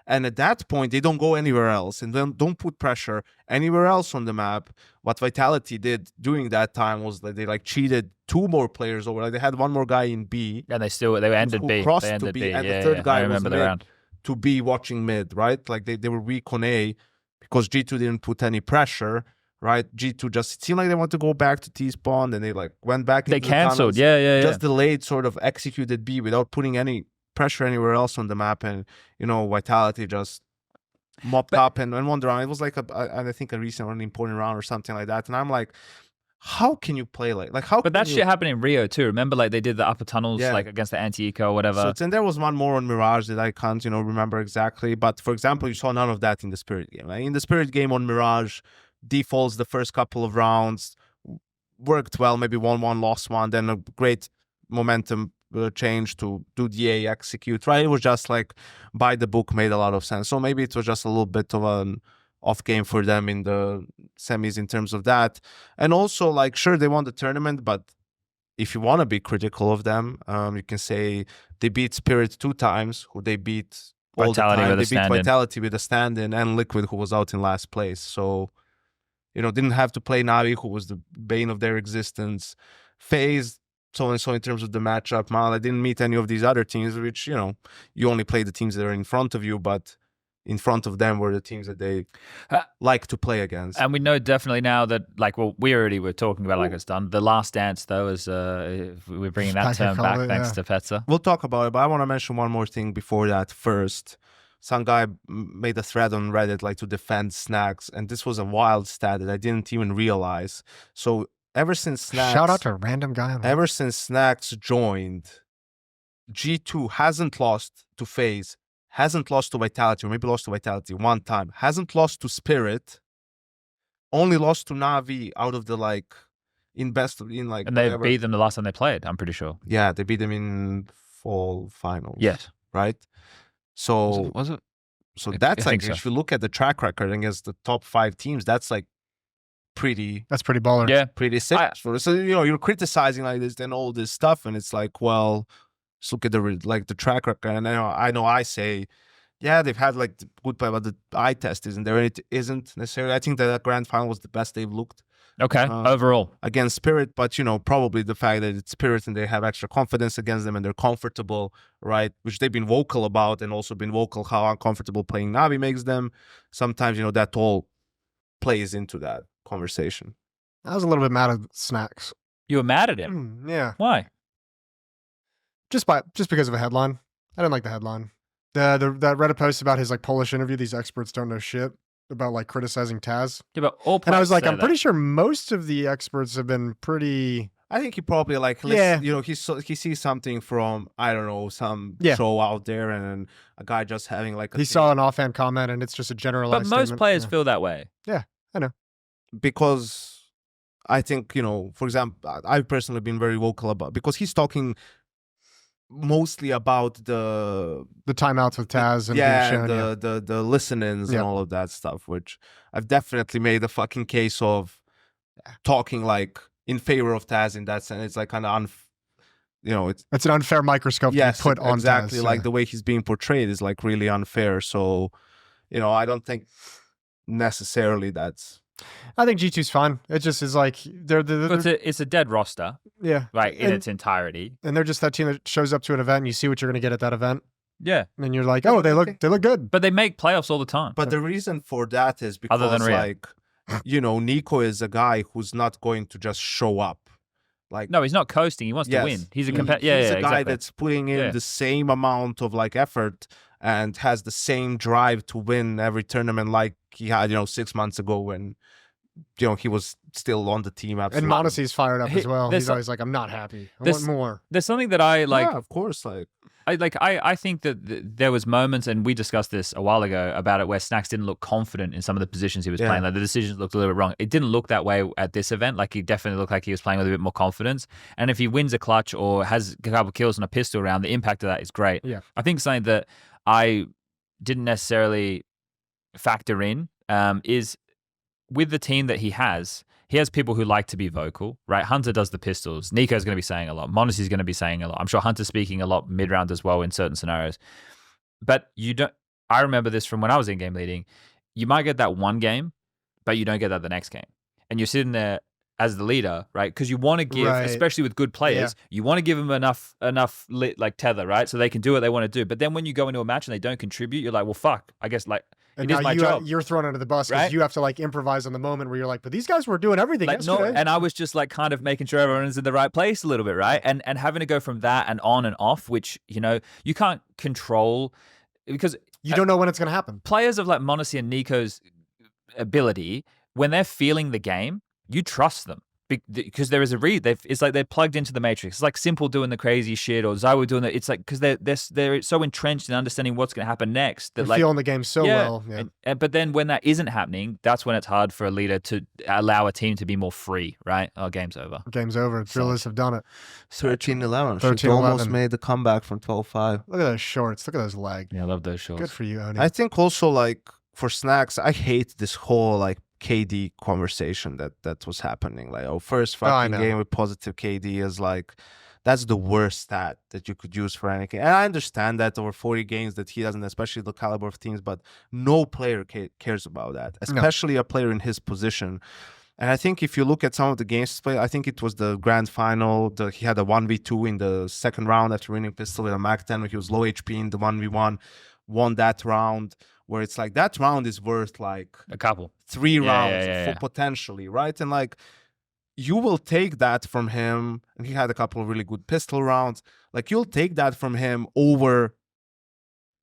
And at that point, they don't go anywhere else and then don't put pressure anywhere else on the map. What Vitality did during that time was that they like cheated 2 more players over. Like they had 1 more guy in B. And they ended B. Crossed They ended to B. B. And Yeah, the third yeah. guy I was remember the mid round. to B watching mid, right? Like they were weak on A because G2 didn't put any pressure, right? G2 just, it seemed like they want to go back to T-spawn and they like went back. They into cancelled. the tunnels, Yeah. just delayed, sort of executed B without putting any pressure anywhere else on the map. And, Vitality just mopped up and won the round. It was like I think a recent or an important round or something like that. And I'm like, how can you play like how? But that shit happened in Rio too. Remember, like they did the upper tunnels like against the anti-eco or whatever. So and there was one more on Mirage that I can't remember exactly. But for example, you saw none of that in the Spirit game. Like, in the Spirit game on Mirage, defaults the first couple of rounds worked well. Maybe 1-1, lost 1, then a great momentum change to do DA execute. Right, it was just like by the book, made a lot of sense. So maybe it was just a little bit of an off game for them in the semis in terms of that. And also, like, sure, they won the tournament, but if you want to be critical of them, you can say they beat Spirit 2 times, who they beat all Vitality the time. with They a beat stand-in. Vitality with a stand-in, and Liquid, who was out in last place. So, didn't have to play Navi, who was the bane of their existence. FaZe, so and so in terms of the matchup. Mal, I didn't meet any of these other teams, which, you only play the teams that are in front of you, but in front of them were the teams that they like to play against. And we know definitely now that, like, well, we already were talking about like it's done. The last dance, though, is we're bringing that term back thanks to Petza. We'll talk about it, but I want to mention one more thing before that first. Some guy made a thread on Reddit like to defend Snags, and this was a wild stat that I didn't even realize. So ever since Snags... Shout out to a random guy. Ever since Snags joined, G2 hasn't lost to FaZe, hasn't lost to Vitality, or maybe lost to Vitality 1 time, hasn't lost to Spirit, only lost to Navi out of the and they beat them the last time they played, I'm pretty sure. Yeah, they beat them in fall finals. Yes. Right? So was it? So that's I like, think if you look at the track record against the top 5 teams, that's like that's pretty baller. Yeah. pretty sick. So you're criticizing like this and all this stuff, and it's like, well, just look at the track record. And I know I say, yeah, they've had like the good play, but the eye test isn't there. It isn't necessarily. I think that grand final was the best they've looked. Okay, overall. Against Spirit, but probably the fact that it's Spirit and they have extra confidence against them and they're comfortable, right? Which they've been vocal about, and also been vocal how uncomfortable playing Navi makes them. Sometimes, that all plays into that conversation. I was a little bit mad at Snacks. You were mad at him? Yeah. Why? Just because of a headline. I didn't like the headline. That Reddit post about his like Polish interview, these experts don't know shit, about like criticizing Taz. Yeah, but all and I was like, I'm that. pretty sure most of the experts have been pretty... I think he probably he sees something from, I don't know, some show out there, and a guy just having like he saw an offhand comment and it's just a generalized But most statement. players feel that way. Yeah, I know. Because I think, for example, I've personally been very vocal about, because he's talking mostly about the timeouts with Taz and the listen-ins and all of that stuff, which I've definitely made a fucking case of talking like in favor of Taz in that sense. It's like kind of it's an unfair microscope to put on exactly Taz, like the way he's being portrayed is like really unfair. So I don't think necessarily that's... I think G2's fine. It just is like it's a dead roster. Yeah. Right, in its entirety. And they're just that team that shows up to an event and you see what you're going to get at that event. Yeah. And you're like, oh, they look good. But they make playoffs all the time. But the reason for that is because Nico is a guy who's not going to just show up. Like, no, he's not coasting. He wants to win. He's a competitor. He's a guy that's putting in the same amount of like effort and has the same drive to win every tournament like he had, 6 months ago when he was still on the team. And Absolutely. Monacy's fired up as well. there's He's some- always like, I'm not happy. I there's- want more. There's something that I like. Yeah, of course. Like, I think that there was moments, and we discussed this a while ago about it, where Snacks didn't look confident in some of the positions he was playing. Like the decisions looked a little bit wrong. It didn't look that way at this event. Like he definitely looked like he was playing with a bit more confidence. And if he wins a clutch or has a couple of kills on a pistol round, the impact of that is great. Yeah. I think something that I didn't necessarily factor in is with the team that he has people who like to be vocal, right? Hunter does the pistols. Nico's going to be saying a lot. Monacy's going to be saying a lot. I'm sure Hunter's speaking a lot mid-round as well in certain scenarios. But I remember this from when I was in game leading. You might get that one game, but you don't get that the next game. And you're sitting there as the leader, right? Because you want to give, especially with good players, you want to give them enough like tether, right? So they can do what they want to do. But then when you go into a match and they don't contribute, you're like, well, fuck. I guess like And it is now my job. you're thrown under the bus because Right? you have to like improvise on the moment where you're like, but these guys were doing everything Like, yesterday. and I was just like kind of making sure everyone's in the right place a little bit, right? And having to go from that and on and off, which you can't control because you don't know when it's going to happen. players of like Monacy and Nico's ability, when they're feeling the game, you trust them. Because there is a it's like they're plugged into the matrix. It's like Simple doing the crazy shit or Zywo doing that. It's like because they're so entrenched in understanding what's going to happen next that They're like feeling the game so well. Yeah. but then when that isn't happening, that's when it's hard for a leader to allow a team to be more free, right? Oh, game's over. Game's over. Drillers have done it. 13-11. 13-11. She almost made the comeback from 12-5. Look at those shorts. Look at those legs. Yeah, I love those shorts. Good for you, Oni. I think also like for Snacks, I hate this whole like KD conversation that was happening. Like, first fucking game with positive KD is like, that's the worst stat that you could use for anything. And I understand that over 40 games that he doesn't, especially the caliber of teams, but no player cares about that, especially a player in his position. And I think if you look at some of the games he's played, I think it was the grand final. He had a 1v2 in the second round after winning pistol with a Mac 10 where he was low HP in the 1v1, won that round. Where it's like that round is worth like a couple 3 rounds for potentially, right? And like you will take that from him, and he had a couple of really good pistol rounds. Like you'll take that from him over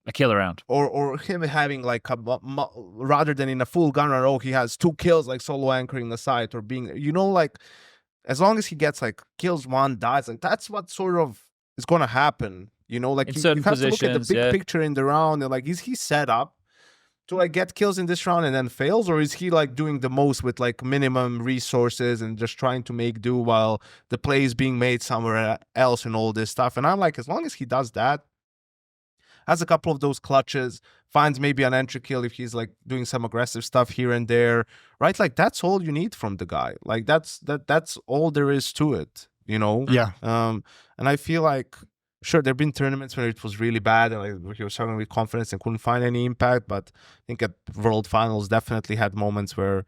a kill round, or him having like rather than in a full gun round, he has 2 kills like solo anchoring the site or being, like as long as he gets like kills 1, dies, like that's what sort of is gonna happen, like in you certain have to look at the positions, big picture in the round and like, is he set up to like get kills in this round and then fails, or is he like doing the most with like minimum resources and just trying to make do while the play is being made somewhere else and all this stuff? And I'm like, as long as he does that, has a couple of those clutches, finds maybe an entry kill if he's like doing some aggressive stuff here and there, right? Like that's all you need from the guy. Like that's all there is to it, Yeah. And I feel like, sure, there have been tournaments where it was really bad and like he was struggling with confidence and couldn't find any impact. But I think at World Finals definitely had moments where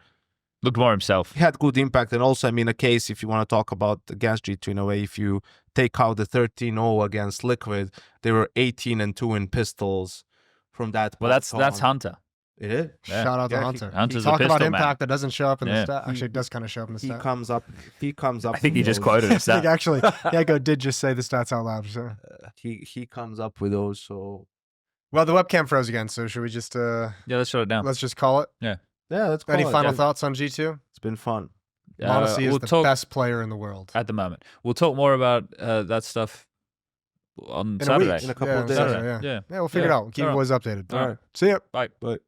looked more himself. he had good impact. And also, I mean, a case, if you want to talk about against G2 in a way, if you take out the 13-0 against Liquid, they were 18-2 in pistols from that. Well, that's Hunter. It is. Yeah. Shout out to Yeah, Hunter. Hunter's Talk a about pistol impact man. that doesn't show up in the Yeah. stat. Actually, it does kind of show up in the He stat. comes up. I think he with just those. quoted I his think stat. actually, Diego did just say the stats out loud. So. He comes up with those. So Well, the webcam froze again. So should we just Yeah, let's shut it down. let's just call it? yeah, that's cool. Any final thoughts on G2? It's been fun. Monacy is we'll the talk best player in the world. at the moment. We'll talk more about that stuff on In a Saturday. week. In a couple Yeah, of days. Saturday, yeah. Yeah. Yeah, we'll figure it out. We'll keep you All boys updated. All right. See ya. But